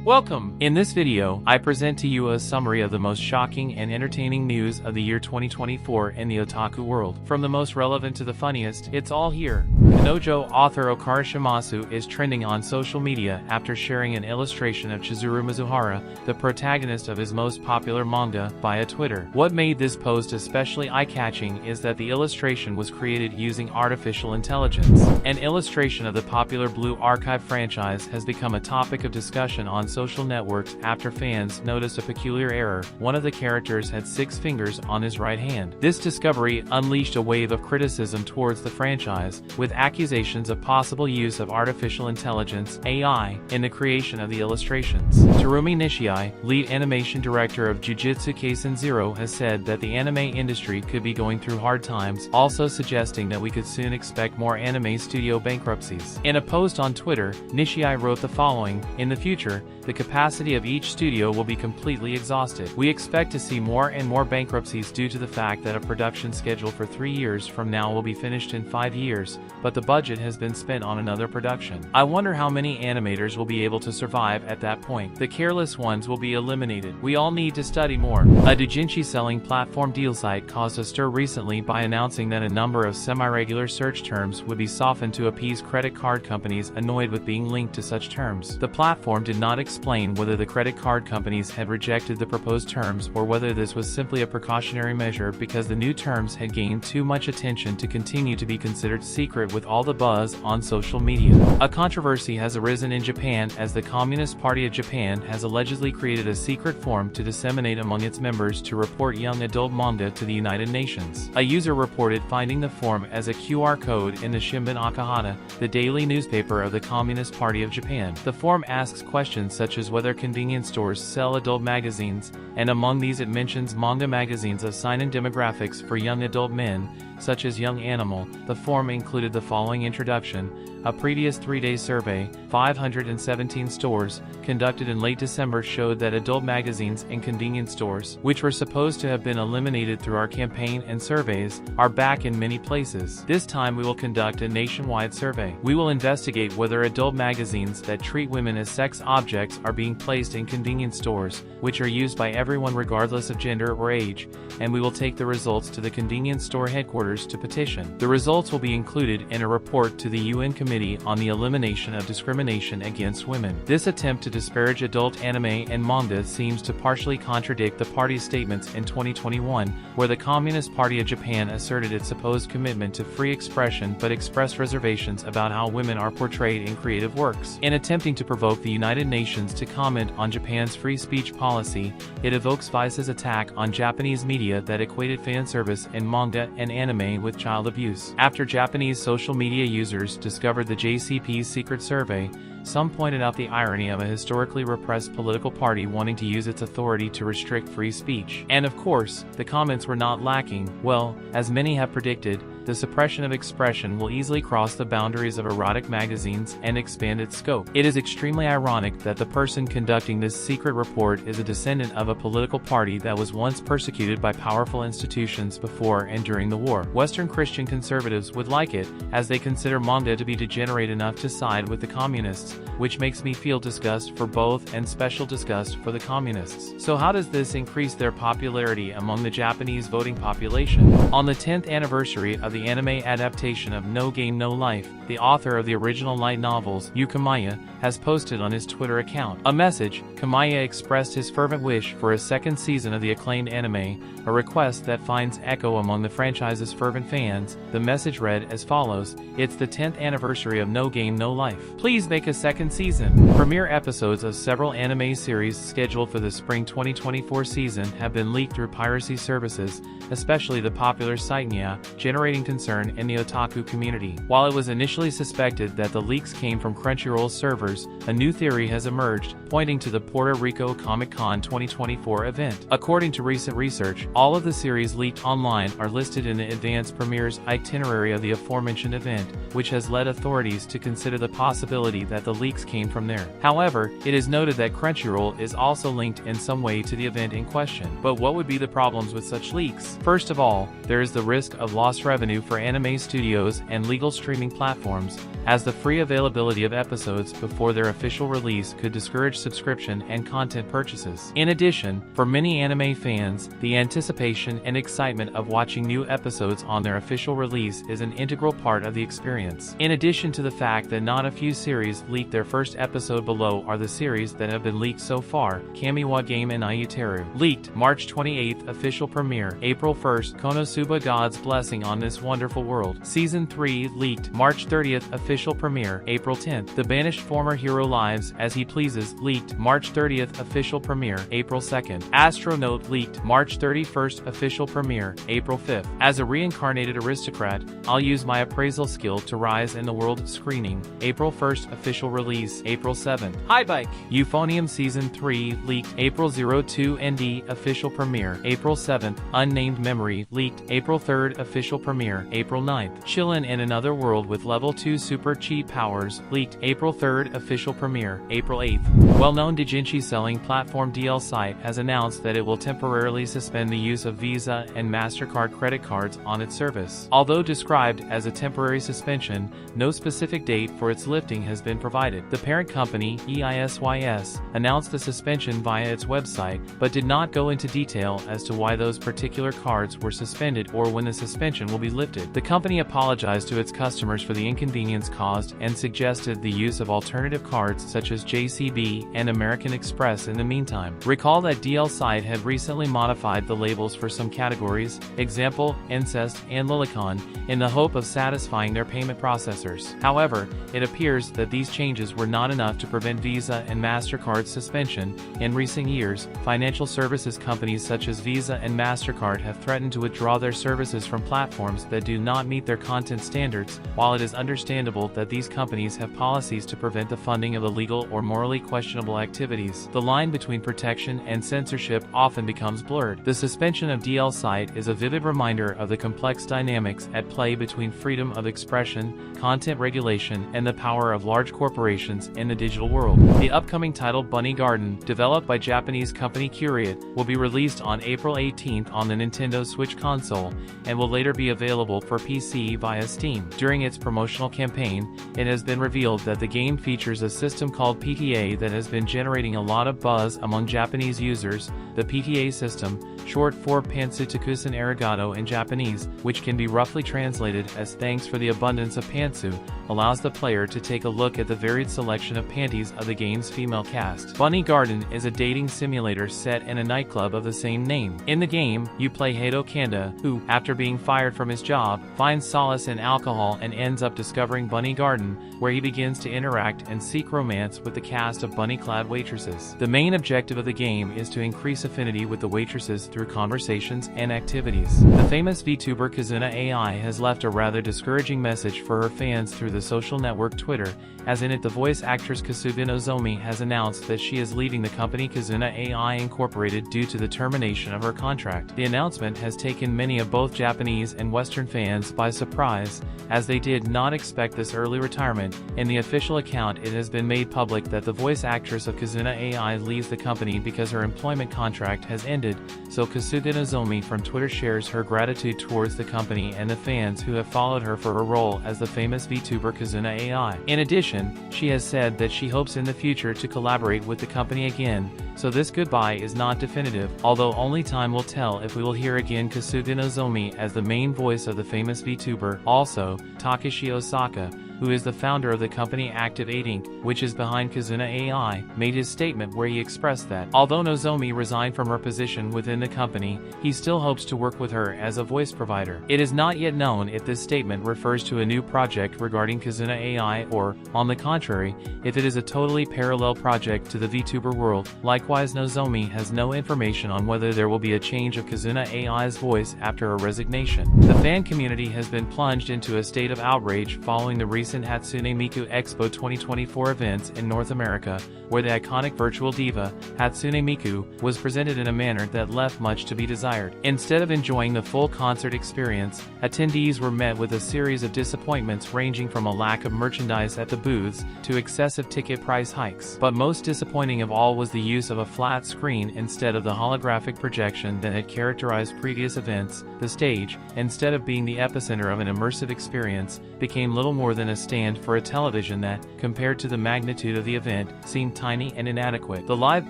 Welcome! In this video, I present to you a summary of the most shocking and entertaining news of the year 2024 in the otaku world. From the most relevant to the funniest, it's all here. Kanojo author Okara Shimasu is trending on social media after sharing an illustration of Chizuru Mizuhara, the protagonist of his most popular manga, via Twitter. What made this post especially eye-catching is that the illustration was created using artificial intelligence. An illustration of the popular Blue Archive franchise has become a topic of discussion on social networks after fans noticed a peculiar error. One of the characters had 6 fingers on his right hand. This discovery unleashed a wave of criticism towards the franchise, with accusations of possible use of artificial intelligence (AI) in the creation of the illustrations. Terumi Nishii, lead animation director of Jujutsu Kaisen 0, has said that the anime industry could be going through hard times, also suggesting that we could soon expect more anime studio bankruptcies. In a post on Twitter, Nishii wrote the following: "In the future, the capacity of each studio will be completely exhausted. We expect to see more and more bankruptcies due to the fact that a production schedule for 3 years from now will be finished in 5 years, but the budget has been spent on another production. I wonder how many animators will be able to survive at that point. The careless ones will be eliminated. We all need to study more." A doujinshi selling platform deal site caused a stir recently by announcing that a number of semi-regular search terms would be softened to appease credit card companies annoyed with being linked to such terms. The platform did not explain whether the credit card companies had rejected the proposed terms or whether this was simply a precautionary measure because the new terms had gained too much attention to continue to be considered secret with all the buzz on social media. A controversy has arisen in Japan as the Communist Party of Japan has allegedly created a secret form to disseminate among its members to report young adult manga to the United Nations. A user reported finding the form as a QR code in the Shimbun Akahata, the daily newspaper of the Communist Party of Japan. The form asks questions such as whether convenience stores sell adult magazines, and among these it mentions manga magazines of seinen demographics for young adult men, such as Young Animal. The form included the following introduction: a previous 3-day survey, 517 stores, conducted in late December showed that adult magazines in convenience stores, which were supposed to have been eliminated through our campaign and surveys, are back in many places. This time we will conduct a nationwide survey. We will investigate whether adult magazines that treat women as sex objects are being placed in convenience stores, which are used by everyone regardless of gender or age, and we will take the results to the convenience store headquarters to petition. The results will be included in a report to the UN Committee on the Elimination of Discrimination Against Women. This attempt to disparage adult anime and manga seems to partially contradict the party's statements in 2021, where the Communist Party of Japan asserted its supposed commitment to free expression but expressed reservations about how women are portrayed in creative works. In attempting to provoke the United Nations to comment on Japan's free speech policy, it evokes Vice's attack on Japanese media that equated fan service in manga and anime with child abuse. After Japanese social media users discovered the JCP's secret survey, some pointed out the irony of a historically repressed political party wanting to use its authority to restrict free speech. And of course, the comments were not lacking. Well, as many have predicted, the suppression of expression will easily cross the boundaries of erotic magazines and expand its scope. It is extremely ironic that the person conducting this secret report is a descendant of a political party that was once persecuted by powerful institutions before and during the war. Western Christian conservatives would like it, as they consider manga to be degenerate enough to side with the communists, which makes me feel disgust for both and special disgust for the communists. So how does this increase their popularity among the Japanese voting population? On the 10th anniversary of the anime adaptation of No Game No Life, the author of the original light novels, Yu Kamaya, has posted on his Twitter account a message. Kamaya expressed his fervent wish for a second season of the acclaimed anime, a request that finds echo among the franchise's fervent fans. The message read as follows: "It's the 10th anniversary of No Game No Life. Please make a second season." Premiere episodes of several anime series scheduled for the spring 2024 season have been leaked through piracy services, especially the popular site Nya, generating concern in the otaku community. While it was initially suspected that the leaks came from Crunchyroll's servers, a new theory has emerged, pointing to the Puerto Rico Comic-Con 2024 event. According to recent research, all of the series leaked online are listed in the advanced premieres itinerary of the aforementioned event, which has led authorities to consider the possibility that the leaks came from there. However, it is noted that Crunchyroll is also linked in some way to the event in question. But what would be the problems with such leaks? First of all, there is the risk of lost revenue avenue for anime studios and legal streaming platforms, as the free availability of episodes before their official release could discourage subscription and content purchases. In addition, for many anime fans, the anticipation and excitement of watching new episodes on their official release is an integral part of the experience. In addition to the fact that not a few series leaked their first episode, below are the series that have been leaked so far. Kamiwa Game and Ayuteru. Leaked, March 28th, official premiere. April 1st, Konosuba God's Blessing on This Wonderful World. Season 3, leaked, March 30th, official premiere. April 10th, The Banished Former Hero Lives As He Pleases, leaked, March 30th, official premiere. April 2nd. Astronaut, leaked, March 31st, official premiere. April 5th. As a reincarnated aristocrat, I'll use my appraisal skill to rise in the world, screening. April 1st, official release. April 7th. Hi Bike. Euphonium Season 3, leaked, April 02 ND, official premiere. April 7th, Unnamed Memory, leaked, April 3rd, official premiere. April 9th, Chillin' in Another World with Level 2 Super Cheat Powers, leaked, April 3rd, official premiere. April 8th. Well-known doujinshi selling platform DL Site has announced that it will temporarily suspend the use of Visa and MasterCard credit cards on its service. Although described as a temporary suspension, no specific date for its lifting has been provided. The parent company, EISYS, announced the suspension via its website, but did not go into detail as to why those particular cards were suspended or when the suspension will be lifted. The company apologized to its customers for the inconvenience caused and suggested the use of alternative cards such as JCB and American Express in the meantime. Recall that DL Site had recently modified the labels for some categories, example, incest, and lolicon, in the hope of satisfying their payment processors. However, it appears that these changes were not enough to prevent Visa and MasterCard's suspension. In recent years, financial services companies such as Visa and MasterCard have threatened to withdraw their services from platforms that do not meet their content standards. While it is understandable that these companies have policies to prevent the funding of illegal or morally questionable activities, the line between protection and censorship often becomes blurred. The suspension of DL Site is a vivid reminder of the complex dynamics at play between freedom of expression, content regulation, and the power of large corporations in the digital world. The upcoming title Bunny Garden, developed by Japanese company Curiate, will be released on April 18th on the Nintendo Switch console, and will later be available for PC via Steam. During its promotional campaign, it has been revealed that the game features a system called PTA that has been generating a lot of buzz among Japanese users. The PTA system, short for Pansutsukusen Arigato in Japanese, which can be roughly translated as thanks for the abundance of pantsu, allows the player to take a look at the varied selection of panties of the game's female cast. Bunny Garden is a dating simulator set in a nightclub of the same name. In the game, you play Hato Kanda, who, after being fired from his job, finds solace in alcohol and ends up discovering Bunny Garden, where he begins to interact and seek romance with the cast of bunny-clad waitresses. The main objective of the game is to increase affinity with the waitresses through conversations and activities. The famous VTuber Kazuna AI has left a rather discouraging message for her fans through the social network Twitter, as in it the voice actress Kasuga Nozomi has announced that she is leaving the company Kazuna AI Incorporated due to the termination of her contract. The announcement has taken many of both Japanese and Western fans by surprise, as they did not expect this early retirement. In the official account, it has been made public that the voice actress of Kazuna AI leaves the company because her employment contract has ended, so Kasuga Nozomi from Twitter shares her gratitude towards the company and the fans who have followed her for her role as the famous VTuber Kazuna AI. In addition, she has said that she hopes in the future to collaborate with the company again, so this goodbye is not definitive, although only time will tell if we will hear again Kasuga Nozomi as the main voice of the famous VTuber. Also, Takeshi Osaka, who is the founder of the company Active 8 Inc., which is behind Kazuna AI, made his statement where he expressed that, although Nozomi resigned from her position within the company, he still hopes to work with her as a voice provider. It is not yet known if this statement refers to a new project regarding Kazuna AI or, on the contrary, if it is a totally parallel project to the VTuber world. Likewise, Nozomi has no information on whether there will be a change of Kazuna AI's voice after her resignation. The fan community has been plunged into a state of outrage following the recent recent Hatsune Miku Expo 2024 events in North America, where the iconic virtual diva, Hatsune Miku, was presented in a manner that left much to be desired. Instead of enjoying the full concert experience, attendees were met with a series of disappointments ranging from a lack of merchandise at the booths to excessive ticket price hikes. But most disappointing of all was the use of a flat screen instead of the holographic projection that had characterized previous events. The stage, instead of being the epicenter of an immersive experience, became little more than a stand for a television that, compared to the magnitude of the event, seemed tiny and inadequate. The live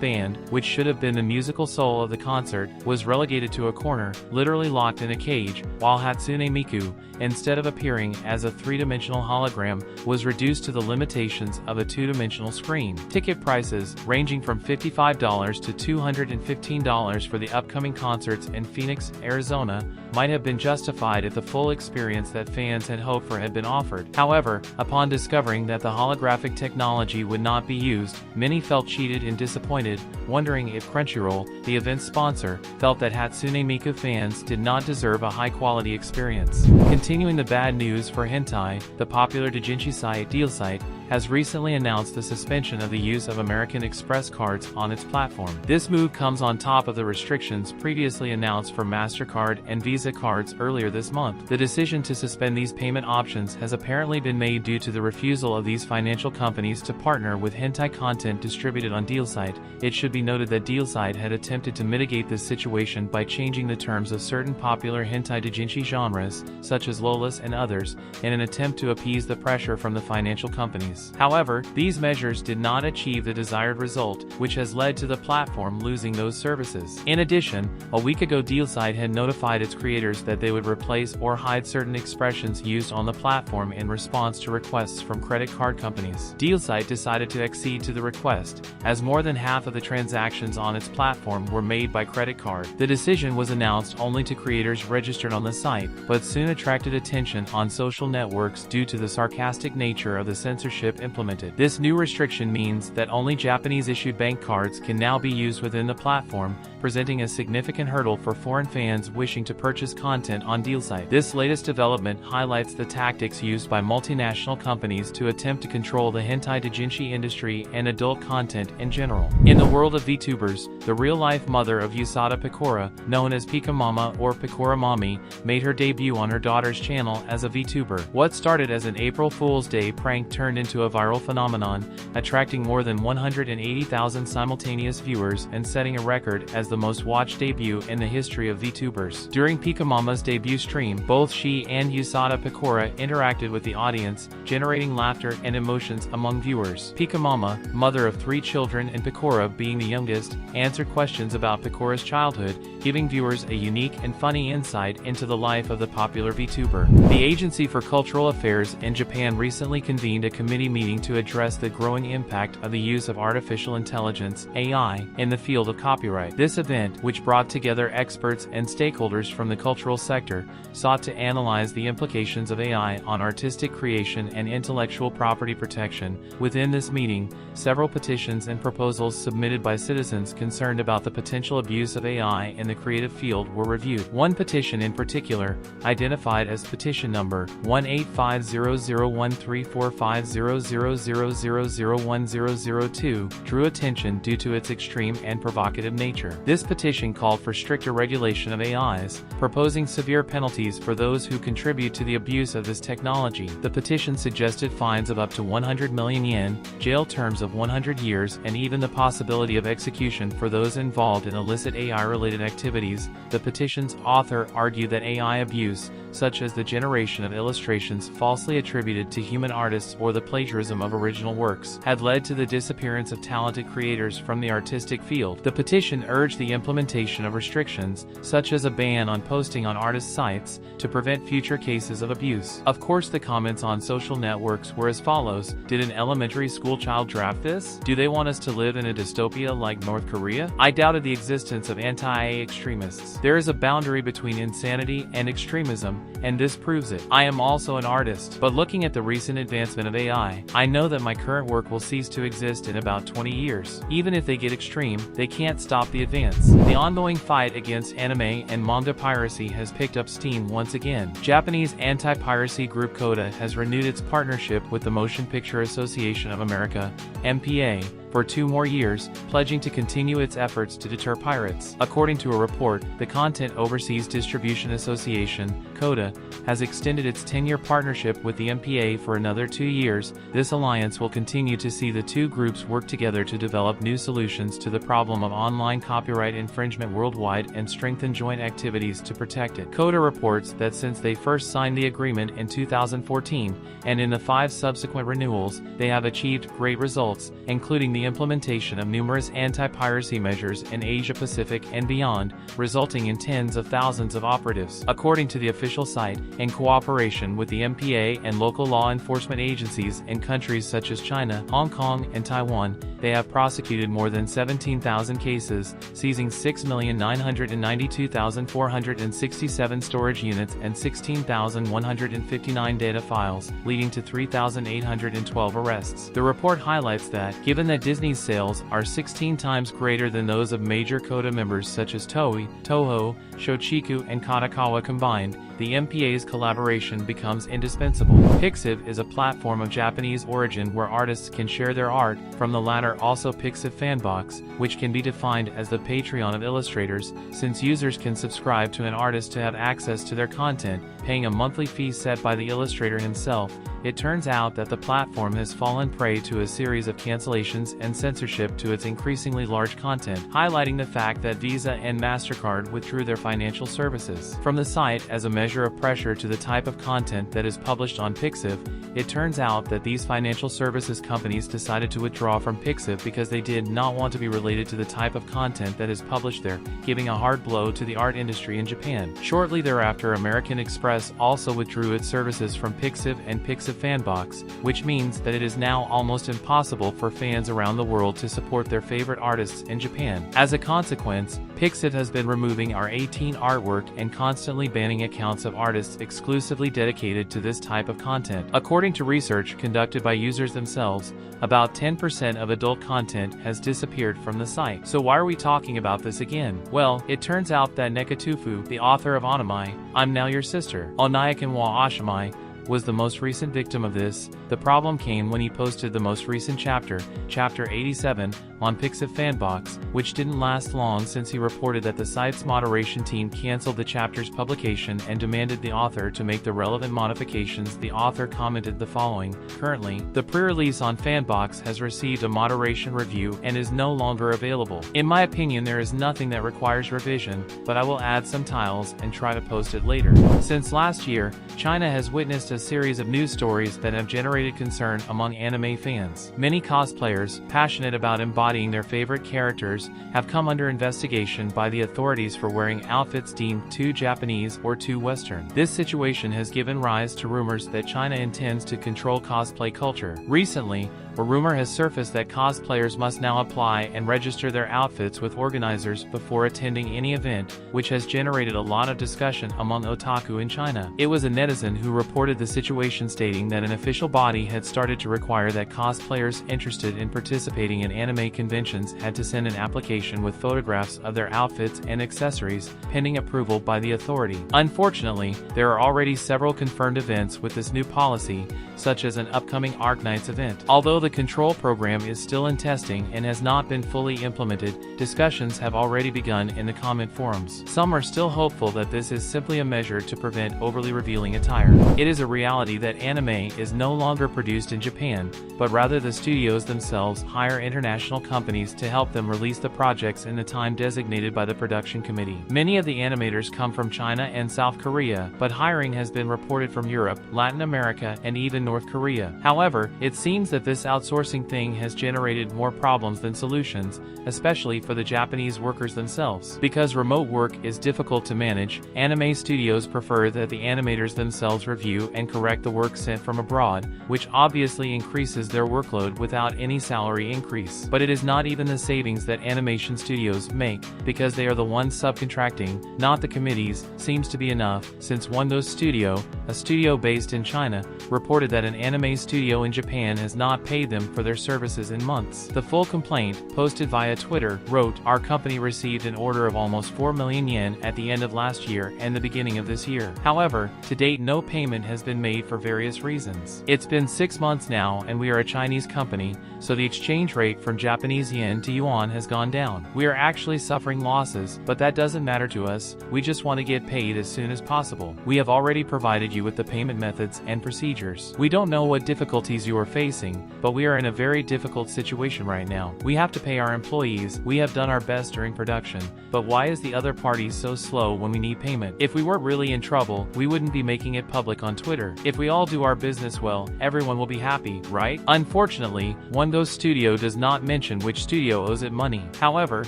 band, which should have been the musical soul of the concert, was relegated to a corner, literally locked in a cage, while Hatsune Miku, instead of appearing as a three-dimensional hologram, was reduced to the limitations of a two-dimensional screen. Ticket prices, ranging from $55 to $215 for the upcoming concerts in Phoenix, Arizona, might have been justified if the full experience that fans had hoped for had been offered. However, upon discovering that the holographic technology would not be used, many felt cheated and disappointed, wondering if Crunchyroll, the event's sponsor, felt that Hatsune Miku fans did not deserve a high-quality experience. Continuing the bad news for hentai, the popular doujinshi site Dealsite has recently announced the suspension of the use of American Express cards on its platform. This move comes on top of the restrictions previously announced for MasterCard and Visa cards earlier this month. The decision to suspend these payment options has apparently been made due to the refusal of these financial companies to partner with hentai content distributed on Dealsite. It should be noted that Dealsite had attempted to mitigate this situation by changing the terms of certain popular hentai doujinshi genres, such as lolas and others, in an attempt to appease the pressure from the financial companies. However, these measures did not achieve the desired result, which has led to the platform losing those services. In addition, a week ago Dealsite had notified its creators that they would replace or hide certain expressions used on the platform in response to requests from credit card companies. Dealsite decided to accede to the request, as more than half of the transactions on its platform were made by credit card. The decision was announced only to creators registered on the site, but soon attracted attention on social networks due to the sarcastic nature of the censorship implemented. This new restriction means that only Japanese-issued bank cards can now be used within the platform, presenting a significant hurdle for foreign fans wishing to purchase content on Dealsite. This latest development highlights the tactics used by multinational companies to attempt to control the hentai doujinshi industry and adult content in general. In the world of VTubers, the real-life mother of Yusada Pecora, known as Pika Mama or Pecora Mommy, made her debut on her daughter's channel as a VTuber. What started as an April Fool's Day prank turned into a viral phenomenon, attracting more than 180,000 simultaneous viewers and setting a record as the most watched debut in the history of VTubers. During Pika Mama's debut stream, both she and Yusada Pecora interacted with the audience, generating laughter and emotions among viewers. Pika Mama, mother of 3 children and Pecora being the youngest, answered questions about Pecora's childhood, giving viewers a unique and funny insight into the life of the popular VTuber. The Agency for Cultural Affairs in Japan recently convened a committee meeting to address the growing impact of the use of artificial intelligence (AI) in the field of copyright. This event, which brought together experts and stakeholders from the cultural sector, sought to analyze the implications of AI on artistic creation and intellectual property protection. Within this meeting, several petitions and proposals submitted by citizens concerned about the potential abuse of AI in the creative field were reviewed. One petition in particular, identified as petition number 1850013450000001002, drew attention due to its extreme and provocative nature. This petition called for stricter regulation of AIs, proposing severe penalties for those who contribute to the abuse of this technology. The petition suggested fines of up to 100 million yen, jail terms of 100 years, and even the possibility of execution for those involved in illicit AI-related activities. The petition's author argued that AI abuse, such as the generation of illustrations falsely attributed to human artists or the plagiarism of original works, had led to the disappearance of talented creators from the artistic field. The petition urged the implementation of restrictions, such as a ban on posting on artist sites, to prevent future cases of abuse. Of course, the comments on social networks were as follows: did an elementary school child draft this? Do they want us to live in a dystopia like North Korea? I doubted the existence of anti-AI extremists. There is a boundary between insanity and extremism, and this proves it. I am also an artist, but looking at the recent advancement of AI, die. I know that my current work will cease to exist in about 20 years. Even if they get extreme, they can't stop the advance. The ongoing fight against anime and manga piracy has picked up steam once again. Japanese anti-piracy group CODA has renewed its partnership with the Motion Picture Association of America, MPA, for 2 more years, pledging to continue its efforts to deter pirates. According to a report, the Content Overseas Distribution Association, CODA, has extended its 10-year partnership with the MPA for another 2 years. This alliance will continue to see the two groups work together to develop new solutions to the problem of online copyright infringement worldwide and strengthen joint activities to protect it. CODA reports that since they first signed the agreement in 2014, and in the 5 subsequent renewals, they have achieved great results, including the implementation of numerous anti-piracy measures in Asia-Pacific and beyond, resulting in tens of thousands of operatives. According to the official site, in cooperation with the MPA and local law enforcement agencies in countries such as China, Hong Kong, and Taiwan, they have prosecuted more than 17,000 cases, seizing 6,992,467 storage units and 16,159 data files, leading to 3,812 arrests. The report highlights that, given that Disney's sales are 16 times greater than those of major CODA members such as Toei, Toho, Shochiku, and Kadokawa combined, the MPA's collaboration becomes indispensable. Pixiv is a platform of Japanese origin where artists can share their art, from the latter also Pixiv Fanbox, which can be defined as the Patreon of illustrators, since users can subscribe to an artist to have access to their content, paying a monthly fee set by the illustrator himself. It turns out that the platform has fallen prey to a series of cancellations and censorship to its increasingly large content, highlighting the fact that Visa and MasterCard withdrew their financial services from the site as a measure of pressure to the type of content that is published on Pixiv. It turns out that these financial services companies decided to withdraw from Pixiv because they did not want to be related to the type of content that is published there, giving a hard blow to the art industry in Japan. Shortly thereafter, American Express also withdrew its services from Pixiv and Pixiv Fanbox, which means that it is now almost impossible for fans around the world to support their favorite artists in Japan. As a consequence, Pixiv has been removing our 18 artwork and constantly banning accounts of artists exclusively dedicated to this type of content. According to research conducted by users themselves, about 10% of adult content has disappeared from the site. So why are we talking about this again? Well, it turns out that Nekatufu, the author of Onamai, I'm Now Your Sister, Onayakan wa Ashamai, was the most recent victim of this. The problem came when he posted the most recent chapter, Chapter 87, on Pixiv Fanbox, which didn't last long since he reported that the site's moderation team canceled the chapter's publication and demanded the author to make the relevant modifications. The author commented the following: "Currently, the pre-release on Fanbox has received a moderation review and is no longer available. In my opinion, there is nothing that requires revision, but I will add some tiles and try to post it later." Since last year, China has witnessed a series of news stories that have generated concern among anime fans. Many cosplayers, passionate about embodying their favorite characters, have come under investigation by the authorities for wearing outfits deemed too Japanese or too Western. This situation has given rise to rumors that China intends to control cosplay culture. Recently, a rumor has surfaced that cosplayers must now apply and register their outfits with organizers before attending any event, which has generated a lot of discussion among otaku in China. It was a netizen who reported the situation, stating that an official body had started to require that cosplayers interested in participating in anime conventions had to send an application with photographs of their outfits and accessories, pending approval by the authority. Unfortunately, there are already several confirmed events with this new policy, such as an upcoming Arc Nights event. Although the control program is still in testing and has not been fully implemented, discussions have already begun in the comment forums. Some are still hopeful that this is simply a measure to prevent overly revealing attire. It is a reality that anime is no longer produced in Japan, but rather the studios themselves hire international companies to help them release the projects in the time designated by the production committee. Many of the animators come from China and South Korea, but hiring has been reported from Europe, Latin America, and even North Korea. However, it seems that this outsourcing thing has generated more problems than solutions, especially for the Japanese workers themselves. Because remote work is difficult to manage, anime studios prefer that the animators themselves review and correct the work sent from abroad, which obviously increases their workload without any salary increase. But it is not even the savings that animation studios make, because they are the ones subcontracting, not the committees, seems to be enough, since Wondo's Studio, a studio based in China, reported that an anime studio in Japan has not paid them for their services in months. The full complaint, posted via Twitter, wrote, "Our company received an order of almost 4 million yen at the end of last year and the beginning of this year. However, to date no payment has been made for various reasons. It's been 6 months now and we are a Chinese company, so the exchange rate from Japanese yen to yuan has gone down. We are actually suffering losses, but that doesn't matter to us, we just want to get paid as soon as possible. We have already provided you with the payment methods and procedures. We don't know what difficulties you are facing, but we are in a very difficult situation right now. We have to pay our employees, we have done our best during production, but why is the other party so slow when we need payment? If we were really in trouble, we wouldn't be making it public on Twitter. If we all do our business well, everyone will be happy, right?" Unfortunately, Wondo's Studio does not mention which studio owes it money. However,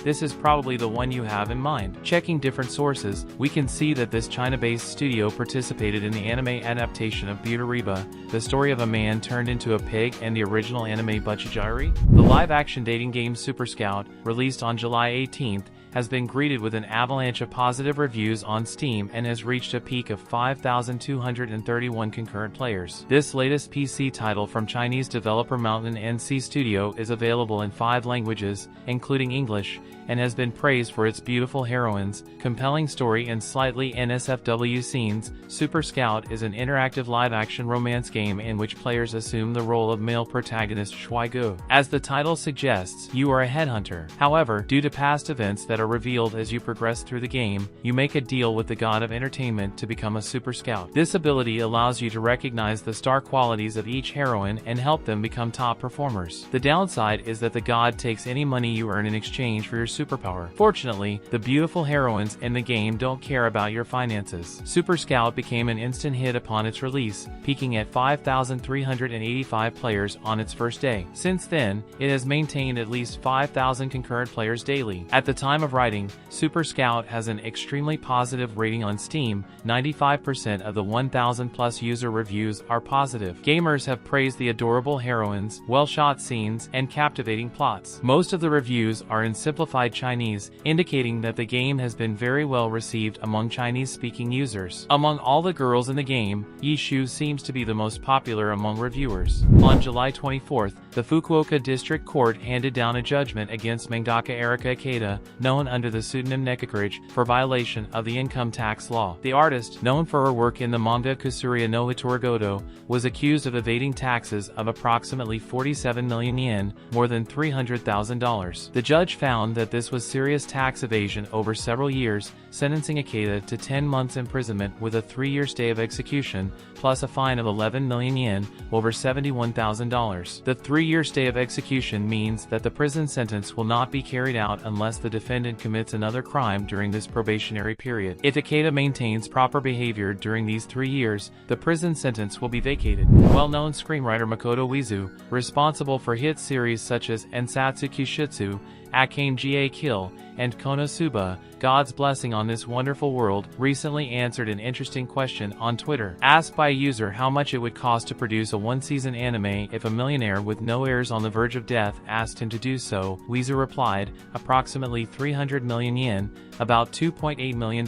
this is probably the one you have in mind. Checking different sources, we can see that this China-based studio participated in the anime adaptation of Relive, the story of a man turned into a pig, and the original anime Butchijari. The live-action dating game Super Scout, released on July 18th, has been greeted with an avalanche of positive reviews on Steam and has reached a peak of 5,231 concurrent players. This latest PC title from Chinese developer Mountain NC Studio is available in 5 languages, including English, and has been praised for its beautiful heroines, compelling story and slightly NSFW scenes. Super Scout is an interactive live-action romance game in which players assume the role of male protagonist Shui Gu. As the title suggests, you are a headhunter. However, due to past events that are revealed as you progress through the game, you make a deal with the god of entertainment to become a Super Scout. This ability allows you to recognize the star qualities of each heroine and help them become top performers. The downside is that the god takes any money you earn in exchange for your superpower. Fortunately, the beautiful heroines in the game don't care about your finances. Super Scout became an instant hit upon its release, peaking at 5,385 players on its first day. Since then, it has maintained at least 5,000 concurrent players daily. At the time of writing, Super Scout has an extremely positive rating on Steam. 95% of the 1,000 plus user reviews are positive. Gamers have praised the adorable heroines, well-shot scenes, and captivating plots. Most of the reviews are in simplified Chinese, indicating that the game has been very well received among Chinese-speaking users. Among all the girls in the game, Yishu seems to be the most popular among reviewers. On July 24th, the Fukuoka District Court handed down a judgment against mangaka Erika Ikeda, known under the pseudonym Nekakurage, for violation of the income tax law. The artist, known for her work in the manga Kusuria no Hitorogoto, was accused of evading taxes of approximately 47 million yen, more than $300,000. The judge found that this was serious tax evasion over several years, sentencing Ikeda to 10 months imprisonment with a 3-year stay of execution, plus a fine of 11 million yen, over $71,000. The 3-year stay of execution means that the prison sentence will not be carried out unless the defendant commits another crime during this probationary period. If Ikeda maintains proper behavior during these 3 years, the prison sentence will be vacated. Well-known screenwriter Makoto Uezu, responsible for hit series such as Ensatsu Kishitsu, Akane ga Kill, and Konosuba, God's Blessing on This Wonderful World, recently answered an interesting question on Twitter. Asked by a user how much it would cost to produce a one-season anime if a millionaire with no heirs on the verge of death asked him to do so, Uezu replied, approximately 300 million yen, about $2.8 million.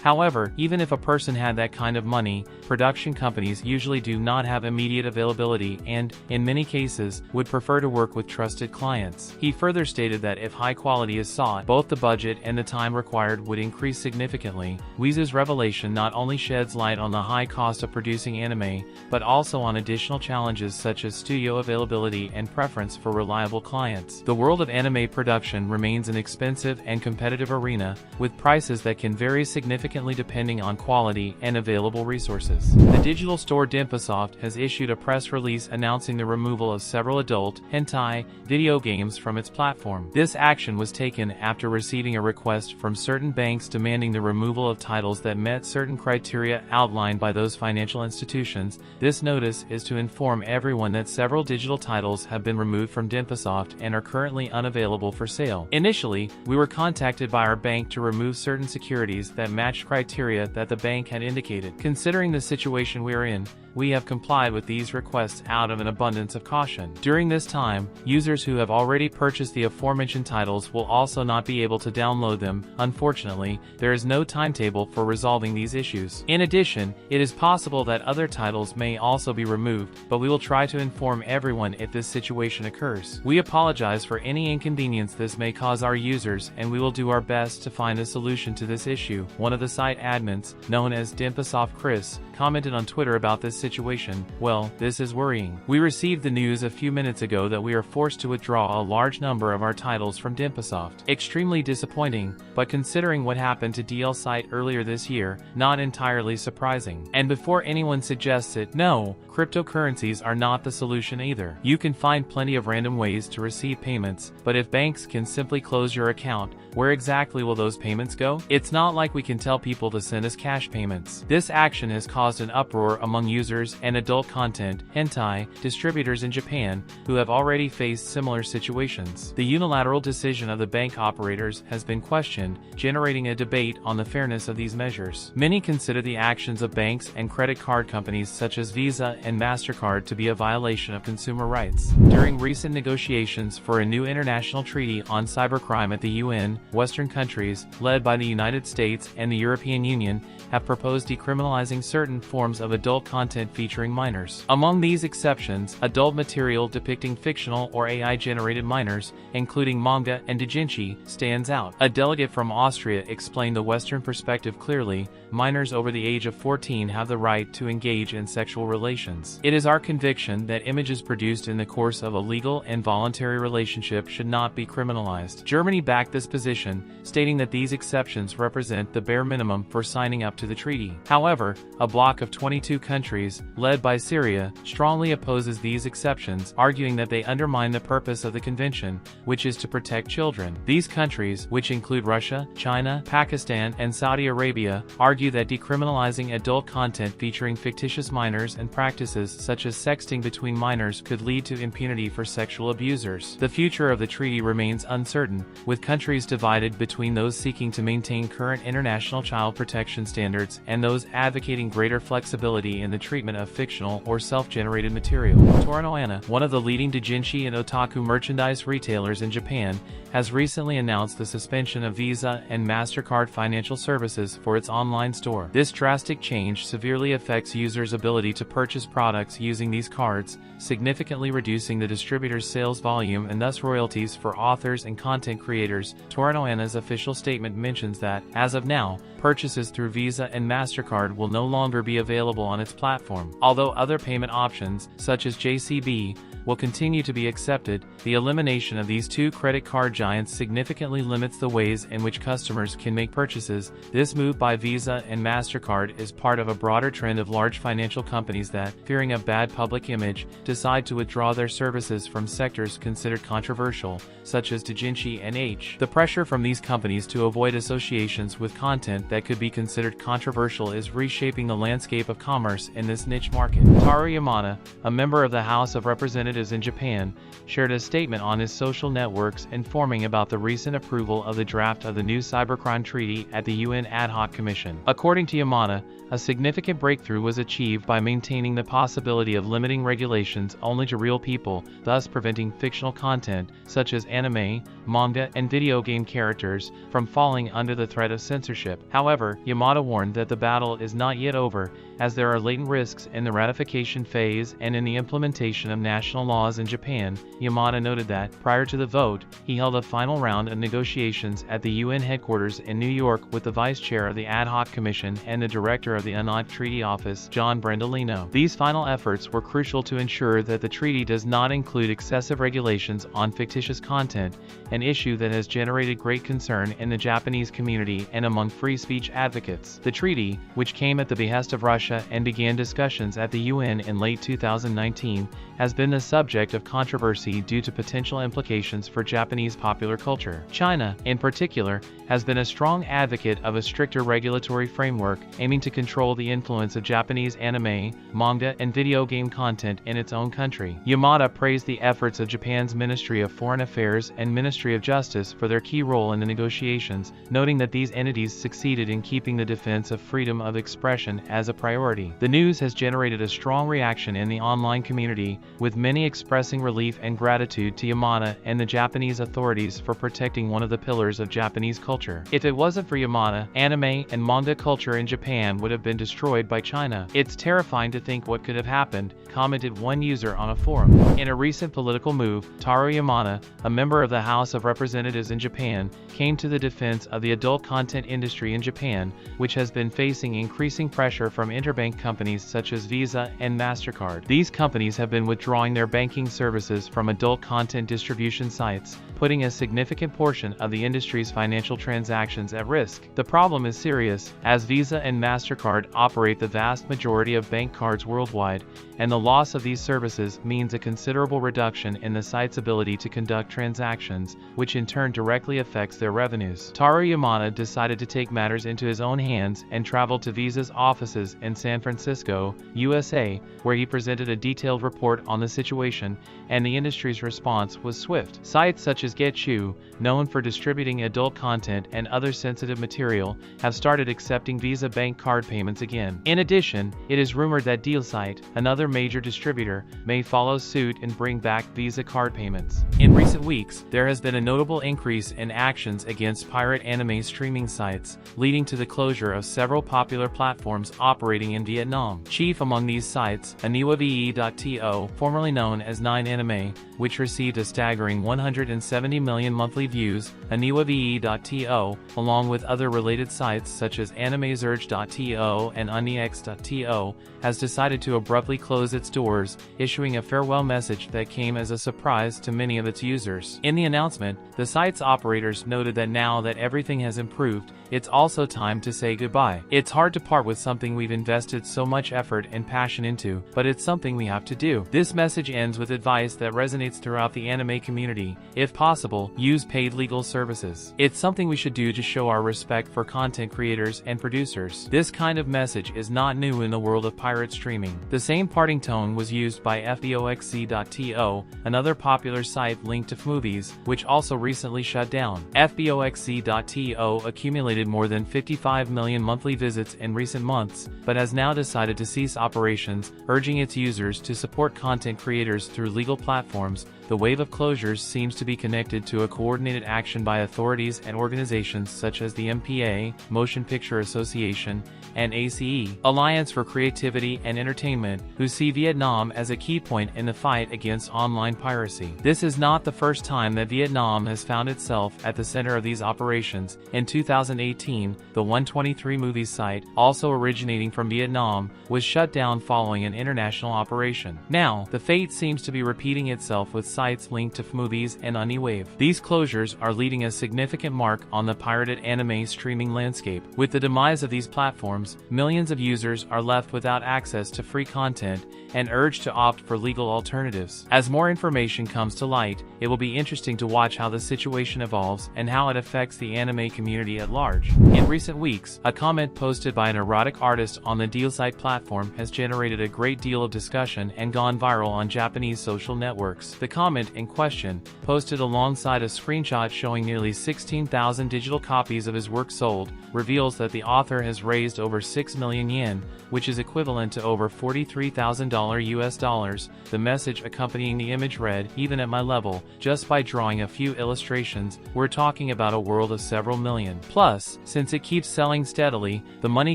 However, even if a person had that kind of money, production companies usually do not have immediate availability and, in many cases, would prefer to work with trusted clients. He further stated that if high quality is sought, both the budget and the time required would increase significantly. Uezu's revelation not only sheds light on the high cost of producing anime, but also on additional challenges such as studio availability and preference for reliable clients. The world of anime production remains an expensive and competitive arena, with prices that can vary significantly depending on quality and available resources. The digital store Dimpasoft has issued a press release announcing the removal of several adult, hentai, video games from its platform. This action was taken after receiving a request from certain banks demanding the removal of titles that met certain criteria outlined by those financial institutions. This notice is to inform everyone that several digital titles have been removed from Dimpasoft and are currently unavailable for sale. Initially, we were contacted by our bank to remove certain securities that matched criteria that the bank had indicated. Considering the situation we are in, we have complied with these requests out of an abundance of caution. During this time, users who have already purchased the aforementioned titles will also not be able to download them. Unfortunately, there is no timetable for resolving these issues. In addition, it is possible that other titles may also be removed, but we will try to inform everyone if this situation occurs. We apologize for any inconvenience this may cause our users, and we will do our best to find a solution to this issue. One of the site admins, known as Dimpasoft Chris, commented on Twitter about this situation. "Well, this is worrying. We received the news a few minutes ago that we are forced to withdraw a large number of our titles from Dimpasoft. Extremely disappointing, but considering what happened to DL site earlier this year, not entirely surprising. And before anyone suggests it, no, cryptocurrencies are not the solution either. You can find plenty of random ways to receive payments, but if banks can simply close your account, where exactly will those payments go? It's not like we can tell people to send us cash payments." This action has caused an uproar among users and adult content hentai distributors in Japan, who have already faced similar situations. The unilateral decision of the bank operators has been questioned, generating a debate on the fairness of these measures. Many consider the actions of banks and credit card companies such as Visa and MasterCard to be a violation of consumer rights. During recent negotiations for a new international treaty on cybercrime at the UN, Western countries, led by the United States and the European Union, have proposed decriminalizing certain forms of adult content featuring minors. Among these exceptions, adult material depicting fictional or AI-generated minors, including manga and doujinshi, stands out. A delegate from Austria explained the Western perspective clearly: minors over the age of 14 have the right to engage in sexual relations. It is our conviction that images produced in the course of a legal and voluntary relationship should not be criminalized. Germany backed this position, stating that these exceptions represent the bare minimum for signing up to the treaty. However, a bloc of 22 countries, led by Syria, strongly opposes these exceptions, arguing that they undermine the purpose of the convention, which is to protect children. These countries, which include Russia, China, Pakistan, and Saudi Arabia, argue that decriminalizing adult content featuring fictitious minors and practices such as sexting between minors could lead to impunity for sexual abusers. The future of the treaty remains uncertain, with countries divided between those seeking to maintain current international child protection standards and those advocating greater flexibility in the treatment of fictional or self-generated material. Torinoana, one of the leading doujinshi and otaku merchandise retailers in Japan, has recently announced the suspension of Visa and MasterCard financial services for its online store. This drastic change severely affects users' ability to purchase products using these cards, significantly reducing the distributor's sales volume and thus royalties for authors and content creators. Torinoana's official statement mentions that, as of now, purchases through Visa and MasterCard will no longer be available on its platform. Although other payment options, such as JCB, will continue to be accepted, the elimination of these two credit card giants significantly limits the ways in which customers can make purchases. This move by Visa and MasterCard is part of a broader trend of large financial companies that, fearing a bad public image, decide to withdraw their services from sectors considered controversial, such as doujinshi and H. The pressure from these companies to avoid associations with content that could be considered controversial is reshaping the landscape of commerce in this niche market. Taru Yamada, a member of the House of Representatives in Japan, shared a statement on his social networks informing about the recent approval of the draft of the new cybercrime treaty at the UN Ad Hoc Commission. According to Yamada, a significant breakthrough was achieved by maintaining the possibility of limiting regulations only to real people, thus preventing fictional content, such as anime, manga, and video game characters, from falling under the threat of censorship. However, Yamada warned that the battle is not yet over, as there are latent risks in the ratification phase and in the implementation of national laws in Japan. Yamada noted that, prior to the vote, he held a final round of negotiations at the UN headquarters in New York with the Vice Chair of the Ad Hoc Commission and the Director of the UNOD Treaty Office, John Brandolino. These final efforts were crucial to ensure that the treaty does not include excessive regulations on fictitious content, an issue that has generated great concern in the Japanese community and among free speech advocates. The treaty, which came at the behest of Russia and began discussions at the UN in late 2019, has been the subject of controversy due to potential implications for Japanese popular culture. China, in particular, has been a strong advocate of a stricter regulatory framework aiming to control the influence of Japanese anime, manga, and video game content in its own country. Yamada praised the efforts of Japan's Ministry of Foreign Affairs and Ministry of Justice for their key role in the negotiations, noting that these entities succeeded in keeping the defense of freedom of expression as a priority. The news has generated a strong reaction in the online community, with many expressing relief and gratitude to Yamada and the Japanese authorities for protecting one of the pillars of Japanese culture. If it wasn't for Yamada, anime and manga culture in Japan would have been destroyed by China. It's terrifying to think what could have happened, commented one user on a forum. In a recent political move, Taro Yamada, a member of the House of Representatives in Japan, came to the defense of the adult content industry in Japan, which has been facing increasing pressure from interbank companies such as Visa and MasterCard. These companies have been withdrawing their banking services from adult content distribution sites, putting a significant portion of the industry's financial transactions at risk. The problem is serious, as Visa and MasterCard operate the vast majority of bank cards worldwide, and the loss of these services means a considerable reduction in the site's ability to conduct transactions, which in turn directly affects their revenues. Taro Yamada decided to take matters into his own hands and traveled to Visa's offices in San Francisco, USA, where he presented a detailed report on the situation, and the industry's response was swift. Sites such as GetYou, known for distributing adult content and other sensitive material, have started accepting Visa bank card payments again. In addition, it is rumored that DealSite, another major distributor, may follow suit and bring back Visa card payments. In recent weeks, there has been a notable increase in actions against pirate anime streaming sites, leading to the closure of several popular platforms operating in Vietnam. Chief among these sites, aniwave.to, formerly known as 9anime, which received a staggering 170 million monthly views, aniwave.to, along with other related sites such as animezurge.to and unix.to, has decided to abruptly close its doors, issuing a farewell message that came as a surprise to many of its users. In the announcement, the site's operators noted that now that everything has improved, it's also time to say goodbye. It's hard to part with something we've invested so much effort and passion into, but it's something we have to do. This message ends with advice that resonates throughout the anime community. If possible, use paid legal services. It's something we should do to show our respect for content creators and producers. This kind of message is not new in the world of pirate streaming. The same parting tone was used by fboxc.to, another popular site linked to movies, which also recently shut down. fboxc.to accumulated more than 55 million monthly visits in recent months, but has now decided to cease operations, urging its users to support content creators through legal platforms. The wave of closures seems to be connected to a coordinated action by authorities and organizations such as the MPA, Motion Picture Association, and ACE, Alliance for Creativity and Entertainment, who see Vietnam as a key point in the fight against online piracy. This is not the first time that Vietnam has found itself at the center of these operations. In 2018, the 123 Movies site, also originating from Vietnam, was shut down following an international operation. Now, the fate seems to be repeating itself with sites linked to movies and Aniwave. These closures are leaving a significant mark on the pirated anime streaming landscape. With the demise of these platforms, millions of users are left without access to free content and urged to opt for legal alternatives. As more information comes to light, it will be interesting to watch how the situation evolves and how it affects the anime community at large. In recent weeks, a comment posted by an erotic artist on the DealSite platform has generated a great deal of discussion and gone viral on Japanese social networks. The comment in question, posted alongside a screenshot showing nearly 16,000 digital copies of his work sold, reveals that the author has raised over 6 million yen, which is equivalent to over $43,000 US dollars. The message accompanying the image read, "Even at my level, just by drawing a few illustrations, we're talking about a world of several million. Plus, since it keeps selling steadily, the money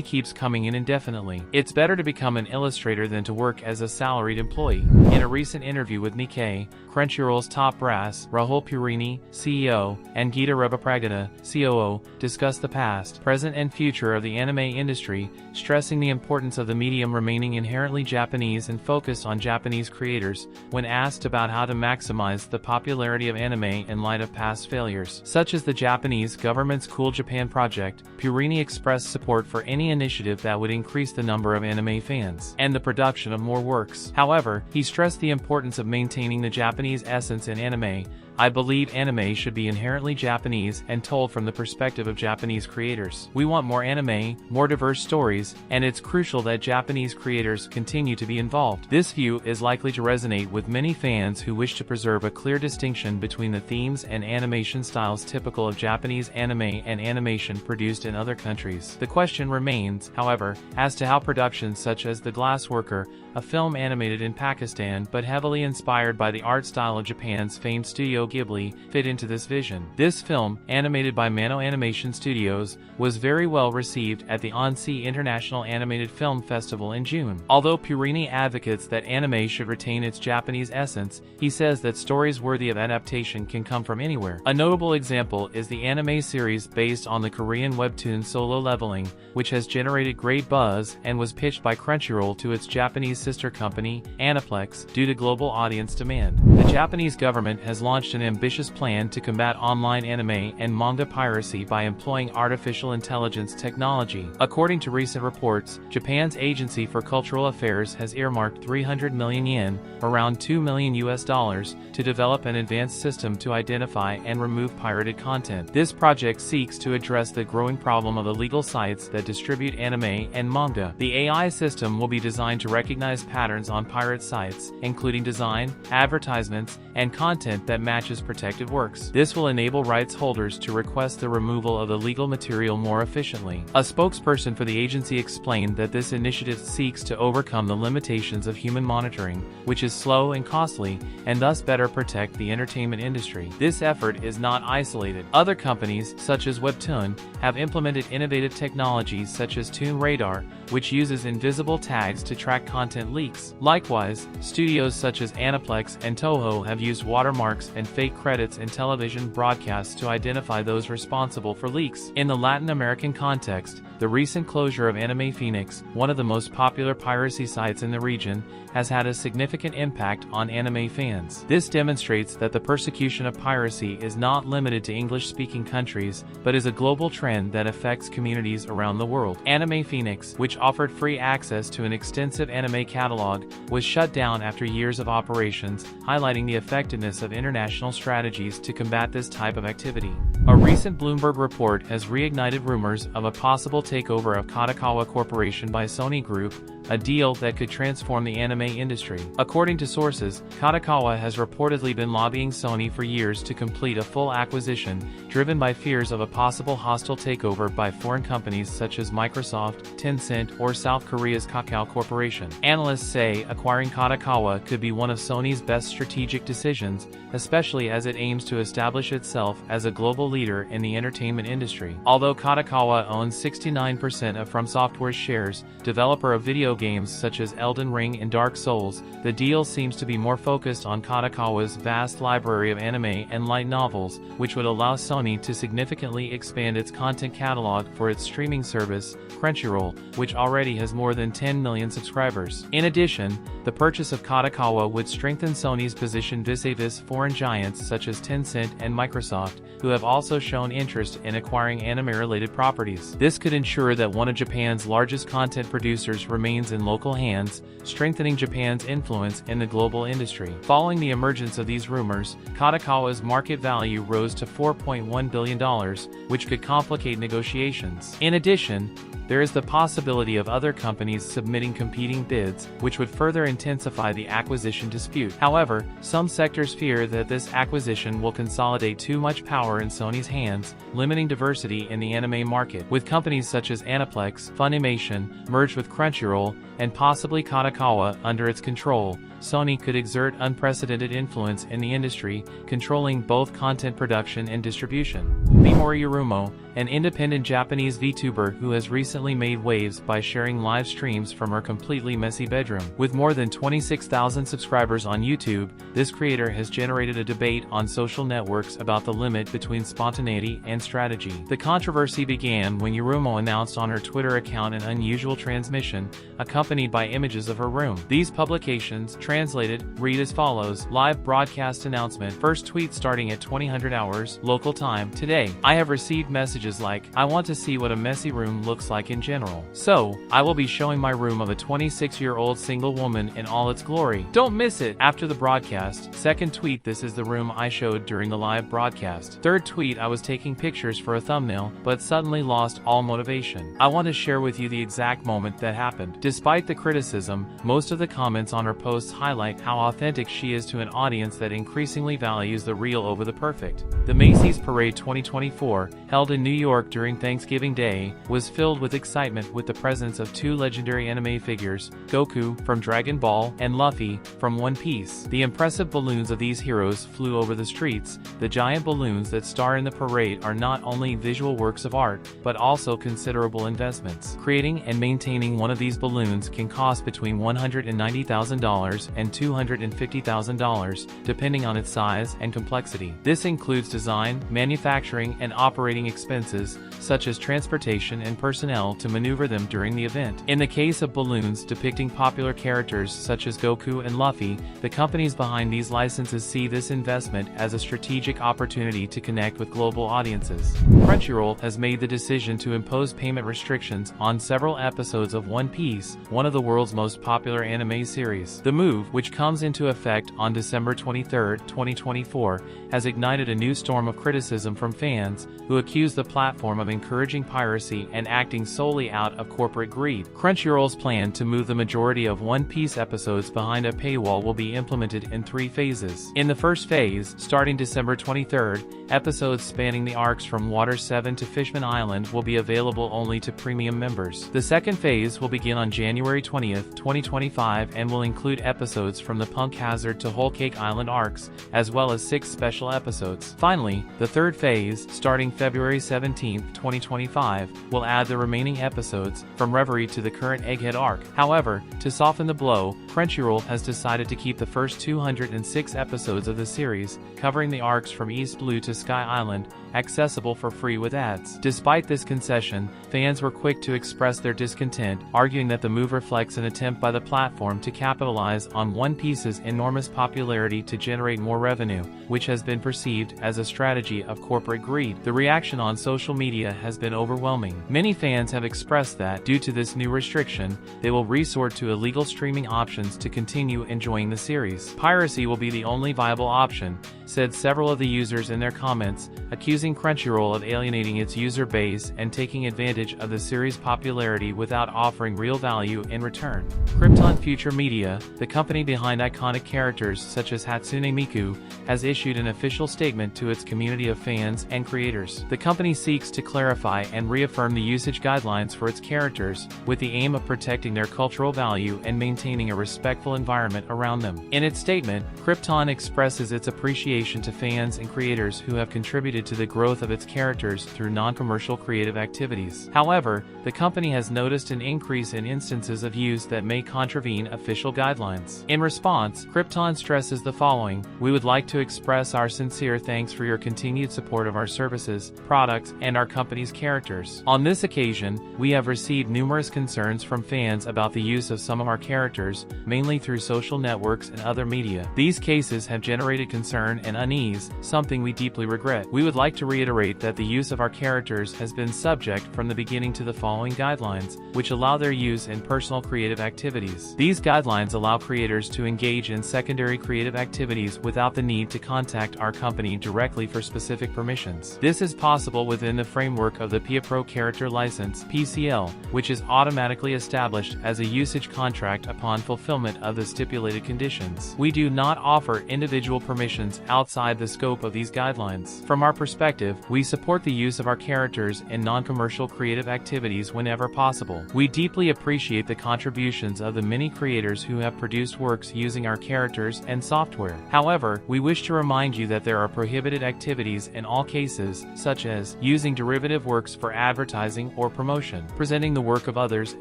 keeps coming in indefinitely. It's better to become an illustrator than to work as a salaried employee." In a recent interview with Nikkei, Crunchyroll's top brass, Rahul Purini, CEO, and Geeta Rebapragada, COO, discussed the past, present and future of the anime industry, stressing the importance of the medium remaining inherently Japanese and focused on Japanese creators. When asked about how to maximize the popularity of anime in light of past failures, such as the Japanese government's Cool Japan project, Purini expressed support for any initiative that would increase the number of anime fans and the production of more works. However, he stressed the importance of maintaining the Japanese essence in anime. I believe anime should be inherently Japanese and told from the perspective of Japanese creators. We want more anime, more diverse stories, and it's crucial that Japanese creators continue to be involved. This view is likely to resonate with many fans who wish to preserve a clear distinction between the themes and animation styles typical of Japanese anime and animation produced in other countries. The question remains, however, as to how productions such as The Glass Worker, a film animated in Pakistan but heavily inspired by the art style of Japan's famed Studio Ghibli, fit into this vision. This film, animated by Mano Animation Studios, was very well received at the Annecy International Animated Film Festival in June. Although Purini advocates that anime should retain its Japanese essence, he says that stories worthy of adaptation can come from anywhere. A notable example is the anime series based on the Korean webtoon Solo Leveling, which has generated great buzz and was pitched by Crunchyroll to its Japanese sister company, Aniplex, due to global audience demand. The Japanese government has launched an ambitious plan to combat online anime and manga piracy by employing artificial intelligence technology. According to recent reports, Japan's Agency for Cultural Affairs has earmarked 300 million yen, around $2 million, to develop an advanced system to identify and remove pirated content. This project seeks to address the growing problem of illegal sites that distribute anime and manga. The AI system will be designed to recognize patterns on pirate sites, including design, advertisements, and content that matches protected works. This will enable rights holders to request the removal of illegal material more efficiently. A spokesperson for the agency explained that this initiative seeks to overcome the limitations of human monitoring, which is slow and costly, and thus better protect the entertainment industry. This effort is not isolated. Other companies, such as Webtoon, have implemented innovative technologies such as Toon Radar, which uses invisible tags to track content leaks. Likewise, studios such as Aniplex and Toho have used watermarks and fake credits in television broadcasts to identify those responsible for leaks. In the Latin American context, the recent closure of Anime Phoenix, one of the most popular piracy sites in the region, has had a significant impact on anime fans. This demonstrates that the persecution of piracy is not limited to English-speaking countries, but is a global trend that affects communities around the world. Anime Phoenix, which offered free access to an extensive anime catalog, was shut down after years of operations, highlighting the effectiveness of international strategies to combat this type of activity. A recent Bloomberg report has reignited rumors of a possible takeover of Kadokawa Corporation by Sony Group, a deal that could transform the anime industry. According to sources, Kadokawa has reportedly been lobbying Sony for years to complete a full acquisition, driven by fears of a possible hostile takeover by foreign companies such as Microsoft, Tencent, or South Korea's Kakao Corporation. Analysts say acquiring Kadokawa could be one of Sony's best strategic decisions, especially as it aims to establish itself as a global leader in the entertainment industry. Although Kadokawa owns 69% of From Software's shares, developer of video games such as Elden Ring and Dark Souls, the deal seems to be more focused on Kadokawa's vast library of anime and light novels, which would allow Sony to significantly expand its content catalog for its streaming service, Crunchyroll, which already has more than 10 million subscribers. In addition, the purchase of Kadokawa would strengthen Sony's position vis-a-vis foreign giants such as Tencent and Microsoft, who have also shown interest in acquiring anime-related properties. This could ensure that one of Japan's largest content producers remains in local hands, strengthening Japan's influence in the global industry. Following the emergence of these rumors, Kadokawa's market value rose to $4.1 billion, which could complicate negotiations. In addition, there is the possibility of other companies submitting competing bids, which would further intensify the acquisition dispute. However, some sectors fear that this acquisition will consolidate too much power in Sony's hands, limiting diversity in the anime market. With companies such as Aniplex, Funimation, merged with Crunchyroll, and possibly Kadokawa under its control, Sony could exert unprecedented influence in the industry, controlling both content production and distribution. The Moriyarumo, an independent Japanese VTuber who has recently made waves by sharing live streams from her completely messy bedroom. With more than 26,000 subscribers on YouTube, this creator has generated a debate on social networks about the limit between spontaneity and strategy. The controversy began when Yarumo announced on her Twitter account an unusual transmission, accompanied by images of her room. These publications, translated, read as follows: live broadcast announcement, first tweet starting at 2000 hours, local time, today. I have received messages like, I want to see what a messy room looks like in general. So, I will be showing my room of a 26-year-old single woman in all its glory. Don't miss it. After the broadcast. Second tweet, this is the room I showed during the live broadcast. Third tweet, I was taking pictures for a thumbnail, but suddenly lost all motivation. I want to share with you the exact moment that happened. Despite the criticism, most of the comments on her posts highlight how authentic she is to an audience that increasingly values the real over the perfect. The Macy's Parade 2024, held in New York during Thanksgiving Day, was filled with excitement with the presence of two legendary anime figures, Goku from Dragon Ball and Luffy from One Piece. The impressive balloons of these heroes flew over the streets. The giant balloons that star in the parade are not only visual works of art, but also considerable investments. Creating and maintaining one of these balloons can cost between $190,000 and $250,000, depending on its size and complexity. This includes design, manufacturing, and operating expenses, such as transportation and personnel to maneuver them during the event. In the case of balloons depicting popular characters such as Goku and Luffy, the companies behind these licenses see this investment as a strategic opportunity to connect with global audiences. Crunchyroll has made the decision to impose payment restrictions on several episodes of One Piece, one of the world's most popular anime series. The move, which comes into effect on December 23, 2024, has ignited a new storm of criticism from fans who accuse the platform of encouraging piracy and acting solely out of corporate greed. Crunchyroll's plan to move the majority of One Piece episodes behind a paywall will be implemented in 3 phases. In the first phase, starting December 23rd, episodes spanning the arcs from Water 7 to Fishman Island will be available only to premium members. The second phase will begin on January 20th, 2025 and will include episodes from the Punk Hazard to Whole Cake Island arcs, as well as 6 special episodes. Finally, the third phase, starting February 17th, 2025, will add the remaining episodes, from Reverie to the current Egghead arc. However, to soften the blow, Crunchyroll has decided to keep the first 206 episodes of the series, covering the arcs from East Blue to Sky Island, accessible for free with ads. Despite this concession, fans were quick to express their discontent, arguing that the move reflects an attempt by the platform to capitalize on One Piece's enormous popularity to generate more revenue, which has been perceived as a strategy of corporate greed. The reaction on social media has been overwhelming. Many fans have expressed that, due to this new restriction, they will resort to illegal streaming options to continue enjoying the series. Piracy will be the only viable option, said several of the users in their comments, accusing Crunchyroll of alienating its user base and taking advantage of the series' popularity without offering real value in return. Krypton Future Media, the company behind iconic characters such as Hatsune Miku, has issued an official statement to its community of fans and creators. The company seeks to clarify and reaffirm the usage guidelines for its characters, with the aim of protecting their cultural value and maintaining a respectful environment around them. In its statement, Krypton expresses its appreciation to fans and creators who have contributed to the growth of its characters through non-commercial creative activities. However, the company has noticed an increase in instances of use that may contravene official guidelines. In response, Krypton stresses the following: "We would like to express our sincere thanks for your continued support of our services, products, and our company's characters. On this occasion, we have received numerous concerns from fans about the use of some of our characters, mainly through social networks and other media. These cases have generated concern and unease, something we deeply regret. We would like to reiterate that the use of our characters has been subject from the beginning to the following guidelines, which allow their use in personal creative activities. These guidelines allow creators to engage in secondary creative activities without the need to contact our company directly for specific permissions. This is possible within the framework of the PIAPRO Character License (PCL), which is automatically established as a usage contract upon fulfillment of the stipulated conditions. We do not offer individual permissions outside the scope of these guidelines. From our perspective, we support the use of our characters in non-commercial creative activities whenever possible. We deeply appreciate the contributions of the many creators who have produced works using our characters and software. However, we wish to remind you that there are prohibited activities in all cases practices, such as using derivative works for advertising or promotion, presenting the work of others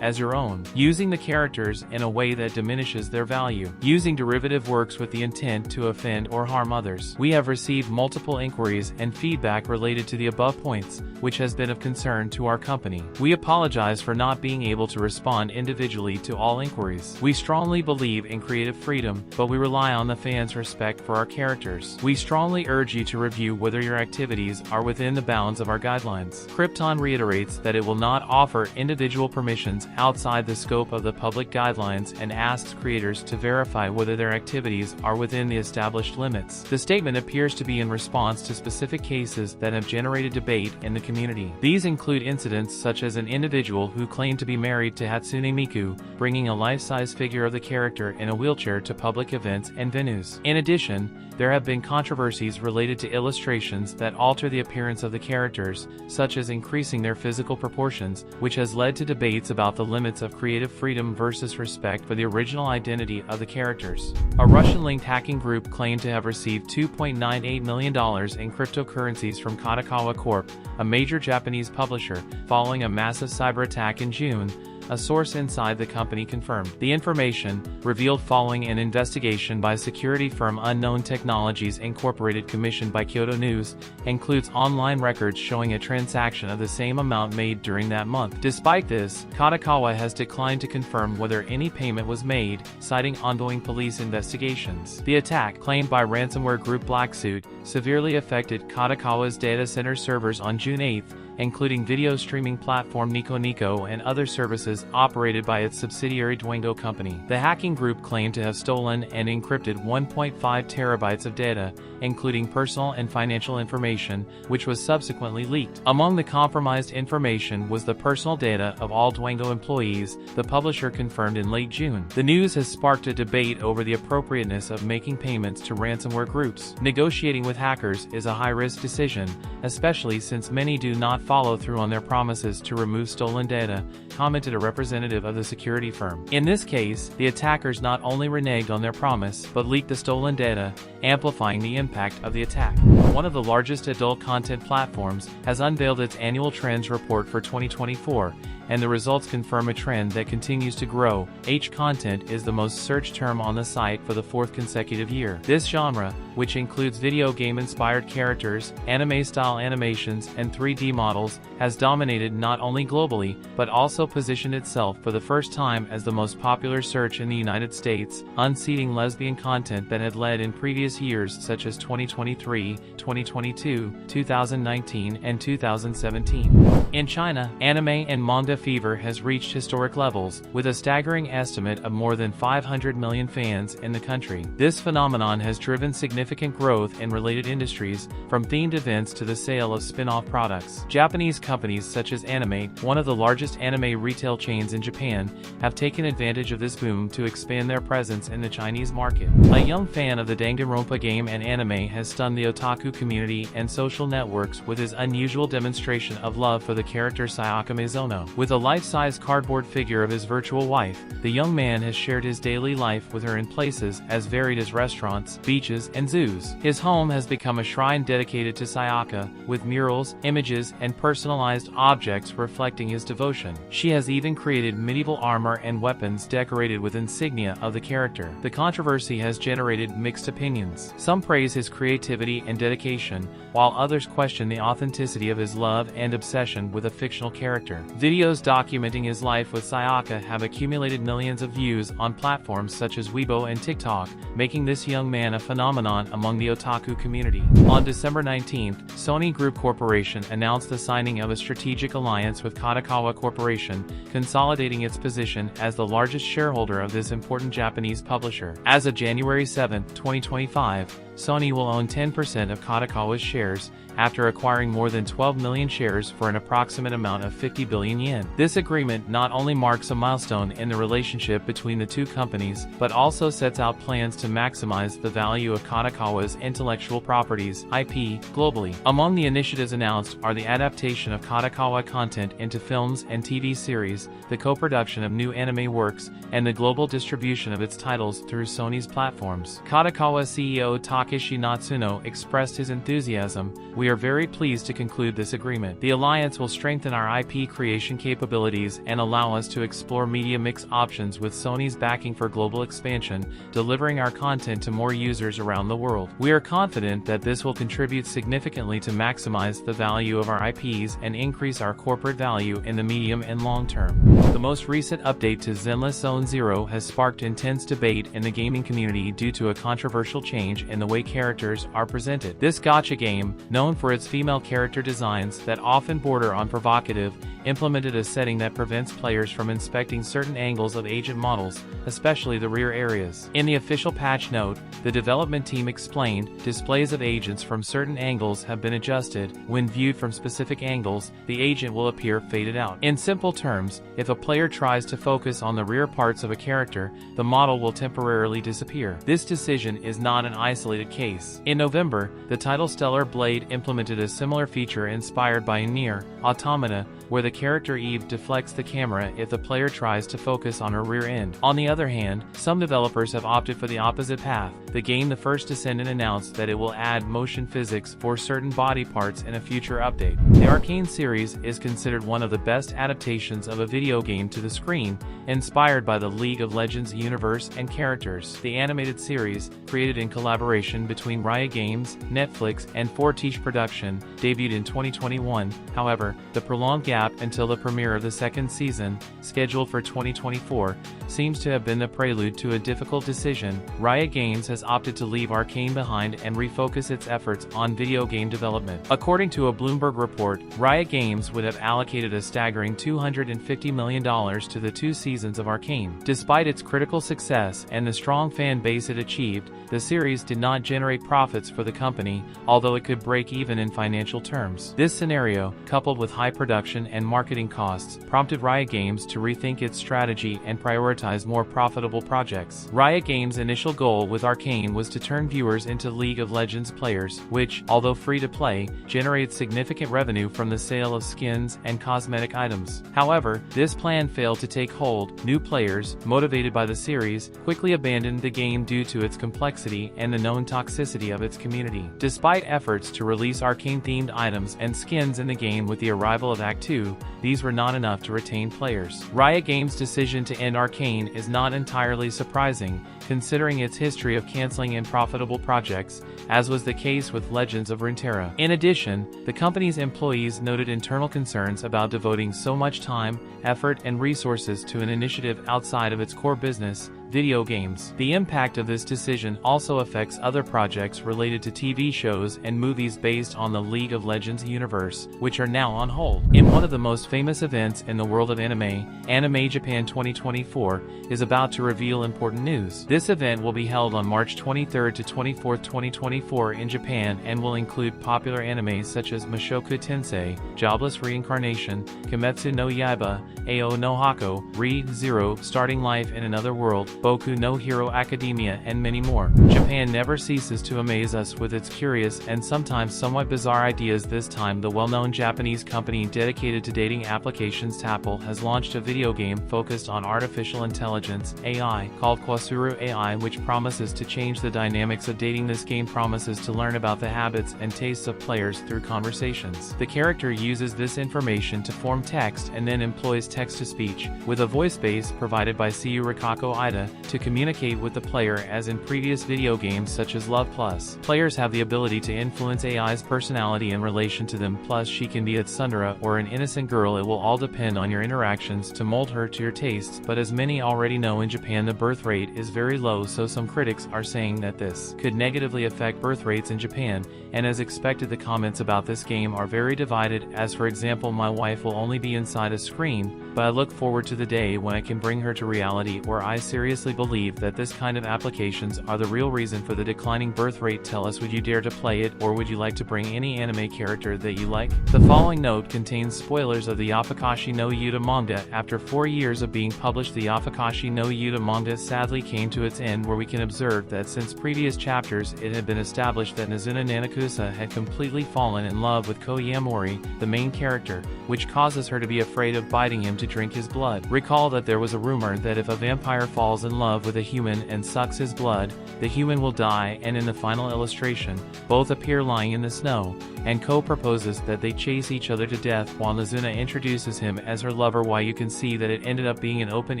as your own, using the characters in a way that diminishes their value, using derivative works with the intent to offend or harm others. We have received multiple inquiries and feedback related to the above points, which has been of concern to our company. We apologize for not being able to respond individually to all inquiries. We strongly believe in creative freedom, but we rely on the fans' respect for our characters. We strongly urge you to review whether your activities are within the bounds of our guidelines. Krypton reiterates that it will not offer individual permissions outside the scope of the public guidelines and asks creators to verify whether their activities are within the established limits. The statement appears to be in response to specific cases that have generated debate in the community. These include incidents such as an individual who claimed to be married to Hatsune Miku, bringing a life-size figure of the character in a wheelchair to public events and venues. In addition, there have been controversies related to illustrations that alter the appearance of the characters, such as increasing their physical proportions, which has led to debates about the limits of creative freedom versus respect for the original identity of the characters. A Russian-linked hacking group claimed to have received $2.98 million in cryptocurrencies from Katakawa Corp., a major Japanese publisher, following a massive cyber attack in June, a source inside the company confirmed. The information, revealed following an investigation by security firm Unknown Technologies Incorporated commissioned by Kyoto News, includes online records showing a transaction of the same amount made during that month. Despite this, Katakawa has declined to confirm whether any payment was made, citing ongoing police investigations. The attack, claimed by ransomware group Blacksuit, severely affected Katakawa's data center servers on June 8, including video streaming platform Nico Nico and other services operated by its subsidiary Dwango Company. The hacking group claimed to have stolen and encrypted 1.5 terabytes of data, including personal and financial information, which was subsequently leaked. Among the compromised information was the personal data of all Dwango employees, the publisher confirmed in late June. The news has sparked a debate over the appropriateness of making payments to ransomware groups. Negotiating with hackers is a high-risk decision, especially since many do not follow through on their promises to remove stolen data, commented a representative of the security firm. In this case, the attackers not only reneged on their promise, but leaked the stolen data, amplifying the impact of the attack. One of the largest adult content platforms has unveiled its annual trends report for 2024, and the results confirm a trend that continues to grow. H-content is the most searched term on the site for the fourth consecutive year. This genre, which includes video game-inspired characters, anime-style animations, and 3D models, has dominated not only globally, but also positioned itself for the first time as the most popular search in the United States, unseating lesbian content that had led in previous years such as 2023, 2022, 2019, and 2017. In China, anime and manga fever has reached historic levels, with a staggering estimate of more than 500 million fans in the country. This phenomenon has driven significant growth in related industries, from themed events to the sale of spin-off products. Japanese companies such as Anime, one of the largest anime retail chains in Japan, have taken advantage of this boom to expand their presence in the Chinese market. A young fan of the Danganronpa game and anime has stunned the otaku community and social networks with his unusual demonstration of love for the character Sayaka Mizono. With a life-size cardboard figure of his virtual wife, the young man has shared his daily life with her in places as varied as restaurants, beaches, and zoos. His home has become a shrine dedicated to Sayaka, with murals, images, and personalized objects reflecting his devotion. She has even created medieval armor and weapons decorated with insignia of the character. The controversy has generated mixed opinions. Some praise his creativity and dedication, while others question the authenticity of his love and obsession with a fictional character. Videos documenting his life with Sayaka have accumulated millions of views on platforms such as Weibo and TikTok, making this young man a phenomenon among the otaku community. On December 19th, Sony Group Corporation announced the signing of a strategic alliance with Katakawa Corporation, consolidating its position as the largest shareholder of this important Japanese publisher. As of January 7, 2025, Sony will own 10% of Katakawa's shares, after acquiring more than 12 million shares for an approximate amount of 50 billion yen. This agreement not only marks a milestone in the relationship between the two companies, but also sets out plans to maximize the value of Katakawa's intellectual properties (IP) globally. Among the initiatives announced are the adaptation of Katakawa content into films and TV series, the co-production of new anime works, and the global distribution of its titles through Sony's platforms. Katakawa CEO Takeshi Natsuno expressed his enthusiasm, we are very pleased to conclude this agreement. The alliance will strengthen our IP creation capabilities and allow us to explore media mix options with Sony's backing for global expansion, delivering our content to more users around the world. We are confident that this will contribute significantly to maximize the value of our IPs and increase our corporate value in the medium and long term. The most recent update to Zenless Zone Zero has sparked intense debate in the gaming community due to a controversial change in the way characters are presented. This gacha game, known for its female character designs that often border on provocative, implemented a setting that prevents players from inspecting certain angles of agent models, especially the rear areas. In the official patch note, the development team explained, displays of agents from certain angles have been adjusted. When viewed from specific angles, the agent will appear faded out. In simple terms, if a player tries to focus on the rear parts of a character, the model will temporarily disappear. This decision is not an isolated case. In November, the title Stellar Blade implemented a similar feature inspired by Nier Automata, where the character Eve deflects the camera if the player tries to focus on her rear end. On the other hand, some developers have opted for the opposite path. The game The First Descendant announced that it will add motion physics for certain body parts in a future update. The Arcane series is considered one of the best adaptations of a video game to the screen, inspired by the League of Legends universe and characters. The animated series, created in collaboration between Riot Games, Netflix, and Fortiche Production, debuted in 2021. However, the prolonged gap until the premiere of the second season, scheduled for 2024, seems to have been the prelude to a difficult decision. Riot Games has opted to leave Arcane behind and refocus its efforts on video game development. According to a Bloomberg report, Riot Games would have allocated a staggering $250 million to the 2 seasons of Arcane. Despite its critical success and the strong fan base it achieved, the series did not generate profits for the company, although it could break even in financial terms. This scenario, coupled with high production and marketing costs, prompted Riot Games to rethink its strategy and prioritize more profitable projects. Riot Games' initial goal with Arcane was to turn viewers into League of Legends players, which, although free to play, generates significant revenue from the sale of skins and cosmetic items. However, this plan failed to take hold. New players, motivated by the series, quickly abandoned the game due to its complexity and the known toxicity of its community. Despite efforts to release Arcane-themed items and skins in the game with the arrival of Act 2, these were not enough to retain players. Riot Games' decision to end Arcane is not entirely surprising, considering its history of canceling unprofitable projects, as was the case with Legends of Runeterra. In addition, the company's employees noted internal concerns about devoting so much time, effort, and resources to an initiative outside of its core business, video games. The impact of this decision also affects other projects related to TV shows and movies based on the League of Legends universe, which are now on hold. In one of the most famous events in the world of anime, Anime Japan 2024 is about to reveal important news. This event will be held on March 23rd to 24th, 2024 in Japan and will include popular animes such as Mushoku Tensei, Jobless Reincarnation, Kimetsu no Yaiba, Ao no Hako, Re: Zero, Starting Life in Another World, Boku no Hero Academia, and many more. Japan never ceases to amaze us with its curious and sometimes somewhat bizarre ideas. This time, the well-known Japanese company dedicated to dating applications Tapple has launched a video game focused on artificial intelligence (AI) called Kwasuru AI, which promises to change the dynamics of dating. This game promises to learn about the habits and tastes of players through conversations. The character uses this information to form text and then employs text-to-speech, with a voice base provided by Seiyuu Rikako Ida, to communicate with the player as in previous video games such as Love Plus. Players have the ability to influence AI's personality in relation to them, plus she can be a tsundere or an innocent girl. It will all depend on your interactions to mold her to your tastes, but as many already know, in Japan the birth rate is very low, so some critics are saying that this could negatively affect birth rates in Japan, and as expected the comments about this game are very divided, as for example, my wife will only be inside a screen, but I look forward to the day when I can bring her to reality, or I seriously believe that this kind of applications are the real reason for the declining birth rate. Tell us, would you dare to play it, or would you like to bring any anime character that you like? The following note contains spoilers of the Yafakashi no Yuta manga. After 4 years of being published, the Yafakashi no Yuta manga sadly came to its end, where we can observe that since previous chapters it had been established that Nazuna Nanakusa had completely fallen in love with Ko Yamori, the main character, which causes her to be afraid of biting him to drink his blood. Recall that there was a rumor that if a vampire falls in love with a human and sucks his blood, the human will die, and in the final illustration, both appear lying in the snow, and Ko proposes that they chase each other to death while Nazuna introduces him as her lover. Why you can see that it ended up being an open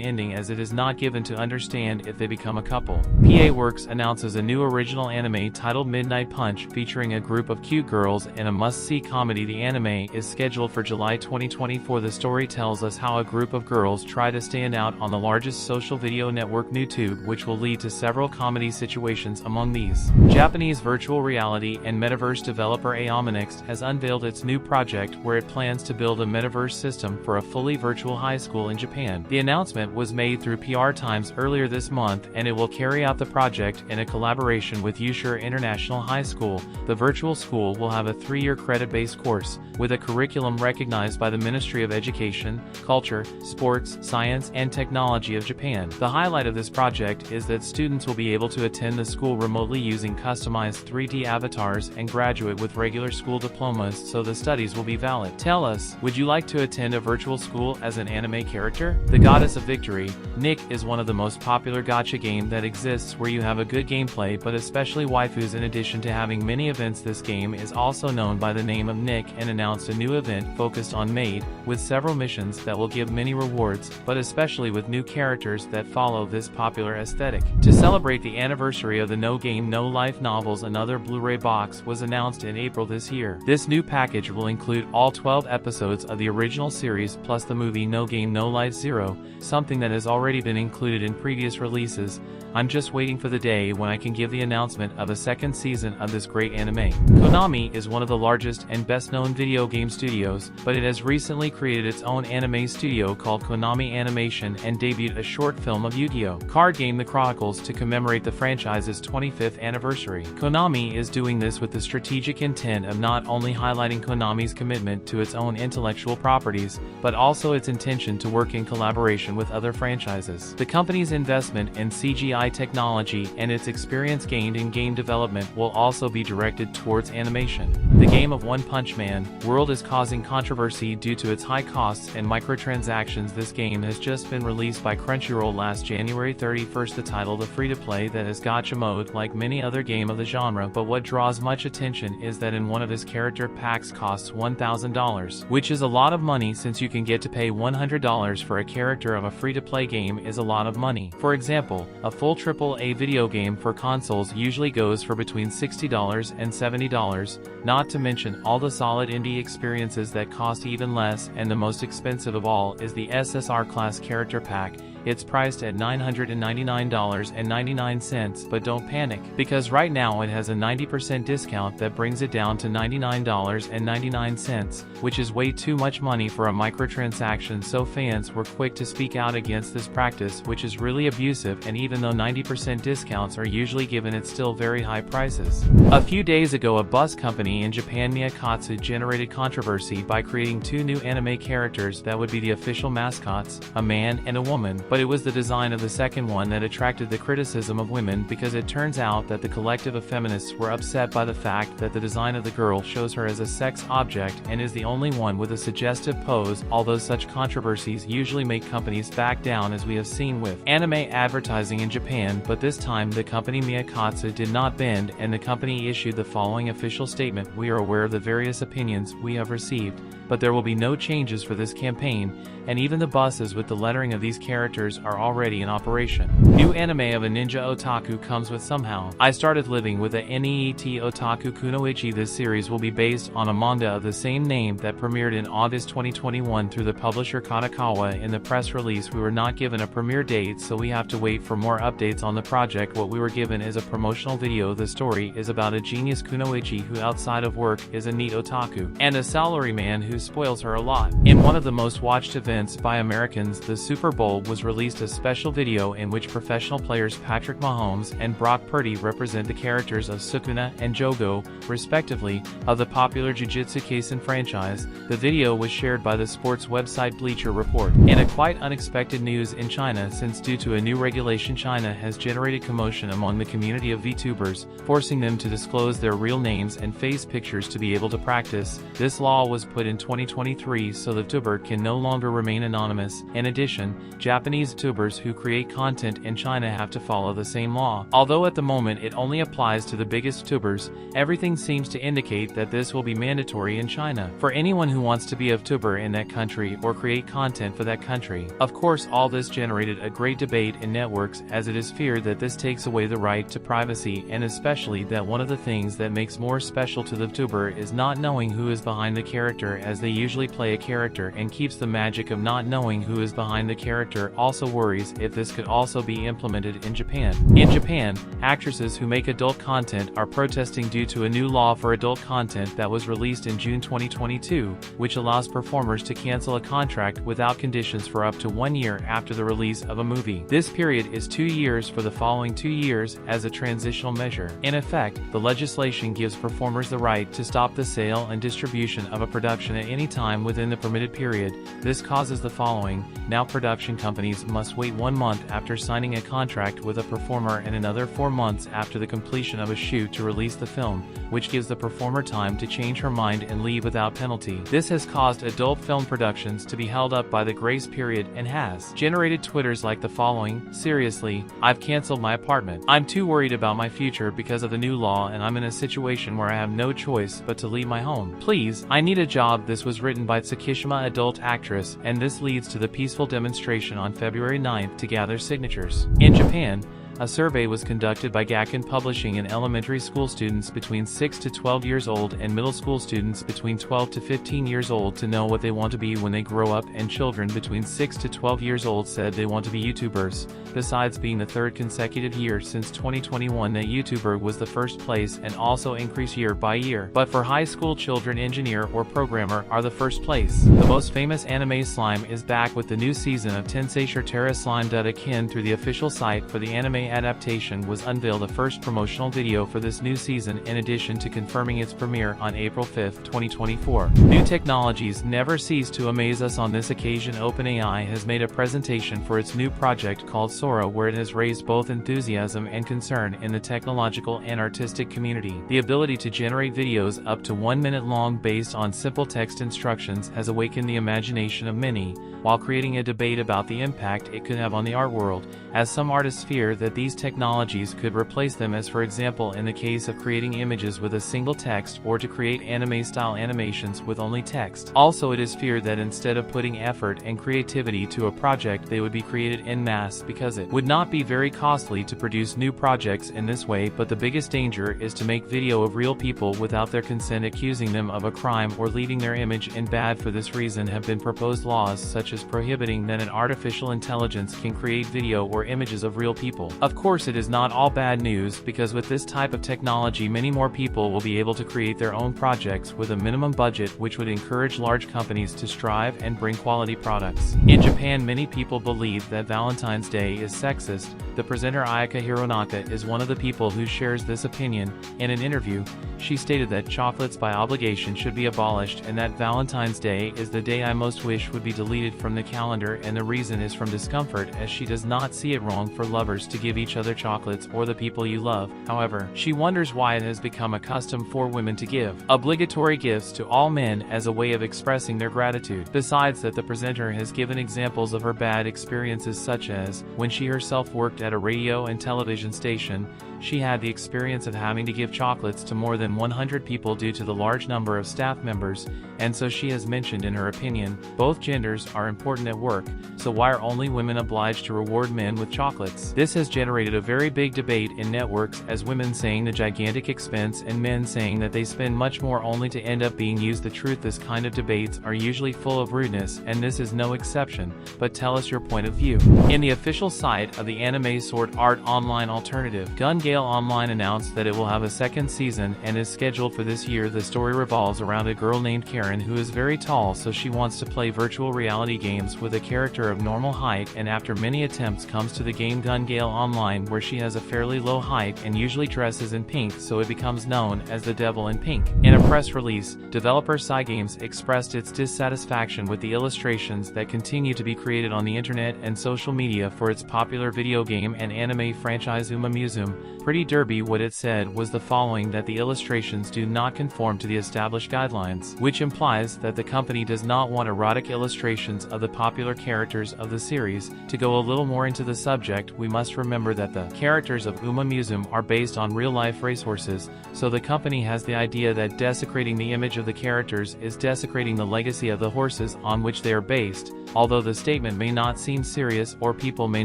ending, as it is not given to understand if they become a couple. PA Works announces a new original anime titled Midnight Punch, featuring a group of cute girls and a must-see comedy. The anime is scheduled for July 2024. The story tells us how a group of girls try to stand out on the largest social video network YouTube, which will lead to several comedy situations. Among these, Japanese virtual reality and metaverse developer Aomonix has unveiled its new project, where it plans to build a metaverse system for a fully virtual high school in Japan. The announcement was made through PR Times earlier this month, and it will carry out the project in a collaboration with Yusher International High School. The virtual school will have a 3-year credit-based course, with a curriculum recognized by the Ministry of Education, Culture, Sports, Science, and Technology of Japan. The highlight of this project is that students will be able to attend the school remotely using customized 3D avatars and graduate with regular school diplomas, so the studies will be valid. Tell us, would you like to attend a virtual school as an anime character? The Goddess of Victory, Nick, is one of the most popular gacha game that exists, where you have a good gameplay but especially waifus. In addition to having many events, this game is also known by the name of Nick, and announced a new event focused on maid, with several missions that will give many rewards, but especially with new characters that follow this popular aesthetic. To celebrate the anniversary of the No Game No Life novels, another Blu-ray box was announced in April this year. This new package will include all 12 episodes of the original series plus the movie No Game No Life Zero, something that has already been included in previous releases. I'm just waiting for the day when I can give the announcement of a second season of this great anime. Konami is one of the largest and best-known video game studios, but it has recently created its own anime studio called Konami Animation and debuted a short film of Yu-Gi-Oh! Card game The Chronicles to commemorate the franchise's 25th anniversary. Konami is doing this with the strategic intent of not only highlighting Konami's commitment to its own intellectual properties, but also its intention to work in collaboration with other franchises. The company's investment in CGI technology and its experience gained in game development will also be directed towards animation. The game of One Punch Man World is causing controversy due to its high costs and microtransactions. This game has just been released by Crunchyroll last January 31st. The title, the free-to-play that has gacha mode like many other game of the genre, but what draws much attention is that in one of his character packs costs $1,000, which is a lot of money, since you can get to pay $100 for a character of a free-to-play game is a lot of money. For example, a full AAA video game for consoles usually goes for between $60 and $70, not to mention all the solid indie experiences that cost even less, and the most expensive of all is the SSR Class Character Pack. It's priced at $999.99, but don't panic, because right now it has a 90% discount that brings it down to $99.99, which is way too much money for a microtransaction, so fans were quick to speak out against this practice, which is really abusive, and even though 90% discounts are usually given, it's still very high prices. A few days ago, a bus company in Japan, Miyakatsu, generated controversy by creating 2 new anime characters that would be the official mascots, a man and a woman. But it was the design of the second one that attracted the criticism of women, because it turns out that the collective of feminists were upset by the fact that the design of the girl shows her as a sex object and is the only one with a suggestive pose. Although such controversies usually make companies back down, as we have seen with anime advertising in Japan, but this time the company Miyakatsu did not bend, and the company issued the following official statement: "We are aware of the various opinions we have received, but there will be no changes for this campaign, and even the buses with the lettering of these characters are already in operation." New anime of a ninja otaku comes with Somehow. I Started Living with a NEET Otaku Kunoichi. This series will be based on a manga of the same name that premiered in August 2021 through the publisher Kadokawa. In the press release, we were not given a premiere date, so we have to wait for more updates on the project. What we were given is a promotional video. The story is about a genius kunoichi who outside of work is a neat otaku, and a salaryman who spoils her a lot. In one of the most watched events by Americans, the Super Bowl, was released a special video in which professional players Patrick Mahomes and Brock Purdy represent the characters of Sukuna and Jogo, respectively, of the popular Jujutsu Kaisen franchise. The video was shared by the sports website Bleacher Report. In a quite unexpected news in China, since due to a new regulation, China has generated commotion among the community of VTubers, forcing them to disclose their real names and face pictures to be able to practice. This law was put in 2023 so the VTuber can no longer remain anonymous. In addition, Japanese VTubers who create content in China have to follow the same law. Although at the moment it only applies to the biggest VTubers, everything seems to indicate that this will be mandatory in China for anyone who wants to be a VTuber in that country or create content for that country. Of course, all this generated a great debate in networks, as it is feared that this takes away the right to privacy, and especially that one of the things that makes more special to the VTuber is not knowing who is behind the character, as they usually play a character, and keeps the magic of not knowing who is behind the character. Also worries if this could also be implemented in Japan. In Japan, actresses who make adult content are protesting due to a new law for adult content that was released in June 2022, which allows performers to cancel a contract without conditions for up to 1 year after the release of a movie. This period is 2 years for the following 2 years as a transitional measure. In effect, the legislation gives performers the right to stop the sale and distribution of a production at any time within the permitted period. This causes the following: now production companies must wait 1 month after signing a contract with a performer and another 4 months after the completion of a shoot to release the film, which gives the performer time to change her mind and leave without penalty. This has caused adult film productions to be held up by the grace period and has generated Twitters like the following: seriously, I've canceled my apartment. I'm too worried about my future because of the new law, and I'm in a situation where I have no choice but to leave my home. Please, I need a job. This was written by Tsukishima adult actress, and this leads to the peaceful demonstration on February 9th to gather signatures. In Japan, a survey was conducted by Gakken Publishing in elementary school students between 6 to 12 years old and middle school students between 12 to 15 years old to know what they want to be when they grow up, and children between 6 to 12 years old said they want to be YouTubers. Besides being the third consecutive year since 2021 that YouTuber was the first place, and also increase year by year. But for high school children, engineer or programmer are the first place. The most famous anime slime is back with the new season of Tensei Shirtera Slime. Akin through the official site for the anime adaptation was unveiled a first promotional video for this new season, in addition to confirming its premiere on April 5, 2024. New technologies never cease to amaze us. On this occasion, OpenAI has made a presentation for its new project called Sora, where it has raised both enthusiasm and concern in the technological and artistic community. The ability to generate videos up to 1 minute long based on simple text instructions has awakened the imagination of many, while creating a debate about the impact it could have on the art world, as some artists fear that these technologies could replace them, as for example in the case of creating images with a single text, or to create anime-style animations with only text. Also, it is feared that instead of putting effort and creativity to a project, they would be created en masse, because it would not be very costly to produce new projects in this way. But the biggest danger is to make video of real people without their consent, accusing them of a crime or leaving their image in bad. For this reason have been proposed laws such as prohibiting that an artificial intelligence can create video or images of real people. Of course, it is not all bad news, because with this type of technology many more people will be able to create their own projects with a minimum budget, which would encourage large companies to strive and bring quality products. In Japan, many people believe that Valentine's Day is sexist. The presenter Ayaka Hironaka is one of the people who shares this opinion. In an interview, she stated that chocolates by obligation should be abolished, and that Valentine's Day is the day I most wish would be deleted from the calendar, and the reason is from discomfort, as she does not see it wrong for lovers to give each other chocolates or the people you love. However, she wonders why it has become a custom for women to give obligatory gifts to all men as a way of expressing their gratitude. Besides that, the presenter has given examples of her bad experiences, such as when she herself worked at a radio and television station. She had the experience of having to give chocolates to more than 100 people due to the large number of staff members, and so she has mentioned in her opinion, both genders are important at work, so why are only women obliged to reward men with chocolates? This has generated a very big debate in networks, as women saying the gigantic expense and men saying that they spend much more, only to end up being used. The truth, this kind of debates are usually full of rudeness, and this is no exception, but tell us your point of view. In the official site of the anime Sword Art Online alternative, Gun Gale Online announced that it will have a second season and is scheduled for this year. The story revolves around a girl named Karen who is very tall, so she wants to play virtual reality games with a character of normal height and after many attempts comes to the game Gun Gale Online where she has a fairly low height and usually dresses in pink, so it becomes known as the Devil in Pink. In a press release, developer Cygames expressed its dissatisfaction with the illustrations that continue to be created on the internet and social media for its popular video game and anime franchise Umamusume Pretty Derby. What it said was the following: that the illustrations do not conform to the established guidelines, which implies that the company does not want erotic illustrations of the popular characters of the series. To go a little more into the subject, we must remember that the characters of Umamusume are based on real-life racehorses, so the company has the idea that desecrating the image of the characters is desecrating the legacy of the horses on which they are based. Although the statement may not seem serious or people may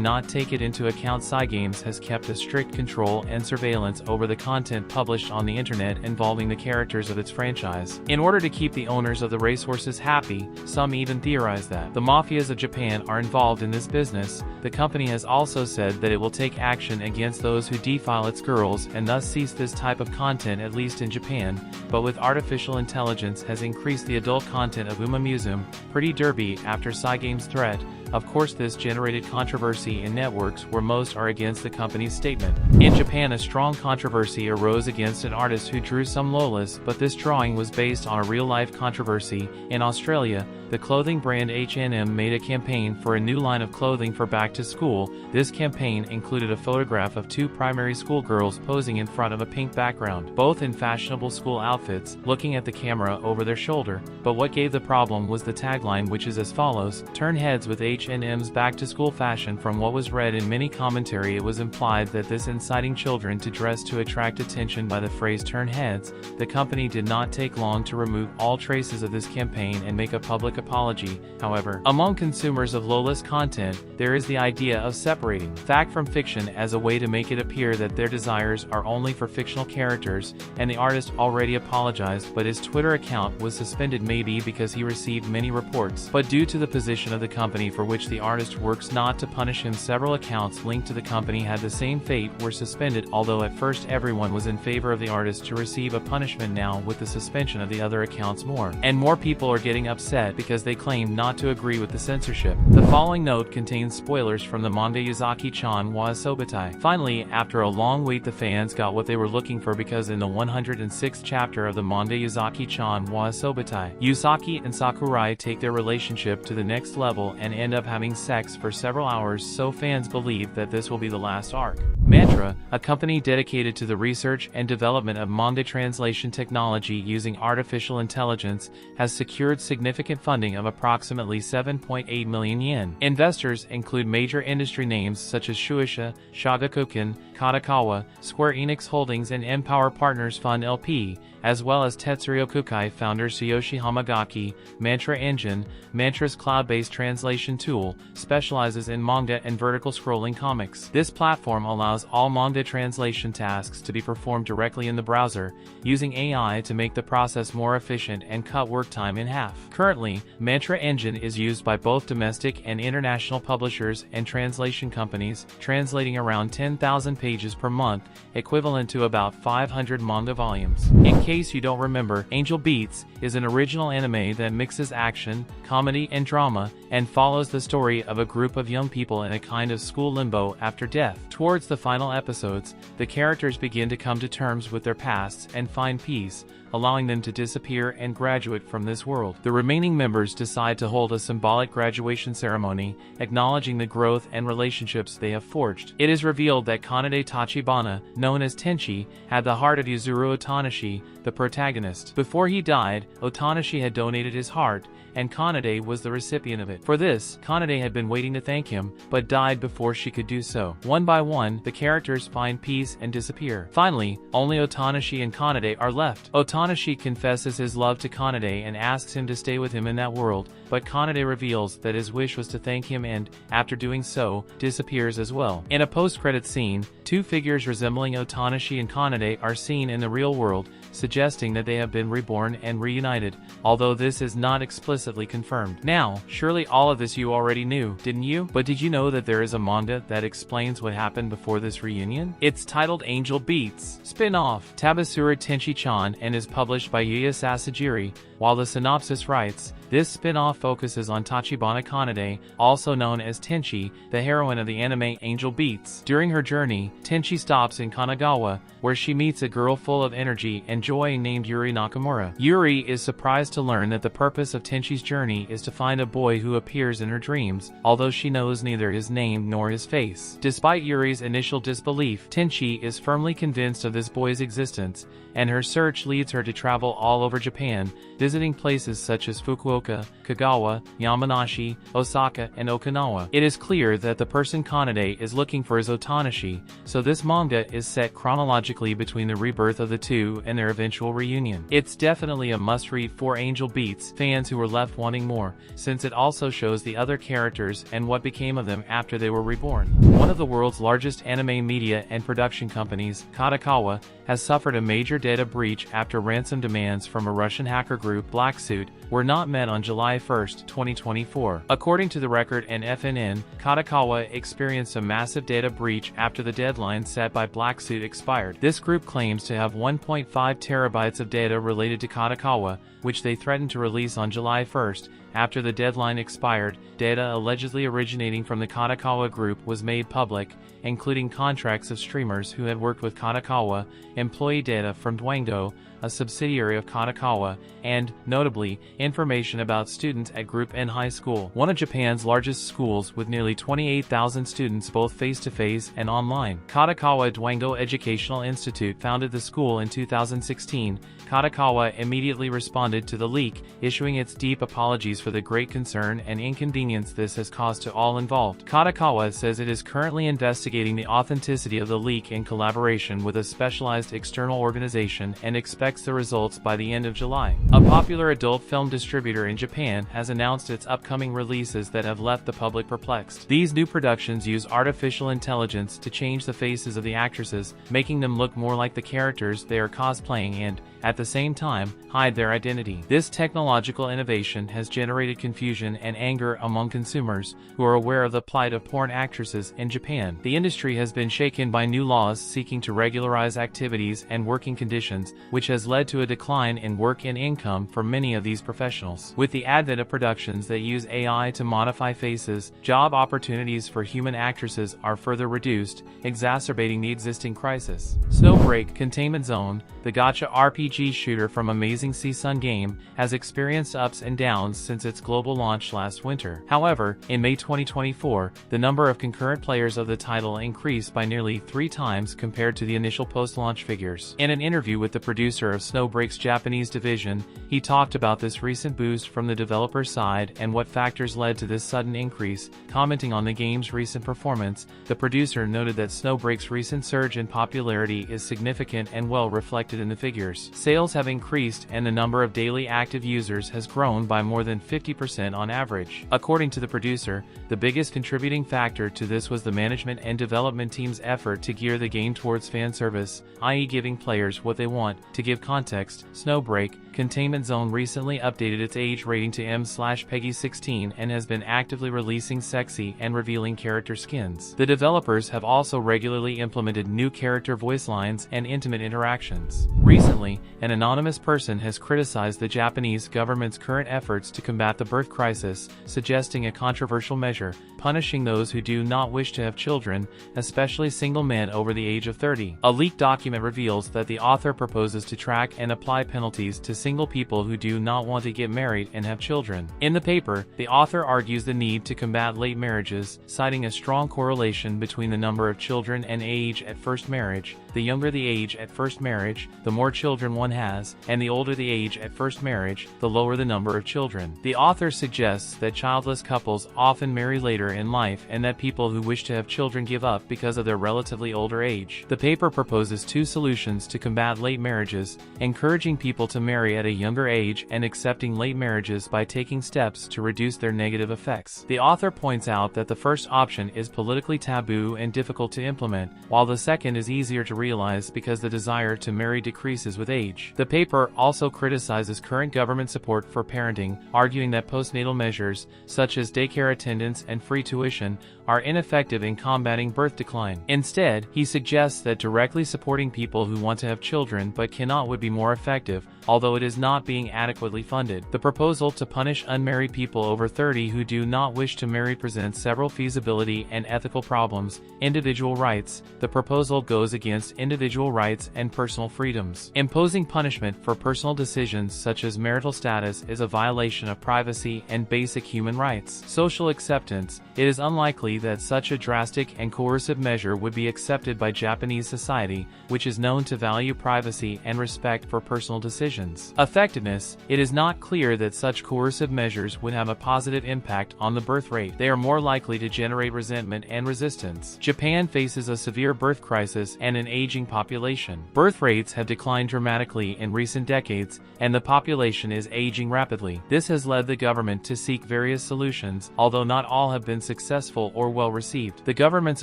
not take it into account, Cygames has kept a strict control and surveillance over the content published on the internet involving the characters of its franchise. In order to keep the owners of the racehorses happy, some even theorize that the mafias of Japan are involved in this business. The company has also said that it will take action against those who defile its girls and thus cease this type of content, at least in Japan, but with artificial intelligence has increased the adult content of Umamusume Pretty Derby after Cygames' threat. Of course, this generated controversy in networks where most are against the company's statement. In Japan, a strong controversy arose against an artist who drew some lolas, but this drawing was based on a real-life controversy. In Australia, the clothing brand H&M made a campaign for a new line of clothing for back to school. This campaign included a photograph of two primary school girls posing in front of a pink background, both in fashionable school outfits, looking at the camera over their shoulder. But what gave the problem was the tagline, which is as follows: "Turn heads with H&M's back-to-school fashion." From what was read in many commentary, it was implied that this inciting children to dress to attract attention by the phrase "turn heads." The company did not take long to remove all traces of this campaign and make a public apology. However, among consumers of lawless content, there is the idea of separating fact from fiction as a way to make it appear that their desires are only for fictional characters, and the artist already apologized, but his Twitter account was suspended, maybe because he received many reports, but due to the position of the company for which the artist works not to punish him, several accounts linked to the company had the same fate, were suspended. Although at first everyone was in favor of the artist to receive a punishment, now with the suspension of the other accounts, more and more people are getting upset because they claim not to agree with the censorship. The following note contains spoilers from the manga Yuzaki-chan wa Asobitai. Finally, after a long wait, the fans got what they were looking for, because in the 106th chapter of the manga Yuzaki-chan wa Asobitai, Yusaki and Sakurai take their relationship to the next level and end up having sex for several hours, so fans believe that this will be the last arc. Mantra, a company dedicated to the research and development of manga translation technology using artificial intelligence, has secured significant funding of approximately 7.8 million yen. Investors include major industry names such as Shueisha, Shagakukan, Kadokawa, Square Enix Holdings and Empower Partners Fund LP, as well as Tetsuya Kukai founder Tsuyoshi Hamagaki. Mantra Engine, Mantra's cloud-based translation tool, specializes in manga and vertical scrolling comics. This platform allows all manga translation tasks to be performed directly in the browser, using AI to make the process more efficient and cut work time in half. Currently, Mantra Engine is used by both domestic and international publishers and translation companies, translating around 10,000 pages per month, equivalent to about 500 manga volumes. In case you don't remember, Angel Beats is an original anime that mixes action, comedy, and drama, and follows the story of a group of young people in a kind of school limbo after death. Towards the final episodes, the characters begin to come to terms with their pasts and find peace, allowing them to disappear and graduate from this world. The remaining members decide to hold a symbolic graduation ceremony, acknowledging the growth and relationships they have forged. It is revealed that Kanade Tachibana, known as Tenchi, had the heart of Yuzuru Otanashi, the protagonist. Before he died, Otanashi had donated his heart, and Kanade was the recipient of it. For this, Kanade had been waiting to thank him, but died before she could do so. One by one, the characters find peace and disappear. Finally, only Otanashi and Kanade are left. Otanashi confesses his love to Kanade and asks him to stay with him in that world, but Kanade reveals that his wish was to thank him and, after doing so, disappears as well. In a post-credits scene, two figures resembling Otanashi and Kanade are seen in the real world, suggesting that they have been reborn and reunited, although this is not explicitly confirmed. Now, surely all of this you already knew, didn't you? But did you know that there is a manga that explains what happened before this reunion? It's titled Angel Beats Spin-off Tabasura Tenchi-chan and is published by Yuya Sasagiri. while the synopsis writes, this spin-off focuses on Tachibana Kanade, also known as Tenchi, the heroine of the anime Angel Beats. During her journey, Tenchi stops in Kanagawa, where she meets a girl full of energy and joy named Yuri Nakamura. Yuri is surprised to learn that the purpose of Tenchi's journey is to find a boy who appears in her dreams, although she knows neither his name nor his face. Despite Yuri's initial disbelief, Tenchi is firmly convinced of this boy's existence, and her search leads her to travel all over Japan, visiting places such as Fukuoka, Kagawa, Yamanashi, Osaka, and Okinawa. It is clear that the person Kanade is looking for is Otanashi, so this manga is set chronologically between the rebirth of the two and their eventual reunion. It's definitely a must-read for Angel Beats fans who were left wanting more, since it also shows the other characters and what became of them after they were reborn. One of the world's largest anime media and production companies, Kadokawa, has suffered a major data breach after ransom demands from a Russian hacker group, Black Suit, were not met on July 1, 2024. According to the record and FNN, Kadokawa experienced a massive data breach after the deadline set by Black Suit expired. This group claims to have 1.5 terabytes of data related to Kadokawa, which they threatened to release on July 1 after the deadline expired. Data allegedly originating from the Kadokawa group was made public, including contracts of streamers who had worked with Kadokawa, employee data from Dwango, a subsidiary of Kadokawa, and, notably, information about students at Group N High School, one of Japan's largest schools with nearly 28,000 students both face-to-face and online. Kadokawa Dwango Educational Institute founded the school in 2016. Kadokawa immediately responded to the leak, issuing its deep apologies for the great concern and inconvenience this has caused to all involved. Kadokawa says it is currently investigating the authenticity of the leak in collaboration with a specialized external organization and expects the results by the end of July. A popular adult film distributor in Japan has announced its upcoming releases that have left the public perplexed. These new productions use artificial intelligence to change the faces of the actresses, making them look more like the characters they are cosplaying and, at the same time, hide their identity. This technological innovation has generated confusion and anger among consumers who are aware of the plight of porn actresses in Japan. The industry has been shaken by new laws seeking to regularize activities and working conditions, which has led to a decline in work and income for many of these professionals. With the advent of productions that use AI to modify faces, job opportunities for human actresses are further reduced, exacerbating the existing crisis. Snowbreak: Containment Zone, the gacha RPG shooter from Amazing Season Game, has experienced ups and downs since its global launch last winter. However, in May 2024, the number of concurrent players of the title increased by nearly 3 times compared to the initial post-launch figures. In an interview with the producer of Snowbreak's Japanese division, he talked about this recent boost from the developer side and what factors led to this sudden increase. Commenting on the game's recent performance, the producer noted that Snowbreak's recent surge in popularity is significant and well reflected in the figures. Sales have increased and the number of daily active users has grown by more than 50% on average. According to the producer, the biggest contributing factor to this was the management and development team's effort to gear the game towards fan service, i.e. giving players what they want. To give context, Snowbreak: Containment Zone recently updated its age rating to M/Peggy 16 and has been actively releasing sexy and revealing character skins. The developers have also regularly implemented new character voice lines and intimate interactions. Recently, an anonymous person has criticized the Japanese government's current efforts to combat the birth crisis, suggesting a controversial measure, punishing those who do not wish to have children, especially single men over the age of 30. A leaked document reveals that the author proposes to track and apply penalties to single people who do not want to get married and have children. In the paper, the author argues the need to combat late marriages, citing a strong correlation between the number of children and age at first marriage. The younger the age at first marriage, the more children one has, and the older the age at first marriage, the lower the number of children. The author suggests that childless couples often marry later in life and that people who wish to have children give up because of their relatively older age. The paper proposes 2 solutions to combat late marriages: encouraging people to marry at a younger age and accepting late marriages by taking steps to reduce their negative effects. The author points out that the first option is politically taboo and difficult to implement, while the second is easier to realize because the desire to marry decreases with age. The paper also criticizes current government support for parenting, arguing that postnatal measures, such as daycare attendance and free tuition, are ineffective in combating birth decline. Instead, he suggests that directly supporting people who want to have children but cannot would be more effective, although it is not being adequately funded. The proposal to punish unmarried people over 30 who do not wish to marry presents several feasibility and ethical problems. Individual rights. The proposal goes against individual rights and personal freedoms. Imposing punishment for personal decisions such as marital status is a violation of privacy and basic human rights. Social acceptance. It is unlikely that such a drastic and coercive measure would be accepted by Japanese society, which is known to value privacy and respect for personal decisions. Effectiveness. It is not clear that such coercive measures would have a positive impact on the birth rate. They are more likely to generate resentment and resistance. Japan faces a severe birth crisis and an aging population. Birth rates have declined dramatically in recent decades, and the population is aging rapidly. This has led the government to seek various solutions, although not all have been successful or well received. The government's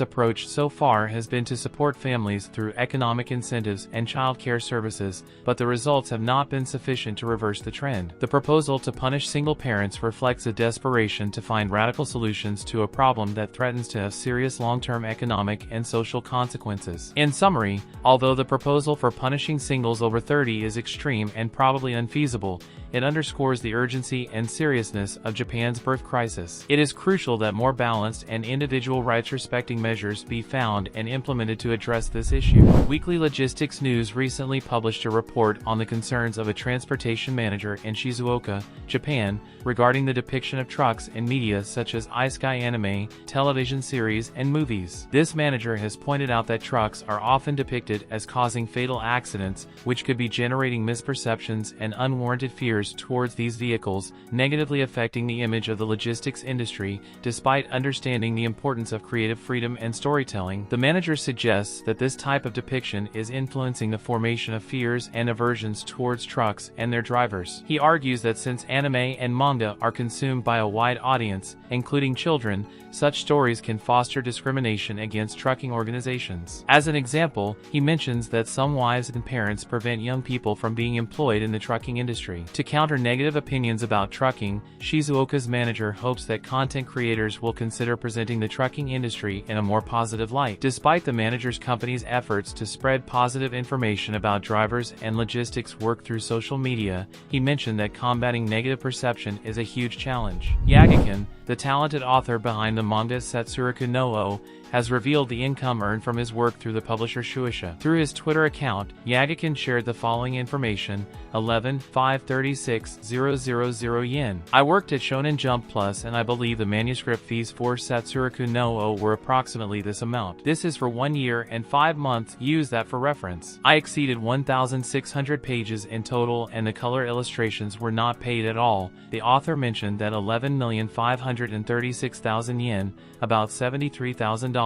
approach so far has been to support families through economic incentives and child care services, but the results have not been sufficient to reverse the trend. The proposal to punish single parents reflects a desperation to find radical solutions to a problem that threatens to have serious long-term economic and social consequences. In summary, although the proposal for punishing singles over 30 is extreme and probably unfeasible, it underscores the urgency and seriousness of Japan's birth crisis. It is crucial that more balanced and individual rights-respecting measures be found and implemented to address this issue. Weekly Logistics News recently published a report on the concerns of a transportation manager in Shizuoka, Japan, regarding the depiction of trucks in media such as isekai anime, television series, and movies. This manager has pointed out that trucks are often depicted as causing fatal accidents, which could be generating misperceptions and unwarranted fears towards these vehicles, negatively affecting the image of the logistics industry. Despite understanding the importance of creative freedom and storytelling, the manager suggests that this type of depiction is influencing the formation of fears and aversions towards trucks and their drivers. He argues that since anime and manga are consumed by a wide audience, including children, such stories can foster discrimination against trucking organizations. As an example, he mentions that some wives and parents prevent young people from being employed in the trucking industry. To counter negative opinions about trucking, Shizuoka's manager hopes that content creators will consider presenting the trucking industry in a more positive light. Despite the manager's company's efforts to spread positive information about drivers and logistics work through social media, he mentioned that combating negative perception is a huge challenge. Yagakin, the talented author behind the manga Satsuruku no O, has revealed the income earned from his work through the publisher Shueisha. Through his Twitter account, Yagakin shared the following information: 11,536,000 yen. I worked at Shonen Jump Plus and I believe the manuscript fees for Satsuruku no O were approximately this amount. This is for 1 year and 5 months, use that for reference. I exceeded 1,600 pages in total and the color illustrations were not paid at all. The author mentioned that 11,536,000 yen, about $73,000,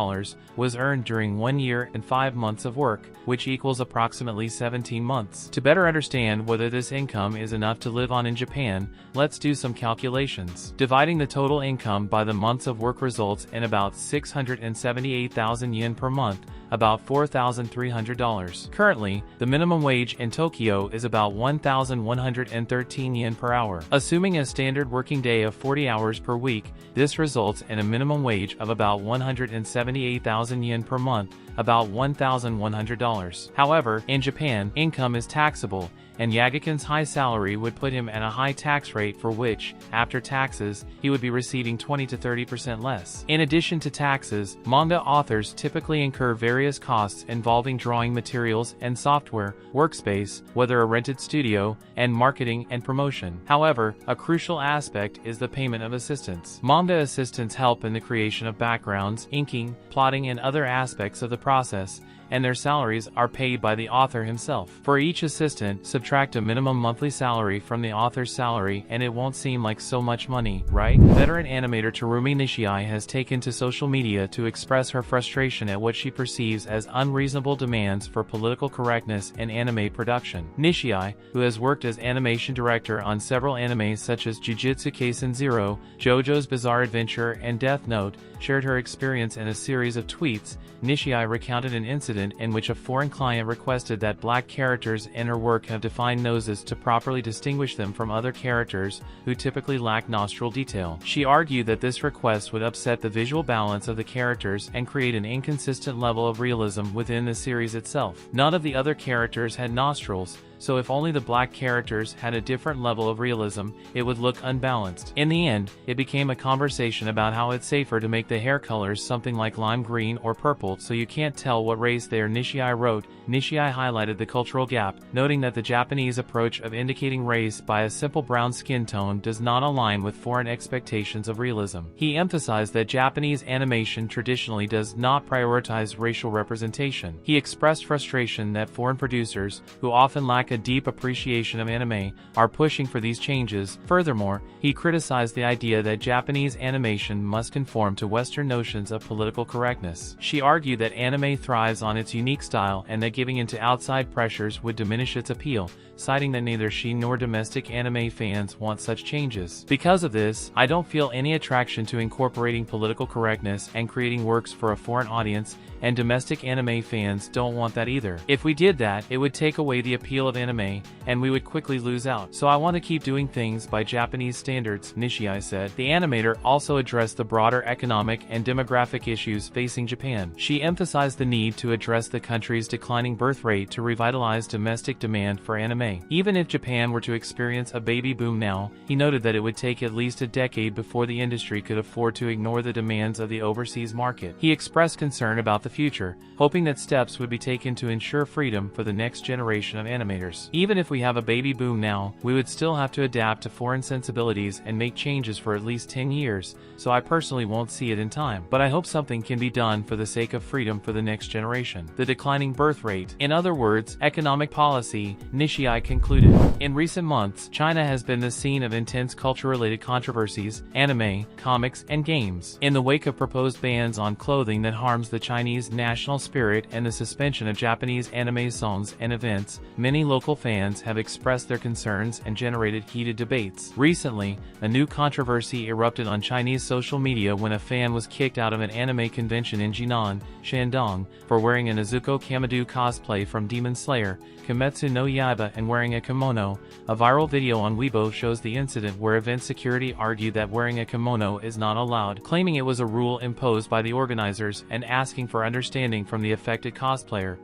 was earned during 1 year and 5 months of work, which equals approximately 17 months. To better understand whether this income is enough to live on in Japan, let's do some calculations. Dividing the total income by the months of work results in about 678,000 yen per month, about $4,300. Currently, the minimum wage in Tokyo is about 1,113 yen per hour. Assuming a standard working day of 40 hours per week, this results in a minimum wage of about 178,000 yen per month, about $1,100. However, in Japan, income is taxable, and Yagakin's high salary would put him at a high tax rate for which, after taxes, he would be receiving 20 to 30% less. In addition to taxes, manga authors typically incur various costs involving drawing materials and software, workspace, whether a rented studio, and marketing and promotion. However, a crucial aspect is the payment of assistants. Manga assistants help in the creation of backgrounds, inking, plotting, and other aspects of the process, and their salaries are paid by the author himself. For each assistant, subtract a minimum monthly salary from the author's salary and it won't seem like so much money, right? Veteran animator Terumi Nishii has taken to social media to express her frustration at what she perceives as unreasonable demands for political correctness in anime production. Nishii, who has worked as animation director on several animes such as Jujutsu Kaisen 0, JoJo's Bizarre Adventure, and Death Note, shared her experience in a series of tweets. Nishii recounted an incident in which a foreign client requested that black characters in her work have defined noses to properly distinguish them from other characters who typically lack nostril detail. She argued that this request would upset the visual balance of the characters and create an inconsistent level of realism within the series itself. None of the other characters had nostrils, so if only the black characters had a different level of realism, it would look unbalanced. In the end, it became a conversation about how it's safer to make the hair colors something like lime green or purple so you can't tell what race they are, Nishii wrote. Nishii highlighted the cultural gap, noting that the Japanese approach of indicating race by a simple brown skin tone does not align with foreign expectations of realism. He emphasized that Japanese animation traditionally does not prioritize racial representation. He expressed frustration that foreign producers, who often lack a deep appreciation of anime, are pushing for these changes. Furthermore, he criticized the idea that Japanese animation must conform to Western notions of political correctness. She argued that anime thrives on its unique style and that giving in to outside pressures would diminish its appeal, citing that neither she nor domestic anime fans want such changes. Because of this, I don't feel any attraction to incorporating political correctness and creating works for a foreign audience, and domestic anime fans don't want that either. If we did that, it would take away the appeal of anime, and we would quickly lose out. So I want to keep doing things by Japanese standards, Nishii said. The animator also addressed the broader economic and demographic issues facing Japan. She emphasized the need to address the country's declining birth rate to revitalize domestic demand for anime. Even if Japan were to experience a baby boom now, he noted that it would take at least a decade before the industry could afford to ignore the demands of the overseas market. He expressed concern about the future, hoping that steps would be taken to ensure freedom for the next generation of animators. Even if we have a baby boom now, we would still have to adapt to foreign sensibilities and make changes for at least 10 years, so I personally won't see it in time. But I hope something can be done for the sake of freedom for the next generation. The declining birth rate. In other words, economic policy, Nishii concluded. In recent months, China has been the scene of intense culture-related controversies, anime, comics, and games. In the wake of proposed bans on clothing that harms the Chinese national spirit and the suspension of Japanese anime songs and events, many local fans have expressed their concerns and generated heated debates. Recently, a new controversy erupted on Chinese social media when a fan was kicked out of an anime convention in Jinan, Shandong, for wearing an Izuku Kamado cosplay from Demon Slayer, Kimetsu no Yaiba, and wearing a kimono. A viral video on Weibo shows the incident where event security argued that wearing a kimono is not allowed, claiming it was a rule imposed by the organizers and asking for understanding from the affected cosplayer.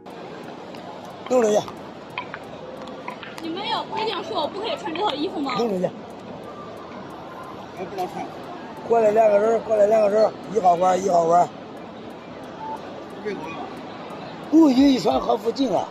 弄人家，你没有规定说我不可以穿这套衣服吗？弄人家，还不能穿。过来两个人，过来两个人，1号馆，1号馆。不允许穿和服进啊。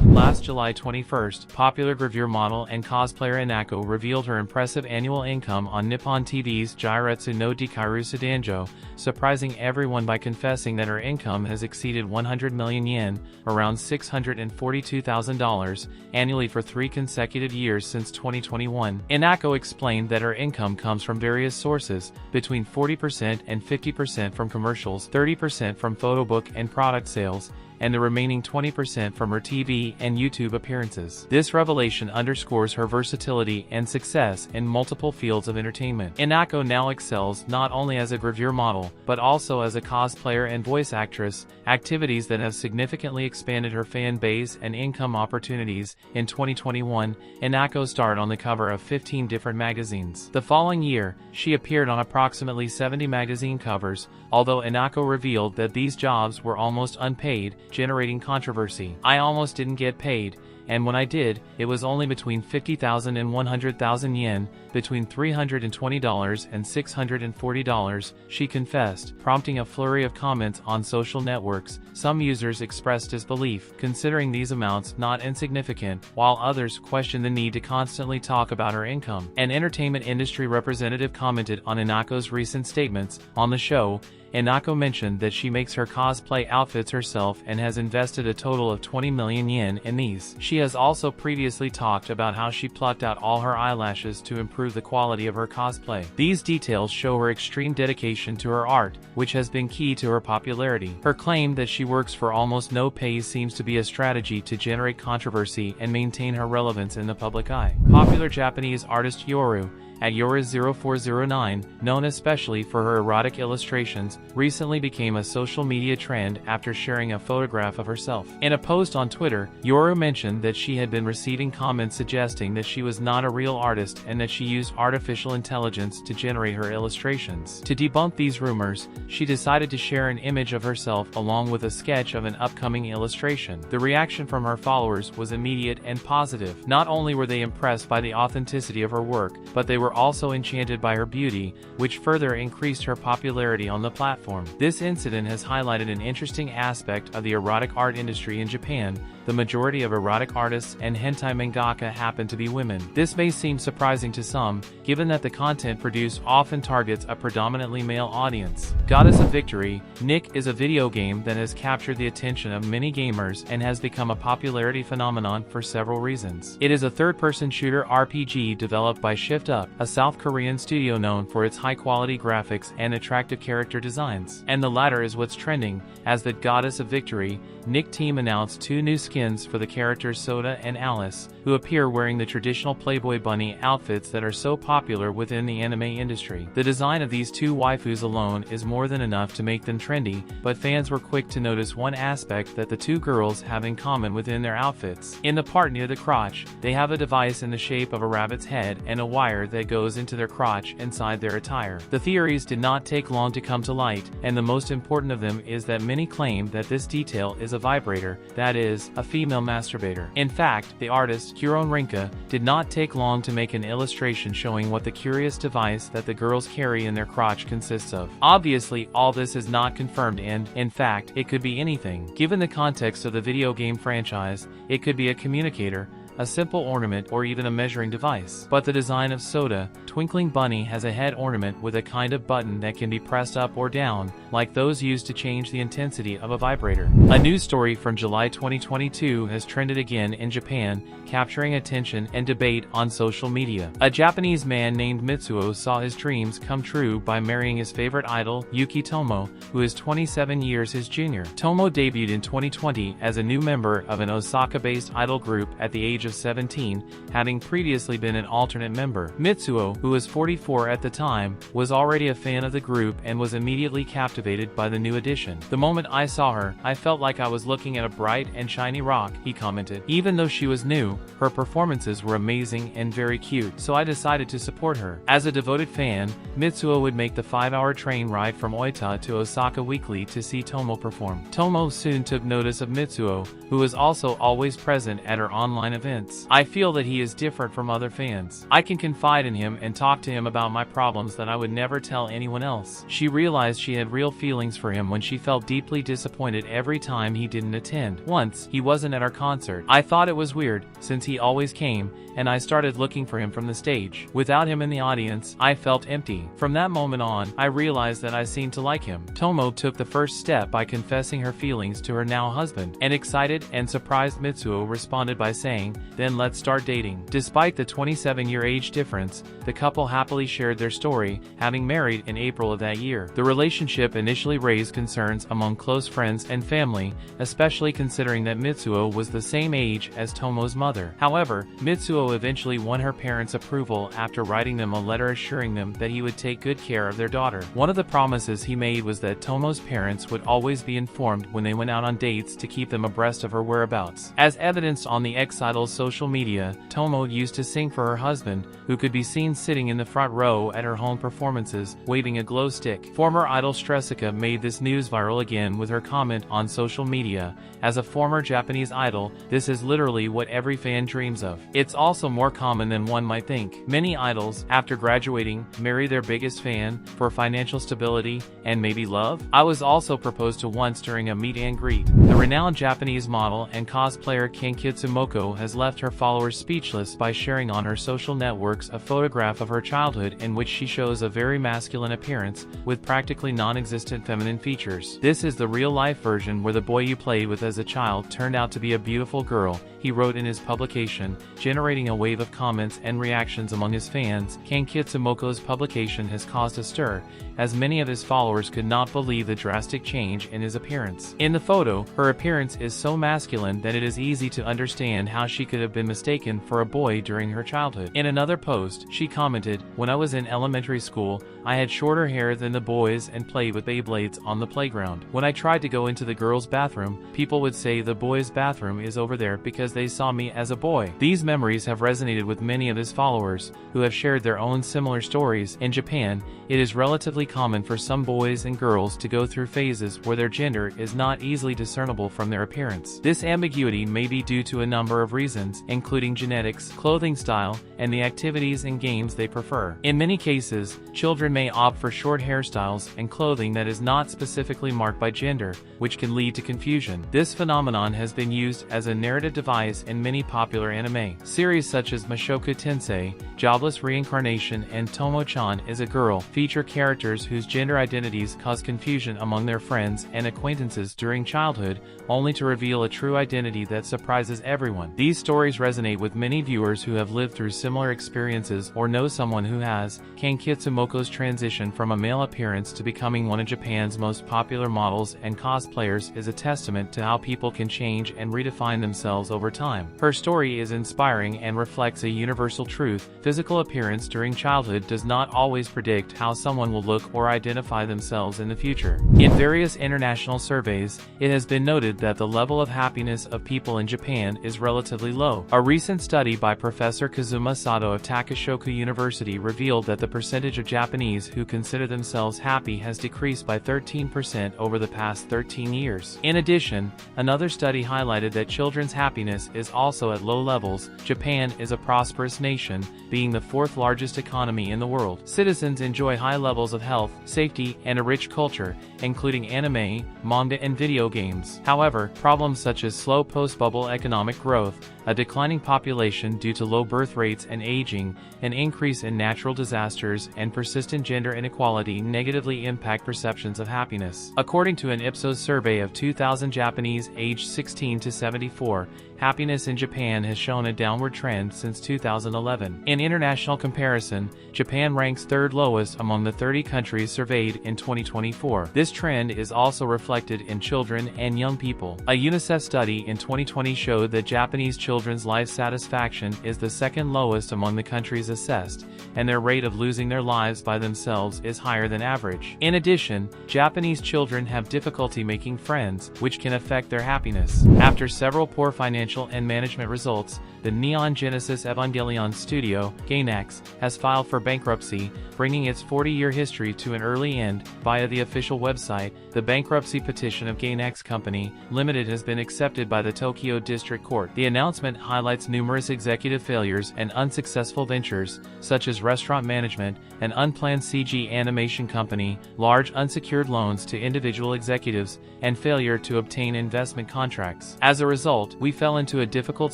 Last July 21st, popular gravure model and cosplayer Inako revealed her impressive annual income on Nippon TV's Jairetsu no Dikairu Sudanjo, surprising everyone by confessing that her income has exceeded 100 million yen, around $642,000, annually for 3 consecutive years since 2021. Inako explained that her income comes from various sources, between 40% and 50% from commercials, 30% from photo book and product sales, and the remaining 20% from her TV and YouTube appearances. This revelation underscores her versatility and success in multiple fields of entertainment. Inako now excels not only as a gravure model, but also as a cosplayer and voice actress, activities that have significantly expanded her fan base and income opportunities. In 2021, Inako starred on the cover of 15 different magazines. The following year, she appeared on approximately 70 magazine covers, although Inako revealed that these jobs were almost unpaid, generating controversy. "I almost didn't get paid, and when I did, it was only between 50,000 and 100,000 yen, between $320 and $640, she confessed, prompting a flurry of comments on social networks. Some users expressed disbelief, considering these amounts not insignificant, while others questioned the need to constantly talk about her income. An entertainment industry representative commented on Inako's recent statements. On the show, Inako mentioned that she makes her cosplay outfits herself and has invested a total of 20 million yen in these. She has also previously talked about how she plucked out all her eyelashes to improve the quality of her cosplay. These details show her extreme dedication to her art, which has been key to her popularity. Her claim that she works for almost no pay seems to be a strategy to generate controversy and maintain her relevance in the public eye. Popular Japanese artist Yoru at Yoris0409, known especially for her erotic illustrations, recently became a social media trend after sharing a photograph of herself. In a post on Twitter, Yoru mentioned that she had been receiving comments suggesting that she was not a real artist and that she used artificial intelligence to generate her illustrations. To debunk these rumors, she decided to share an image of herself along with a sketch of an upcoming illustration. The reaction from her followers was immediate and positive. Not only were they impressed by the authenticity of her work, but they were also enchanted by her beauty, which further increased her popularity on the platform. This incident has highlighted an interesting aspect of the erotic art industry in Japan. The majority of erotic artists and hentai mangaka happen to be women. This may seem surprising to some, given that the content produced often targets a predominantly male audience. Goddess of Victory, Nick, is a video game that has captured the attention of many gamers and has become a popularity phenomenon for several reasons. It is a third-person shooter RPG developed by Shift Up, a South Korean studio known for its high-quality graphics and attractive character designs. And the latter is what's trending, as the Goddess of Victory, Nick team announced 2 new skins for the characters Soda and Alice, who appear wearing the traditional Playboy bunny outfits that are so popular within the anime industry. The design of these 2 waifus alone is more than enough to make them trendy, but fans were quick to notice one aspect that the 2 girls have in common within their outfits. In the part near the crotch, they have a device in the shape of a rabbit's head and a wire that goes into their crotch inside their attire. The theories did not take long to come to light, and the most important of them is that many claim that this detail is a vibrator, that is, a female masturbator. In fact, the artist, Huron Rinka, did not take long to make an illustration showing what the curious device that the girls carry in their crotch consists of. Obviously, all this is not confirmed and, in fact, it could be anything. Given the context of the video game franchise, it could be a communicator, a simple ornament, or even a measuring device. But the design of Soda, Twinkling Bunny, has a head ornament with a kind of button that can be pressed up or down, like those used to change the intensity of a vibrator. A news story from July 2022 has trended again in Japan, capturing attention and debate on social media. A Japanese man named Mitsuo saw his dreams come true by marrying his favorite idol, Yuki Tomo, who is 27 years his junior. Tomo debuted in 2020 as a new member of an Osaka-based idol group at the age of 17, having previously been an alternate member. Mitsuo, who was 44 at the time, was already a fan of the group and was immediately captivated by the new addition. "The moment I saw her, I felt like I was looking at a bright and shiny rock," he commented. "Even though she was new, her performances were amazing and very cute, so I decided to support her." As a devoted fan, Mitsuo would make the 5-hour train ride from Oita to Osaka weekly to see Tomo perform. Tomo soon took notice of Mitsuo, who was also always present at her online events. "I feel that he is different from other fans. I can confide in him and talk to him about my problems that I would never tell anyone else." She realized she had real feelings for him when she felt deeply disappointed every time he didn't attend. "Once, he wasn't at our concert. I thought it was weird, since he always came, and I started looking for him from the stage. Without him in the audience, I felt empty. From that moment on, I realized that I seemed to like him." Tomo took the first step by confessing her feelings to her now husband. An excited and surprised Mitsuo responded by saying, "Then let's start dating." Despite the 27-year age difference, the couple happily shared their story, having married in April of that year. The relationship initially raised concerns among close friends and family, especially considering that Mitsuo was the same age as Tomo's mother. However, Mitsuo eventually won her parents' approval after writing them a letter assuring them that he would take good care of their daughter. One of the promises he made was that Tomo's parents would always be informed when they went out on dates to keep them abreast of her whereabouts. As evidenced on the ex-idol's social media, Tomo used to sing for her husband, who could be seen sitting in the front row at her home performances, waving a glow stick. Former idol Stressica made this news viral again with her comment on social media, "As a former Japanese idol, this is literally what every fan dreams of." It's also more common than one might think. Many idols, after graduating, marry their biggest fan for financial stability and maybe love. I was also proposed to once during a meet and greet. The renowned Japanese model and cosplayer Ken Kitsumoko has left her followers speechless by sharing on her social networks a photograph of her childhood in which she shows a very masculine appearance with practically non-existent feminine features. "This is the real-life version where the boy you played with as a child turned out to be a beautiful girl," he wrote in his publication, generating a wave of comments and reactions among his fans. Ken Kitsumoko's publication has caused a stir, as many of his followers could not believe the drastic change in his appearance. In the photo, her appearance is so masculine that it is easy to understand how she she could have been mistaken for a boy during her childhood. In another post, she commented, "When I was in elementary school, I had shorter hair than the boys and played with Beyblades on the playground. When I tried to go into the girls' bathroom, people would say the boys' bathroom is over there because they saw me as a boy." These memories have resonated with many of his followers, who have shared their own similar stories. In Japan, it is relatively common for some boys and girls to go through phases where their gender is not easily discernible from their appearance. This ambiguity may be due to a number of reasons, including genetics, clothing style, and the activities and games they prefer. In many cases, children may opt for short hairstyles and clothing that is not specifically marked by gender, which can lead to confusion. This phenomenon has been used as a narrative device in many popular anime. Series such as Mushoku Tensei, Jobless Reincarnation, and Tomo-chan is a Girl feature characters whose gender identities cause confusion among their friends and acquaintances during childhood, only to reveal a true identity that surprises everyone. These stories resonate with many viewers who have lived through similar experiences or know someone who has. Ken Kitsumoko's transition from a male appearance to becoming one of Japan's most popular models and cosplayers is a testament to how people can change and redefine themselves over time. Her story is inspiring and reflects a universal truth: physical appearance during childhood does not always predict how someone will look or identify themselves in the future. In various international surveys, it has been noted that the level of happiness of people in Japan is relatively low. A recent study by Professor Kazuma Sato of Takashoku University revealed that the percentage of Japanese who consider themselves happy has decreased by 13% over the past 13 years. In addition, another study highlighted that children's happiness is also at low levels. Japan is a prosperous nation, being the fourth largest economy in the world. Citizens enjoy high levels of health, safety, and a rich culture, including anime, manga, and video games. However, problems such as slow post-bubble economic growth, a declining population due to low birth rates and aging, an increase in natural disasters, and persistent gender inequality negatively impact perceptions of happiness. According to an Ipsos survey of 2,000 Japanese aged 16 to 74, happiness in Japan has shown a downward trend since 2011. In international comparison, Japan ranks third lowest among the 30 countries surveyed in 2024. This trend is also reflected in children and young people. A UNICEF study in 2020 showed that Japanese children's life satisfaction is the second lowest among the countries assessed, and their rate of losing their lives by themselves is higher than average. In addition, Japanese children have difficulty making friends, which can affect their happiness. After several poor financial and management results, the Neon Genesis Evangelion studio, Gainax, has filed for bankruptcy, bringing its 40-year history to an early end. Via the official website, the bankruptcy petition of Gainax Company Limited has been accepted by the Tokyo District Court. The announcement highlights numerous executive failures and unsuccessful ventures, such as restaurant management, an unplanned CG animation company, large unsecured loans to individual executives, and failure to obtain investment contracts. As a result, we fell into a difficult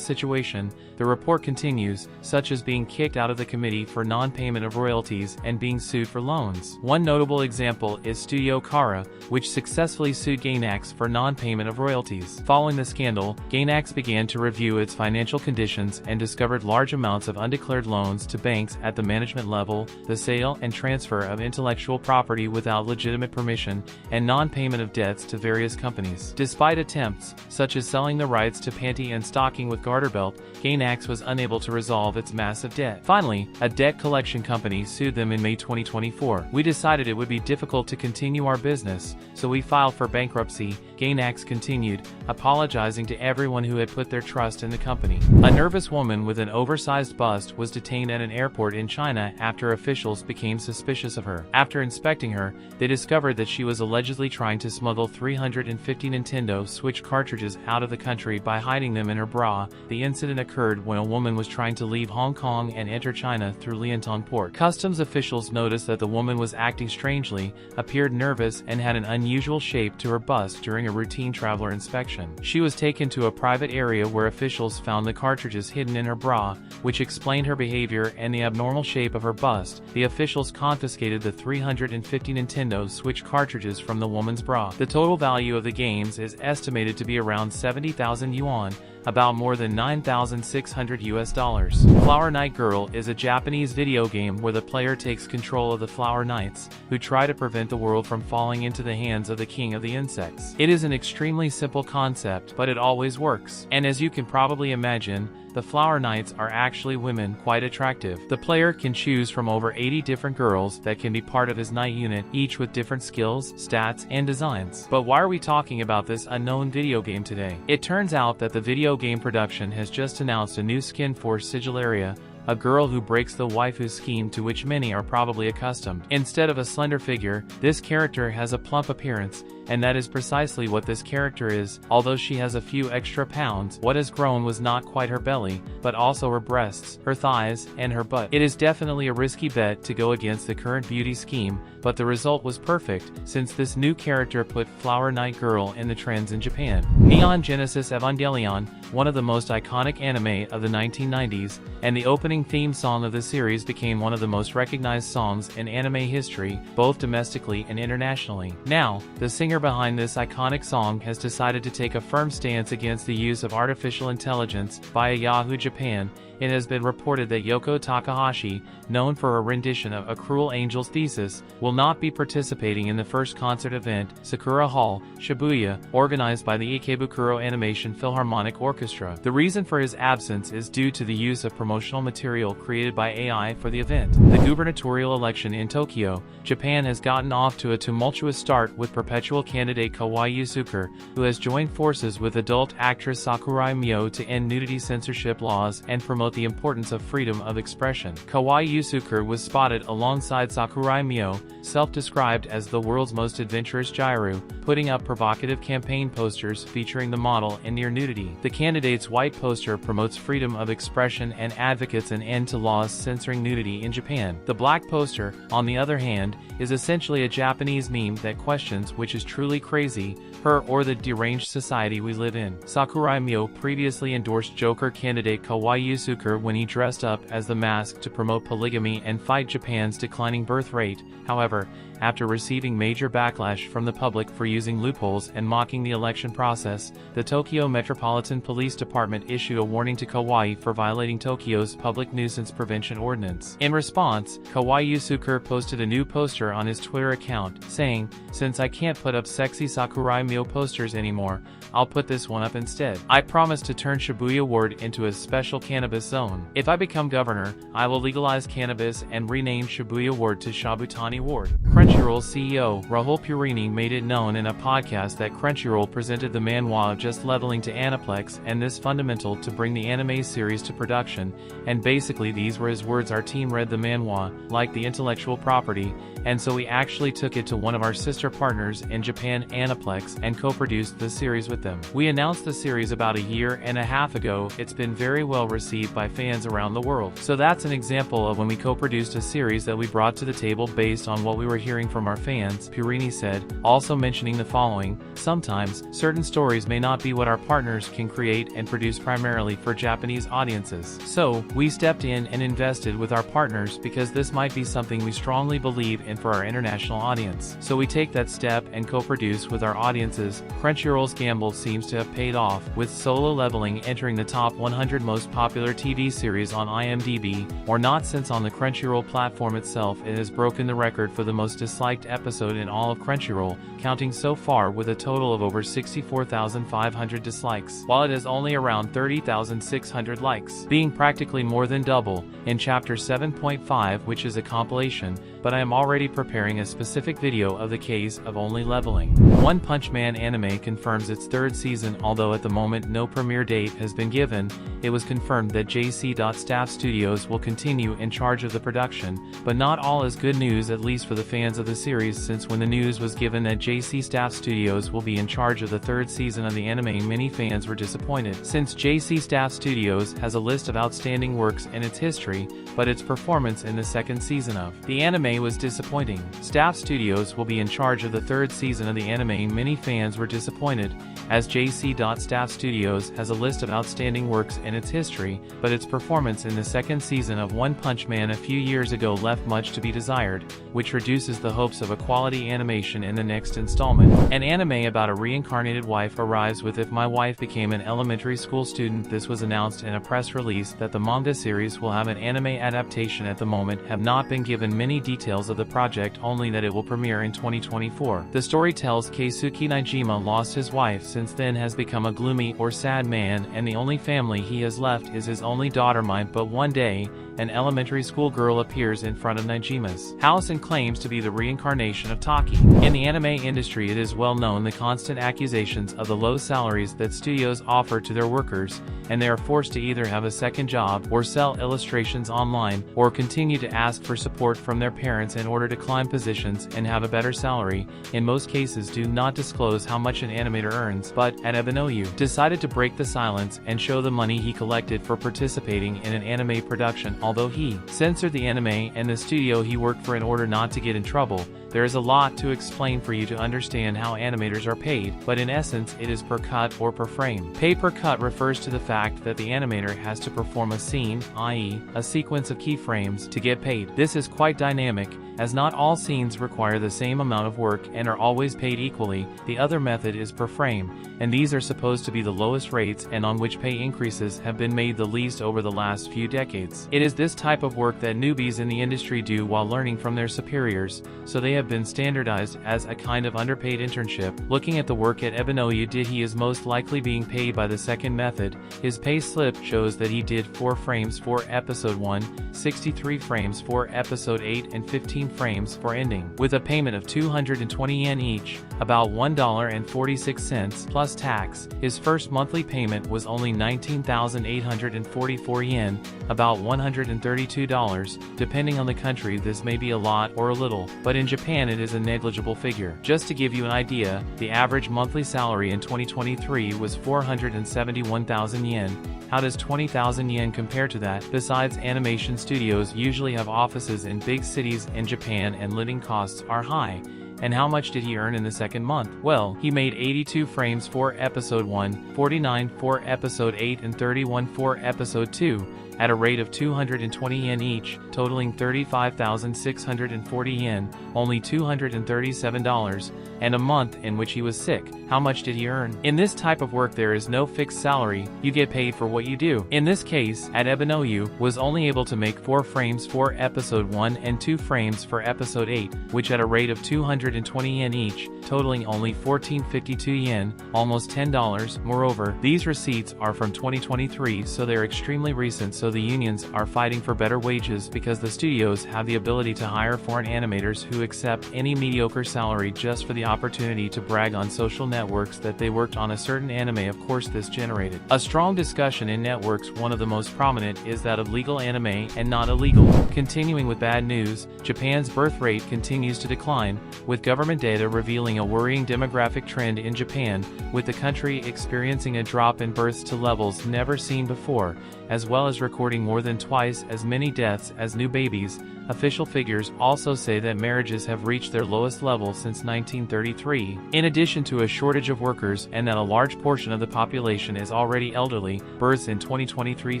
situation, the report continues, such as being kicked out of the committee for non-payment of royalties and being sued for loans. One notable example is Studio Kara, which successfully sued Gainax for non-payment of royalties. Following the scandal, Gainax began to review its financial conditions and discovered large amounts of undeclared loans to banks at the management level, the sale and transfer of intellectual property without legitimate permission, and non-payment of debts to various companies. Despite attempts, such as selling the rights to panty and stocking with Garterbelt, Gainax was unable to resolve its massive debt. Finally, a debt collection company sued them in May 2024. "We decided it would be difficult to continue our business, so we filed for bankruptcy," Gainax continued, apologizing to everyone who had put their trust in the company. A nervous woman with an oversized bust was detained at an airport in China after officials became suspicious of her. After inspecting her, they discovered that she was allegedly trying to smuggle 350 Nintendo Switch cartridges out of the country by hiding them in her bra. The incident occurred when a woman was trying to leave Hong Kong and enter China through Liantong Port. Customs officials noticed that the woman was acting strangely, appeared nervous, and had an unusual shape to her bust during a routine traveler inspection. She was taken to a private area where officials found the cartridges hidden in her bra, which explained her behavior and the abnormal shape of her bust. The officials confiscated the 350 Nintendo Switch cartridges from the woman's bra. The total value of the games is estimated to be around 70,000 yuan, about more than $9,600. Flower Knight Girl is a Japanese video game where the player takes control of the Flower Knights, who try to prevent the world from falling into the hands of the king of the insects. It is an extremely simple concept, but it always works. And as you can probably imagine, the Flower Knights are actually women, quite attractive. The player can choose from over 80 different girls that can be part of his knight unit, each with different skills, stats, and designs. But why are we talking about this unknown video game today? It turns out that the video game production has just announced a new skin for Sigillaria, a girl who breaks the waifu scheme to which many are probably accustomed. Instead of a slender figure, this character has a plump appearance, and that is precisely what this character is. Although she has a few extra pounds, what has grown was not quite her belly, but also her breasts, her thighs, and her butt. It is definitely a risky bet to go against the current beauty scheme, but the result was perfect, since this new character put Flower Knight Girl in the trends in Japan. Neon Genesis Evangelion, one of the most iconic anime of the 1990s, and the opening theme song of the series became one of the most recognized songs in anime history, both domestically and internationally. Now, the singer behind this iconic song has decided to take a firm stance against the use of artificial intelligence via Yahoo Japan. It has been reported that Yoko Takahashi, known for her rendition of A Cruel Angel's Thesis, will not be participating in the first concert event, Sakura Hall, Shibuya, organized by the Ikebukuro Animation Philharmonic Orchestra. The reason for his absence is due to the use of promotional material created by AI for the event. The gubernatorial election in Tokyo, Japan has gotten off to a tumultuous start with perpetual candidate Kawai Yusuke, who has joined forces with adult actress Sakurai Mio to end nudity censorship laws and promote the importance of freedom of expression. Kawai Yusuke was spotted alongside Sakurai Mio, self-described as the world's most adventurous gyru, putting up provocative campaign posters featuring the model in near nudity. The candidate's white poster promotes freedom of expression and advocates an end to laws censoring nudity in Japan. The black poster, on the other hand, is essentially a Japanese meme that questions which is truly crazy, her or the deranged society we live in. Sakurai Mio previously endorsed Joker candidate Kawai Yusuke when he dressed up as the Mask to promote polygamy and fight Japan's declining birth rate. However, after receiving major backlash from the public for using loopholes and mocking the election process, the Tokyo Metropolitan Police Department issued a warning to Kawai for violating Tokyo's public nuisance prevention ordinance. In response, Kawai Yusuke posted a new poster on his Twitter account, saying, "Since I can't put up sexy Sakurai Mio posters anymore, I'll put this one up instead. I promise to turn Shibuya Ward into a special cannabis zone. If I become governor, I will legalize cannabis and rename Shibuya Ward to Shabutani Ward." Crunchyroll CEO Rahul Purini made it known in a podcast that Crunchyroll presented the manhwa of Just Leveling to Aniplex, and this fundamental to bring the anime series to production, and basically these were his words: "Our team read the manhwa, like the intellectual property, and so we actually took it to one of our sister partners in Japan, Aniplex, and co-produced the series with them. We announced the series about a year and a half ago. It's been very well received by fans around the world." So that's an example of when we co-produced a series that we brought to the table based on what we were hearing from our fans, Purini said, also mentioning the following: "Sometimes, certain stories may not be what our partners can create and produce primarily for Japanese audiences. So, we stepped in and invested with our partners because this might be something we strongly believe in for our international audience. So we take that step and co-produce with our audiences." Crunchyroll's gamble seems to have paid off, with Solo Leveling entering the top 100 most popular TV series on IMDb, or not, since on the Crunchyroll platform itself it has broken the record for the most disliked episode in all of Crunchyroll, counting so far with a total of over 64,500 dislikes, while it has only around 30,600 likes, being practically more than double in Chapter 7.5, which is a compilation, but I am already preparing a specific video of the case of Only Leveling. One Punch Man anime confirms its third season. Although at the moment no premiere date has been given, it was confirmed that JC. Staff Studios will continue in charge of the production, but not all is good news, at least for the fans of the series, since when the news was given that JC. Staff Studios will be in charge of the third season of the anime, many fans were disappointed, since JC. Staff Studios has a list of outstanding works in its history, but its performance in the second season of the anime anime was disappointing. Staff Studios will be in charge of the third season of the anime. Many fans were disappointed, as JC. Staff Studios has a list of outstanding works in its history, but its performance in the second season of One Punch Man a few years ago left much to be desired, which reduces the hopes of a quality animation in the next installment. An anime about a reincarnated wife arrives with If My Wife Became an Elementary School Student. This was announced in a press release that the manga series will have an anime adaptation. At the moment, have not been given many details of the project, only that it will premiere in 2024. The story tells Keisuke Najima lost his wife, since then has become a gloomy or sad man, and the only family he has left is his only daughter Mai. But one day, an elementary school girl appears in front of Najima's house and claims to be the reincarnation of Taki. In the anime industry, it is well known the constant accusations of the low salaries that studios offer to their workers, and they are forced to either have a second job or sell illustrations online, or continue to ask for support from their parents in order to climb positions and have a better salary. In most cases do not disclose how much an animator earns, but, at Ebinoyu, decided to break the silence and show the money he collected for participating in an anime production. Although he censored the anime and the studio he worked for in order not to get in trouble, there is a lot to explain for you to understand how animators are paid, but in essence it is per cut or per frame. Pay per cut refers to the fact that the animator has to perform a scene, i.e., a sequence of keyframes, to get paid. This is quite dynamic, as not all scenes require the same amount of work and are always paid equally. The other method is per frame, and these are supposed to be the lowest rates and on which pay increases have been made the least over the last few decades. It is this type of work that newbies in the industry do while learning from their superiors, so they have been standardized as a kind of underpaid internship. Looking at the work at Ebinoyu did, he is most likely being paid by the second method. His pay slip shows that he did 4 frames for episode 1, 63 frames for episode 8 and 15 frames for ending, with a payment of 220 yen each, about $1.46 plus tax. His first monthly payment was only 19,844 yen, about $132. Depending on the country this may be a lot or a little, but in Japan it is a negligible figure. Just to give you an idea, the average monthly salary in 2023 was 471,000 yen. How does 20,000 yen compare to that? Besides, animation studios usually have offices in big cities in Japan and living costs are high. And how much did he earn in the second month? Well, he made 82 frames for episode 1, 49 for episode 8 and 31 for episode 2, at a rate of 220 yen each, totaling 35,640 yen, only $237, and a month in which he was sick. How much did he earn? In this type of work there is no fixed salary, you get paid for what you do. In this case, at Ebinoyu, was only able to make 4 frames for episode 1 and 2 frames for episode 8, which at a rate of 220 yen each, totaling only 1452 yen, almost $10. Moreover, these receipts are from 2023, so they're extremely recent, so the unions are fighting for better wages because the studios have the ability to hire foreign animators who accept any mediocre salary just for the opportunity to brag on social networks that they worked on a certain anime. Of course, this generated a strong discussion in networks. One of the most prominent is that of legal anime and not illegal. Continuing with bad news, Japan's birth rate continues to decline, with government data revealing a worrying demographic trend in Japan, with the country experiencing a drop in births to levels never seen before, as well as recording more than twice as many deaths as new babies. Official figures also say that marriages have reached their lowest level since 1933. In addition to a shortage of workers and that a large portion of the population is already elderly, births in 2023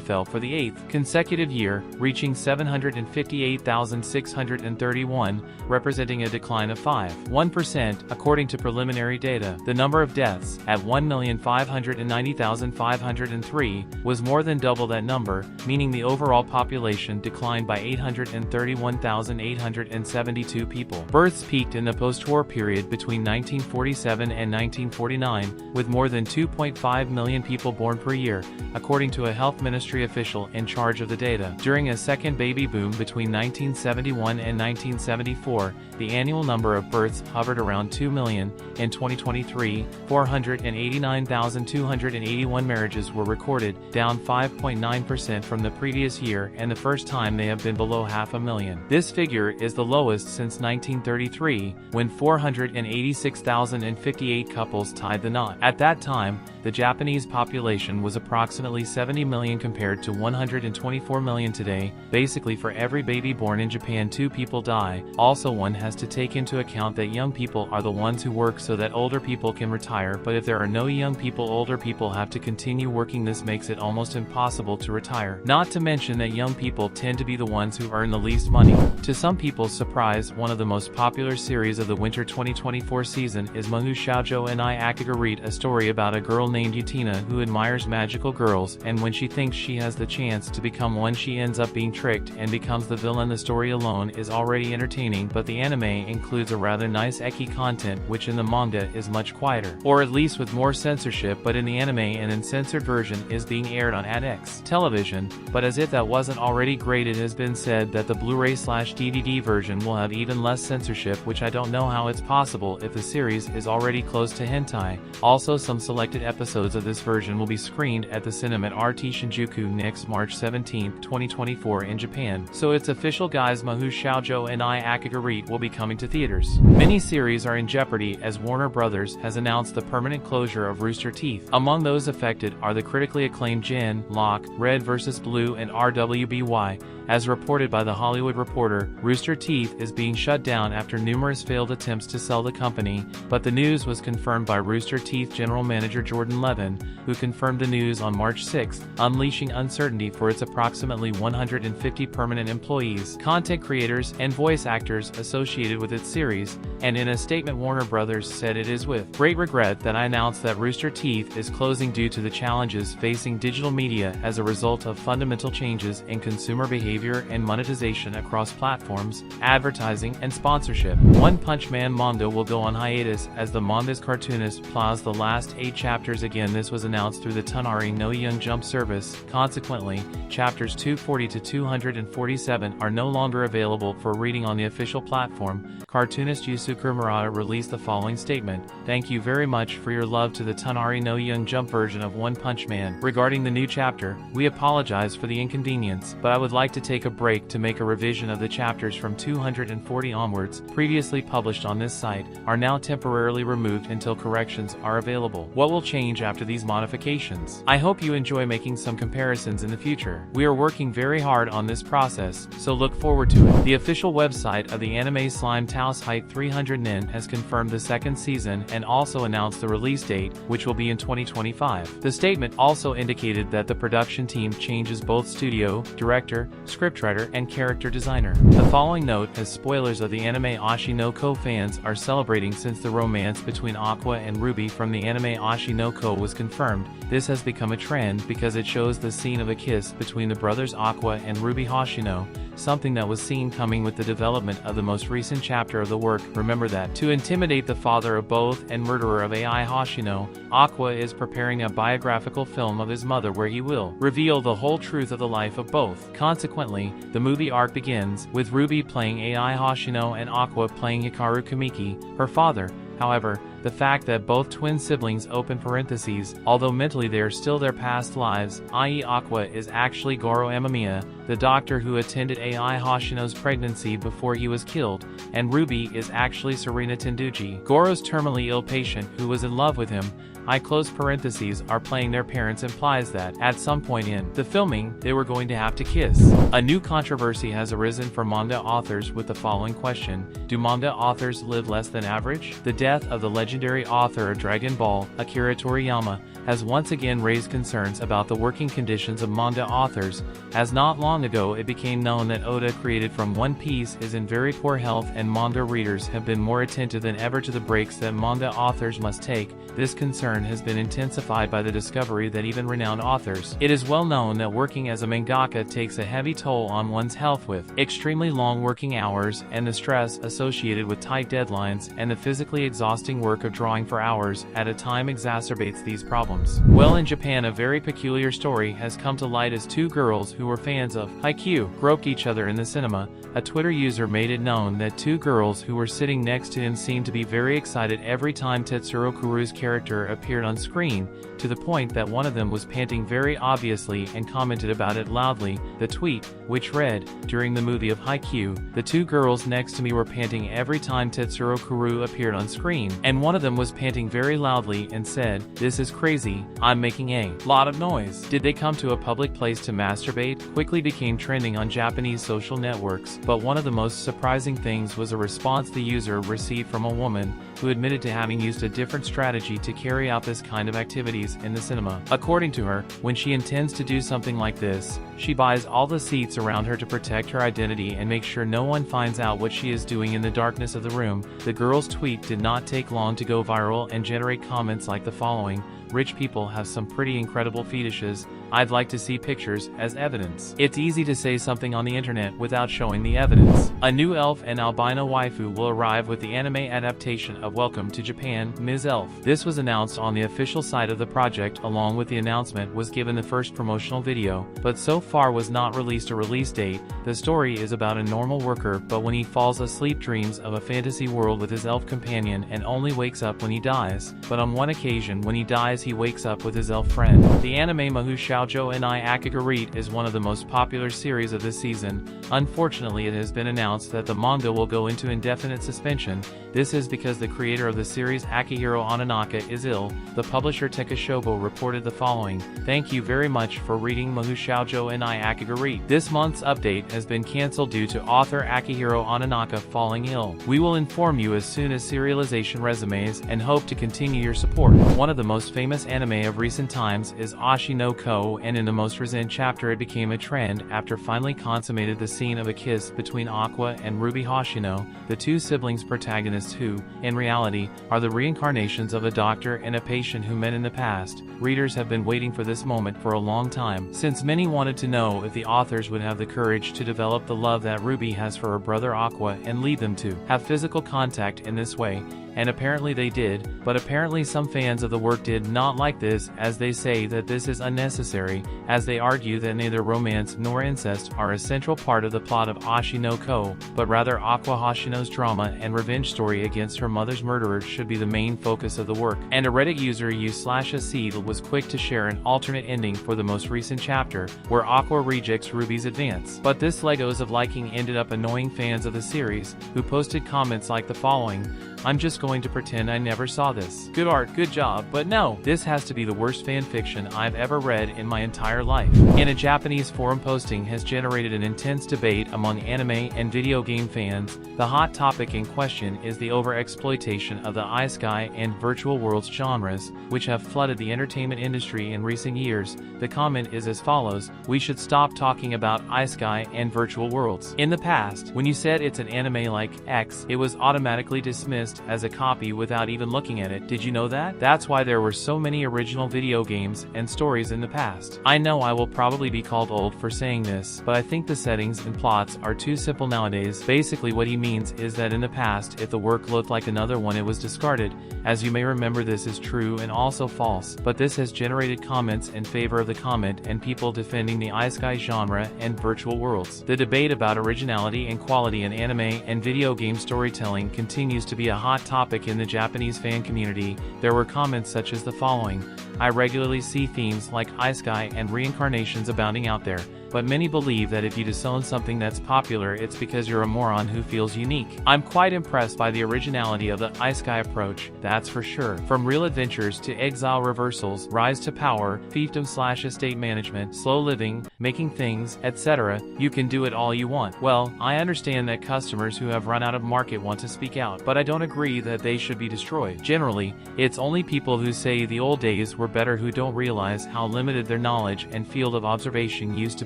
fell for the 8th consecutive year, reaching 758,631, representing a decline of 5.1%, according to preliminary data. The number of deaths, at 1,590,503, was more than double that number, meaning the overall population declined by 831,872 people. Births peaked in the post-war period between 1947 and 1949, with more than 2.5 million people born per year, according to a health ministry official in charge of the data. During a second baby boom between 1971 and 1974, the annual number of births hovered around 2 million. In 2023, 489,281 marriages were recorded, down 5.9% from the previous year and the first time they have been below 500,000. This figure is the lowest since 1933, when 486,058 couples tied the knot. At that time, the Japanese population was approximately 70 million compared to 124 million today. Basically, for every baby born in Japan, 2 people die. Also, one has to take into account that young people are the ones who work so that older people can retire, but if there are no young people, older people have to continue working. This makes it almost impossible to retire. Not to mention that young people tend to be the ones who earn the least money. To some people's surprise, one of the most popular series of the winter 2024 season is Mahou Shoujo and I Akagurite, a story about a girl named Yutina who admires magical girls, and when she thinks she has the chance to become one, she ends up being tricked and becomes the villain. The story alone is already entertaining, but the anime includes a rather nice eki content, which in the manga is much quieter, or at least with more censorship, but in the anime an uncensored version is being aired on AdX television. But as if that wasn't already great, it has been said that the Blu-ray/DVD version will have even less censorship, which I don't know how it's possible if the series is already close to hentai. Also, some selected episodes of this version will be screened at the cinema at RT Shinjuku next March 17, 2024 in Japan. So it's official, guys, Mahou Shoujo and I Akagurite will be coming to theaters. Many series are in jeopardy as Warner Brothers has announced the permanent closure of Rooster Teeth. Among those affected are the critically acclaimed Gen, Lock, Red vs. Blue and RWBY. As reported by The Hollywood Reporter, Rooster Teeth is being shut down after numerous failed attempts to sell the company, but the news was confirmed by Rooster Teeth General Manager Jordan Levin, who confirmed the news on March 6, unleashing uncertainty for its approximately 150 permanent employees, content creators, and voice actors associated with its series. And in a statement, Warner Brothers said, "It is with great regret that I announce that Rooster Teeth is closing due to the challenges facing digital media as a result of fundamental changes in consumer behavior and monetization across platforms, advertising, and sponsorship." One Punch Man manga will go on hiatus as the manga's cartoonist plows the last 8 chapters. Again, this was announced through the Tonari no Young Jump service. Consequently, chapters 240 to 247 are no longer available for reading on the official platform. Cartoonist Yusuke Murata released the following statement: "Thank you very much for your love to the Tonari no Young Jump version of One Punch Man. Regarding the new chapter, we apologize for the inconvenience, but I would like to take a break to make a revision of the chapters from 240 onwards, previously published on this site, are now temporarily removed until corrections are available. What will change after these modifications? I hope you enjoy making some comparisons in the future. We are working very hard on this process, so look forward to it." The official website of the anime Slime House Height 300 Nin has confirmed the 2nd season and also announced the release date, which will be in 2025. The statement also indicated that the production team changes both studio, director, scriptwriter, and character designer. The following note has spoilers of the anime Ashi no Ko. Fans are celebrating since the romance between Aqua and Ruby from the anime Ashi no Ko was confirmed. This has become a trend because it shows the scene of a kiss between the brothers Aqua and Ruby Hoshino, something that was seen coming with the development of the most recent chapter of the work. Remember that to intimidate the father of both and murderer of AI Hoshino, Aqua is preparing a biographical film of his mother where he will reveal the whole truth of the life of both. Consequently, the movie arc begins with Ruby playing AI Hoshino and Aqua playing Hikaru Kamiki, her father. However, the fact that both twin siblings open parentheses, although mentally they are still their past lives, i.e. Aqua is actually Goro Amamiya, the doctor who attended AI Hoshino's pregnancy before he was killed, and Ruby is actually Serena Tenduji, Goro's terminally ill patient who was in love with him. I close parentheses are playing their parents implies that, at some point in the filming, they were going to have to kiss. A new controversy has arisen for manga authors with the following question: do manga authors live less than average? The death of the legendary author of Dragon Ball, Akira Toriyama, has once again raised concerns about the working conditions of manga authors, as not long ago it became known that Oda, created from One Piece, is in very poor health, and manga readers have been more attentive than ever to the breaks that manga authors must take. This concern has been intensified by the discovery that even renowned authors. It is well known that working as a mangaka takes a heavy toll on one's health, with extremely long working hours and the stress associated with tight deadlines, and the physically exhausting work of drawing for hours at a time exacerbates these problems. Well, in Japan, a very peculiar story has come to light as 2 girls who were fans of Haikyuu groped each other in the cinema. A Twitter user made it known that 2 girls who were sitting next to him seemed to be very excited every time Tetsuro Kuru's character appeared on screen, to the point that one of them was panting very obviously and commented about it loudly. The tweet, which read, "During the movie of Haikyuu, the 2 girls next to me were panting every time Tetsuro Kuru appeared on screen, and one One of them was panting very loudly and said, "This is crazy, I'm making a lot of noise." Did they come to a public place to masturbate? Quickly became trending on Japanese social networks, but one of the most surprising things was a response the user received from a woman who admitted to having used a different strategy to carry out this kind of activities in the cinema. According to her, when she intends to do something like this, she buys all the seats around her to protect her identity and make sure no one finds out what she is doing in the darkness of the room. The girl's tweet did not take long to go viral and generate comments like the following: "Rich people have some pretty incredible fetishes. I'd like to see pictures as evidence." It's easy to say something on the internet without showing the evidence. A new elf and albino waifu will arrive with the anime adaptation of Welcome to Japan, Ms. Elf. This was announced on the official site of the project. Along with the announcement was given the first promotional video, but so far was not released a release date. The story is about a normal worker, but when he falls asleep dreams of a fantasy world with his elf companion and only wakes up when he dies. But on one occasion when he dies he wakes up with his elf friend. The anime Mahou Shoujo ni Akagarit is one of the most popular series of this season. Unfortunately, it has been announced that the manga will go into indefinite suspension. This is because the creator of the series, Akihiro Ononaka, is ill. The publisher Tekashobo reported the following: "Thank you very much for reading Mahou Shoujo ni Akagarit. This month's update has been cancelled due to author Akihiro Ononaka falling ill. We will inform you as soon as serialization resumes and hope to continue your support." One of the most famous anime of recent times is Ashi no Ko, and in the most recent chapter it became a trend after finally consummated the scene of a kiss between Aqua and Ruby Hoshino, the two siblings protagonists who, in reality, are the reincarnations of a doctor and a patient who met in the past. Readers have been waiting for this moment for a long time, since many wanted to know if the authors would have the courage to develop the love that Ruby has for her brother Aqua and lead them to have physical contact in this way. And apparently they did, but apparently some fans of the work did not like this, as they say that this is unnecessary, as they argue that neither romance nor incest are a central part of the plot of Ashi no Ko, but rather Aqua Hoshino's drama and revenge story against her mother's murderer should be the main focus of the work. And a Reddit user u/acid was quick to share an alternate ending for the most recent chapter, where Aqua rejects Ruby's advance. But this Legos of liking ended up annoying fans of the series, who posted comments like the following: "I'm just going to pretend I never saw this. Good art, good job, but no, this has to be the worst fan fiction I've ever read in my entire life." In a Japanese forum posting has generated an intense debate among anime and video game fans. The hot topic in question is the overexploitation of the isekai and virtual worlds genres, which have flooded the entertainment industry in recent years. The comment is as follows: "We should stop talking about isekai and virtual worlds. In the past, when you said it's an anime like X, it was automatically dismissed as a copy without even looking at it. Did you know that? That's why there were so many original video games and stories in the past." I know I will probably be called old for saying this, but I think the settings and plots are too simple nowadays. Basically what he means is that in the past, if the work looked like another one, it was discarded. As you may remember, this is true and also false, but this has generated comments in favor of the comment and people defending the isekai genre and virtual worlds. The debate about originality and quality in anime and video game storytelling continues to be a hot topic in the Japanese fan community. There were comments such as the following: "I regularly see themes like isekai and reincarnations abounding out there, but many believe that if you disown something that's popular, it's because you're a moron who feels unique. I'm quite impressed by the originality of the isekai approach, that's for sure. From real adventures to exile reversals, rise to power, fiefdom/estate management, slow living, making things, etc., you can do it all you want." Well, I understand that customers who have run out of market want to speak out, but I don't agree that they should be destroyed. Generally, it's only people who say the old days were better who don't realize how limited their knowledge and field of observation used to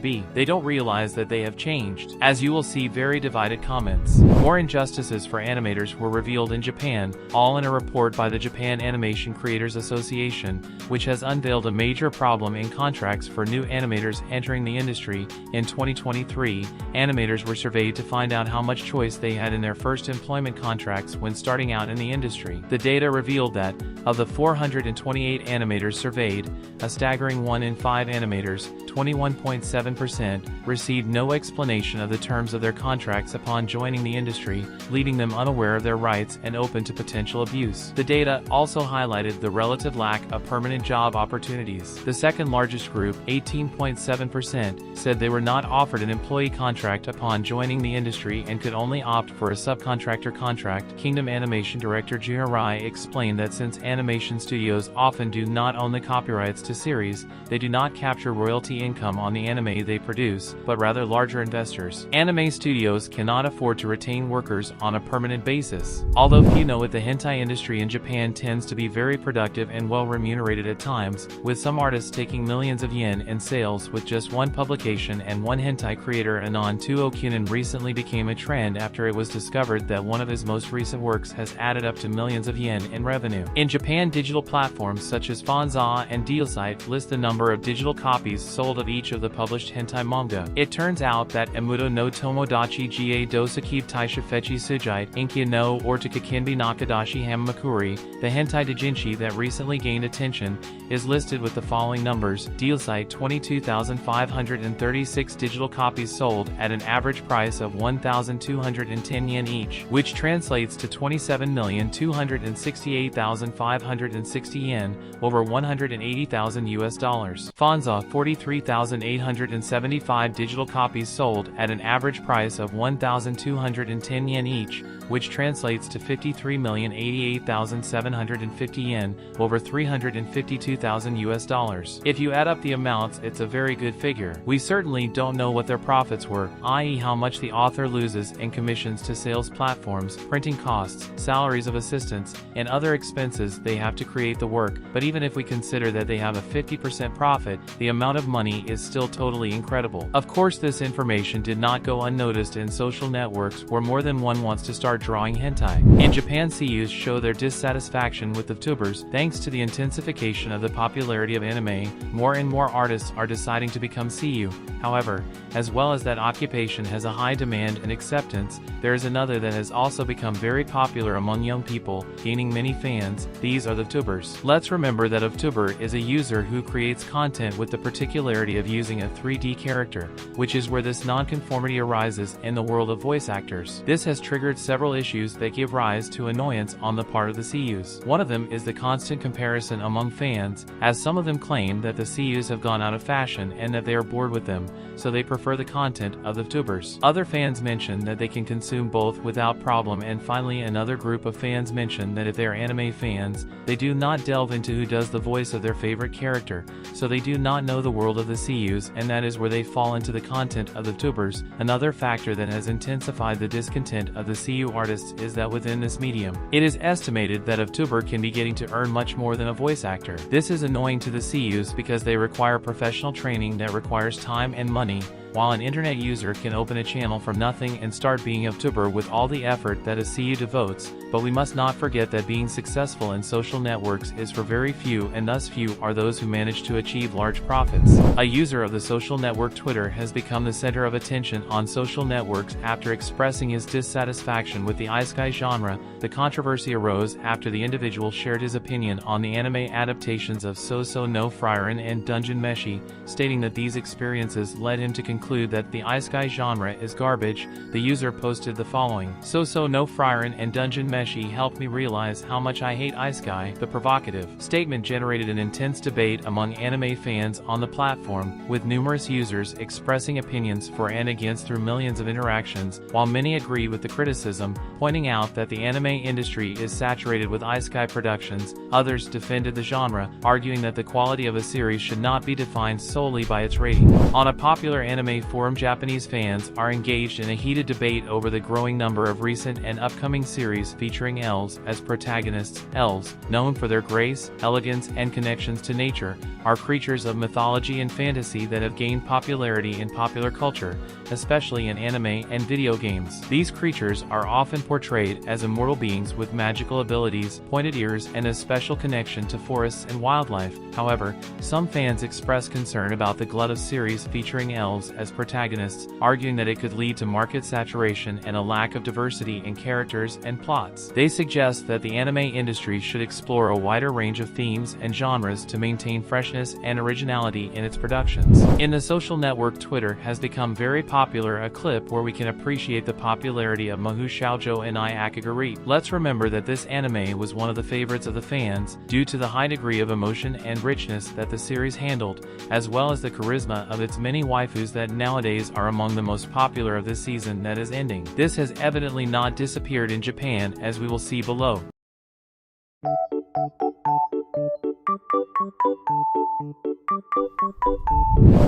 be. They don't realize that they have changed, as you will see very divided comments. More injustices for animators were revealed in Japan, all in a report by the Japan Animation Creators Association, which has unveiled a major problem in contracts for new animators entering the industry. In 2023, animators were surveyed to find out how much choice they had in their first employment contracts when starting out in the industry. The data revealed that, of the 428 animators animators surveyed, a staggering 1 in 5 animators, 21.7%, received no explanation of the terms of their contracts upon joining the industry, leaving them unaware of their rights and open to potential abuse. The data also highlighted the relative lack of permanent job opportunities. The second largest group, 18.7%, said they were not offered an employee contract upon joining the industry and could only opt for a subcontractor contract. Kingdom Animation director Junior Rai explained that since animation studios often do not own the copyrights to series, they do not capture royalty income on the anime they produce, but rather larger investors. Anime studios cannot afford to retain workers on a permanent basis. Although few know it, the hentai industry in Japan tends to be very productive and well remunerated at times, with some artists taking millions of yen in sales with just one publication, and one hentai creator Anon 2okunin recently became a trend after it was discovered that one of his most recent works has added up to millions of yen in revenue. In Japan, digital platforms such as Fanza and Dealsite list the number of digital copies sold of each of the published hentai manga. It turns out that Emuto no Tomodachi ga Dosakib Taisha Fechi Sujite Inkia no Ortaka Kinbi Nakadashi Hamamakuri, the hentai doujinshi that recently gained attention, is listed with the following numbers. Dealsite 22,536 digital copies sold at an average price of 1,210 yen each, which translates to 27,268,560 yen, over 180,000 US dollars. Fanza 43,875 digital copies sold at an average price of 1,210 yen each, which translates to 53,088,750 yen, over 352,000 US dollars. If you add up the amounts, it's a very good figure. We certainly don't know what their profits were, i.e. how much the author loses in commissions to sales platforms, printing costs, salaries of assistants, and other expenses they have to create the work, but even if we consider that they have a 50% profit, the amount of money is still totally incredible. Of course, this information did not go unnoticed in social networks where more than one wants to start drawing hentai. In Japan, seiyus show their dissatisfaction with the VTubers. Thanks to the intensification of the popularity of anime, more and more artists are deciding to become seiyu. However, as well as that occupation has a high demand and acceptance, there is another that has also become very popular among young people, gaining many fans. These are the VTubers. Let's remember that a VTuber is a user who creates content with the particularity of using a 3D character, which is where this nonconformity arises in the world of voice actors. This has triggered several issues that give rise to annoyance on the part of the seiyus. One of them is the constant comparison among fans, as some of them claim that the seiyus have gone out of fashion and that they are bored with them, so they prefer the content of the VTubers. Other fans mention that they can consume both without problem, and finally another group of fans mention that if they are anime fans, they do not delve into who does the voice of their favorite character, so they do not know the world of the seiyus, and that is where they fall into the content of the VTubers. Another factor that has intensified the discontent of the seiyu artists is that within this medium, it is estimated that a VTuber can be getting to earn much more than a voice actor. This is annoying to the seiyus because they require professional training that requires time and money, while an internet user can open a channel from nothing and start being a VTuber with all the effort that a seiyu devotes. But we must not forget that being successful in social networks is for very few, and thus few are those who manage to achieve large profits. A user of the social network Twitter has become the center of attention on social networks after expressing his dissatisfaction with the isekai genre. The controversy arose after the individual shared his opinion on the anime adaptations of Sousou no Frieren and Dungeon Meshi, stating that these experiences led him to conclude that the isekai genre is garbage. The user posted the following: "Sousou no Frieren and Dungeon Meshi helped me realize how much I hate isekai." The provocative statement generated an intense debate among anime fans on the platform, with numerous users expressing opinions for and against through millions of interactions. While many agreed with the criticism, pointing out that the anime industry is saturated with isekai productions, others defended the genre, arguing that the quality of a series should not be defined solely by its rating. On a popular anime forum, Japanese fans are engaged in a heated debate over the growing number of recent and upcoming series featuring elves as protagonists. Elves, known for their grace, elegance, and connections to nature, are creatures of mythology and fantasy that have gained popularity in popular culture, especially in anime and video games. These creatures are often portrayed as immortal beings with magical abilities, pointed ears, and a special connection to forests and wildlife. However, some fans express concern about the glut of series featuring elves as protagonists, arguing that it could lead to market saturation and a lack of diversity in characters and plots. They suggest that the anime industry should explore a wider range of themes and genres to maintain freshness and originality in its productions. In the social network Twitter has become very popular a clip where we can appreciate the popularity of Mahou Shoujo and I Akagari. Let's remember that this anime was one of the favorites of the fans, due to the high degree of emotion and richness that the series handled, as well as the charisma of its many waifus that nowadays are among the most popular of this season that is ending. This has evidently not disappeared in Japan, as we will see below.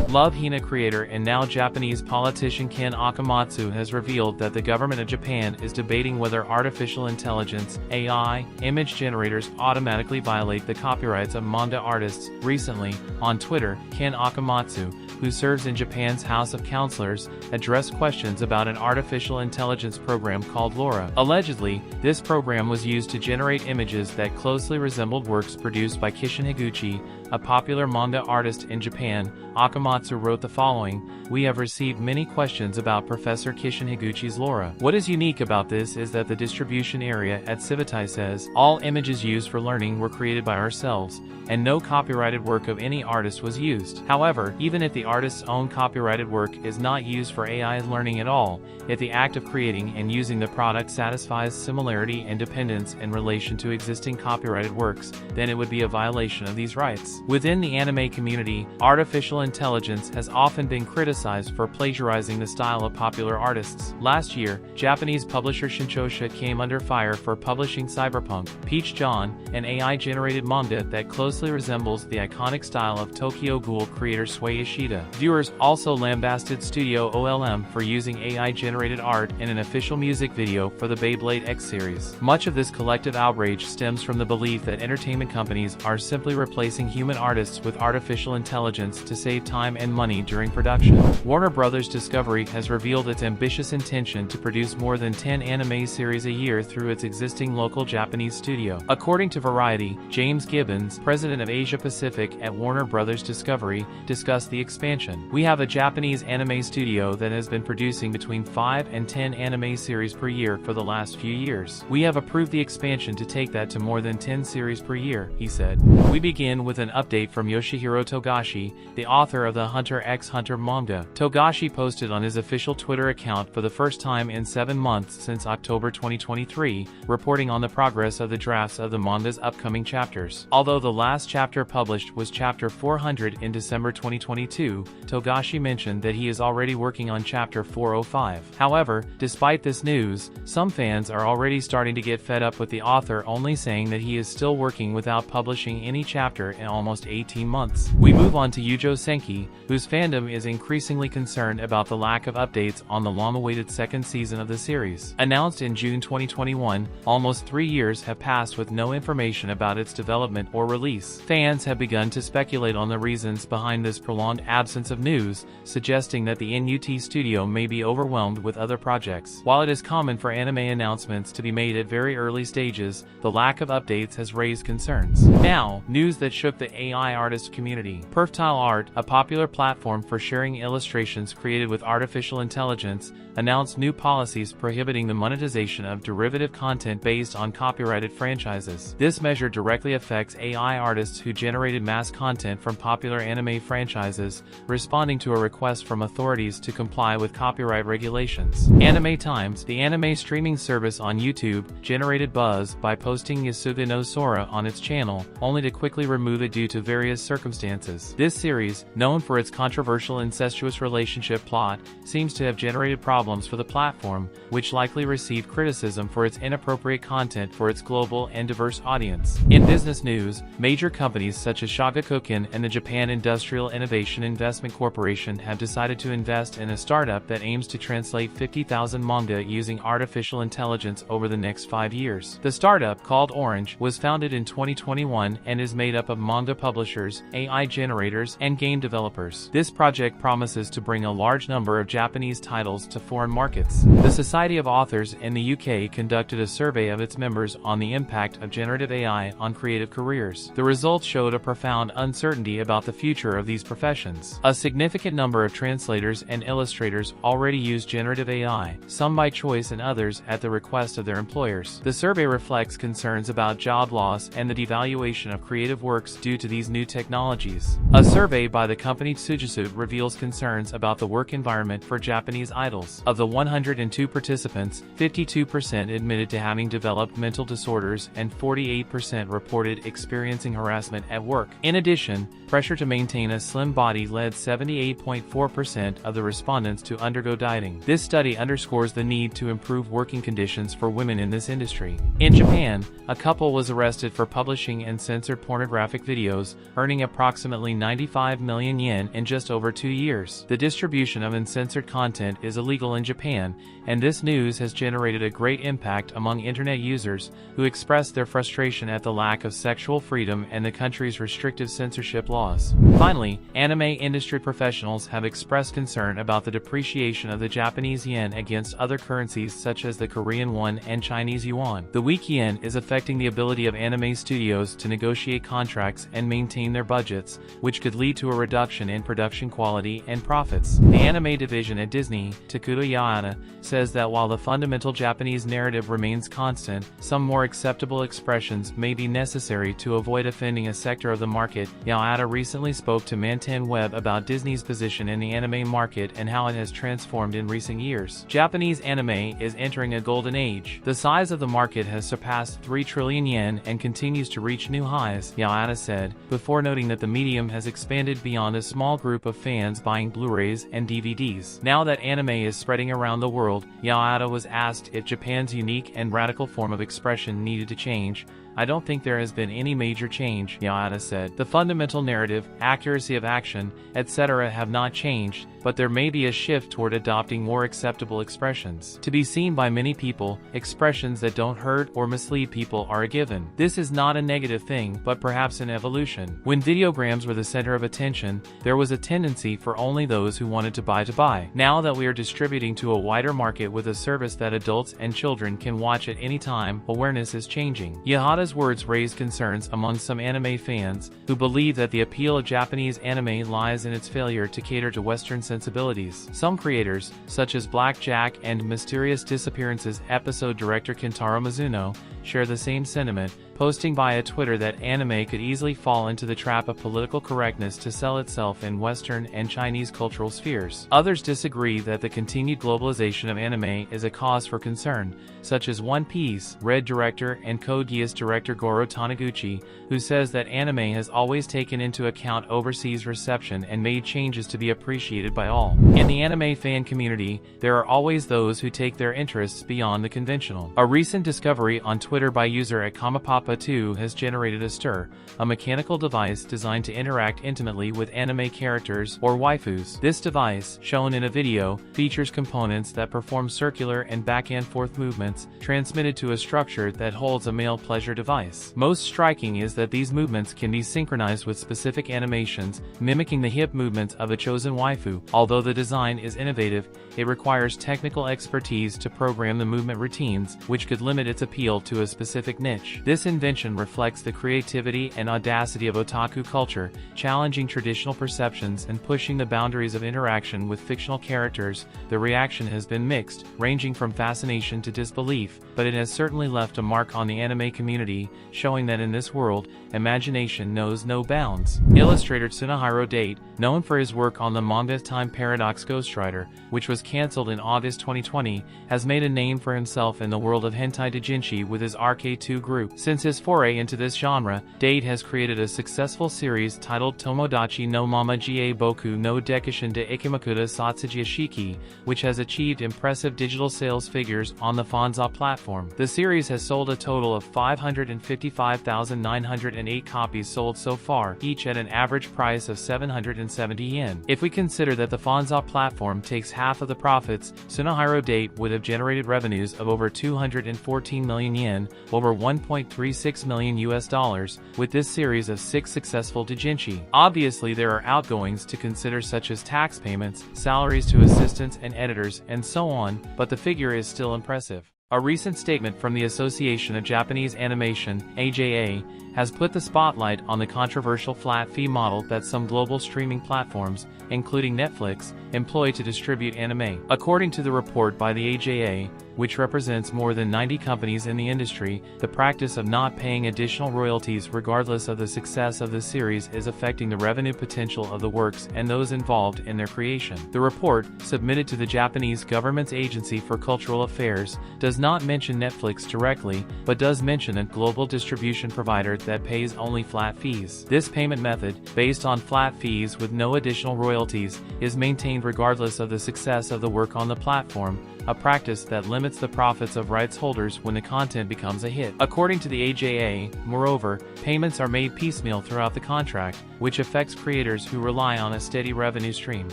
Love Hina creator and now Japanese politician Ken Akamatsu has revealed that the government of Japan is debating whether artificial intelligence (AI) image generators automatically violate the copyrights of manga artists. Recently, on Twitter, Ken Akamatsu, who serves in Japan's House of Counselors, addressed questions about an artificial intelligence program called Laura. Allegedly, this program was used to generate images that closely resembled works produced by Kishin Higuchi, a popular manga artist in Japan. Akamatsu wrote the following: "We have received many questions about Professor Kishin Higuchi's Laura. What is unique about this is that the distribution area at Civitai says all images used for learning were created by ourselves, and no copyrighted work of any artist was used. However, even if the artist's own copyrighted work is not used for AI learning at all, if the act of creating and using the product satisfies similarity and dependence in relation to existing copyrighted works, then it would be a violation of these rights." Within the anime community, artificial intelligence has often been criticized for plagiarizing the style of popular artists. Last year, Japanese publisher Shinchosha came under fire for publishing Cyberpunk Peach John, an AI-generated manga that closely resembles the iconic style of Tokyo Ghoul creator Sui Ishida. Viewers also lambasted Studio OLM for using AI-generated art in an official music video for the Beyblade X series. Much of this collective outrage stems from the belief that entertainment companies are simply replacing human artists with artificial intelligence to save time and money during production. Warner Bros. Discovery has revealed its ambitious intention to produce more than 10 anime series a year through its existing local Japanese studio. According to Variety, James Gibbons, president of Asia Pacific at Warner Bros. Discovery, discussed the expansion. "We have a Japanese anime studio that has been producing between 5 and 10 anime series per year for the last few years. We have approved the expansion to take that to more than 10 series per year," he said. We begin with an update from Yoshihiro Togashi, the author of the Hunter x Hunter manga. Togashi posted on his official Twitter account for the first time in 7 months since October 2023, reporting on the progress of the drafts of the manga's upcoming chapters. Although the last chapter published was chapter 400 in December 2022, Togashi mentioned that he is already working on chapter 405. However, despite this news, some fans are already starting to get fed up with the author only saying that he is still working without publishing any chapter in almost 18 months. We move on to Yujo Senki, whose fandom is increasingly concerned about the lack of updates on the long-awaited second season of the series. Announced in June 2021, almost 3 years have passed with no information about its development or release. Fans have begun to speculate on the reasons behind this prolonged absence of news, suggesting that the NUT studio may be overwhelmed with other projects. While it is common for anime announcements to be made at very early stages, the lack of updates has raised concerns. Now, news that shook the AI artist community. Perfile Art, a popular platform for sharing illustrations created with artificial intelligence, announced new policies prohibiting the monetization of derivative content based on copyrighted franchises. This measure directly affects AI artists who generated mass content from popular anime franchises, responding to a request from authorities to comply with copyright regulations. Anime Times, the anime streaming service on YouTube, generated buzz by posting Yasuga no Sora on its channel, only to quickly remove it due to various circumstances. This series, known for its controversial incestuous relationship plot, seems to have generated problems for the platform, which likely received criticism for its inappropriate content for its global and diverse audience. In business news, major companies such as Shagakukan and the Japan Industrial Innovation Investment Corporation have decided to invest in a startup that aims to translate 50,000 manga using artificial intelligence over the next 5 years. The startup, called Orange, was founded in 2021 and is made up of manga publishers, AI generators, and game developers. This project promises to bring a large number of Japanese titles to foreign markets. The Society of Authors in the UK conducted a survey of its members on the impact of generative AI on creative careers. The results showed a profound uncertainty about the future of these professions. A significant number of translators and illustrators already use generative AI, some by choice and others at the request of their employers. The survey reflects concerns about job loss and the devaluation of creative works due to these new technologies. A survey by the company Tsujitsu reveals concerns about the work environment for Japanese idols. Of the 102 participants, 52% admitted to having developed mental disorders and 48% reported experiencing harassment at work. In addition, pressure to maintain a slim body led 78.4% of the respondents to undergo dieting. This study underscores the need to improve working conditions for women in this industry. In Japan, a couple was arrested for publishing uncensored pornographic videos, earning approximately 95 million yen in just over 2 years. The distribution of uncensored content is illegal in Japan, and this news has generated a great impact among internet users who express their frustration at the lack of sexual freedom and the country's restrictive censorship laws. Finally, anime industry professionals have expressed concern about the depreciation of the Japanese yen against other currencies such as the Korean won and Chinese yuan. The weak yen is affecting the ability of anime studios to negotiate contracts and maintain their budgets, which could lead to a reduction in production quality and profits. The anime division at Disney, Takuto Yaada, says that while the fundamental Japanese narrative remains constant, some more acceptable expressions may be necessary to avoid offending a sector of the market. Yaada recently spoke to Mantan Web about Disney's position in the anime market and how it has transformed in recent years. Japanese anime is entering a golden age. The size of the market has surpassed 3 trillion yen and continues to reach new highs, Yaada said, before noting that the medium has expanded beyond a small group of fans buying Blu-rays and DVDs. Now that anime is spreading around the world, Yaada was asked if Japan's unique and radical form of expression needed to change. "I don't think there has been any major change," Yaada said. "The fundamental narrative, accuracy of action, etc. have not changed, but there may be a shift toward adopting more acceptable expressions. To be seen by many people, expressions that don't hurt or mislead people are a given. This is not a negative thing, but perhaps an evolution. When videograms were the center of attention, there was a tendency for only those who wanted to buy. Now that we are distributing to a wider market with a service that adults and children can watch at any time, awareness is changing." Yaada's words raised concerns among some anime fans, who believe that the appeal of Japanese anime lies in its failure to cater to Western sensibilities. Some creators, such as Black Jack and Mysterious Disappearances episode director Kentaro Mizuno, share the same sentiment, posting via Twitter that anime could easily fall into the trap of political correctness to sell itself in Western and Chinese cultural spheres. Others disagree that the continued globalization of anime is a cause for concern, such as One Piece Red director and Code Geass director Goro Taniguchi, who says that anime has always taken into account overseas reception and made changes to be appreciated by all. In the anime fan community, there are always those who take their interests beyond the conventional. A recent discovery on Twitter by user at Kamapapa2 has generated a stir, a mechanical device designed to interact intimately with anime characters or waifus. This device, shown in a video, features components that perform circular and back and forth movements, transmitted to a structure that holds a male pleasure device. Most striking is that these movements can be synchronized with specific animations, mimicking the hip movements of a chosen waifu. Although the design is innovative, it requires technical expertise to program the movement routines, which could limit its appeal to a specific niche. This invention reflects the creativity and audacity of otaku culture, challenging traditional perceptions and pushing the boundaries of interaction with fictional characters. The reaction has been mixed, ranging from fascination to disbelief, but it has certainly left a mark on the anime community, showing that in this world, imagination knows no bounds. Illustrator Tsunehiro Date, known for his work on the manga Time Paradox Ghostwriter, which was cancelled in August 2020, has made a name for himself in the world of hentai doujinshi with his RK2 group. Since his foray into this genre, Date has created a successful series titled Tomodachi no Mama Ga Boku no Dekishin de Ikimakuta Satsuji Shiki, which has achieved impressive digital sales figures on the Fanza platform. The series has sold a total of 555,908 copies sold so far, each at an average price of 770 yen. If we consider that the Fanza platform takes half of the profits, Tsunehiro Date would have generated revenues of over 214 million yen, over $1.3 $36 million with this series of 6 successful doujinshi. Obviously, there are outgoings to consider such as tax payments, salaries to assistants and editors, and so on, but the figure is still impressive. A recent statement from the Association of Japanese Animation, AJA, has put the spotlight on the controversial flat fee model that some global streaming platforms, including Netflix, employ to distribute anime. According to the report by the AJA, which represents more than 90 companies in the industry, the practice of not paying additional royalties regardless of the success of the series is affecting the revenue potential of the works and those involved in their creation. The report, submitted to the Japanese government's Agency for Cultural Affairs, does not mention Netflix directly, but does mention a global distribution provider that pays only flat fees. This payment method, based on flat fees with no additional royalties, is maintained regardless of the success of the work on the platform, a practice that limits the profits of rights holders when the content becomes a hit. According to the AJA, moreover, payments are made piecemeal throughout the contract, which affects creators who rely on a steady revenue stream.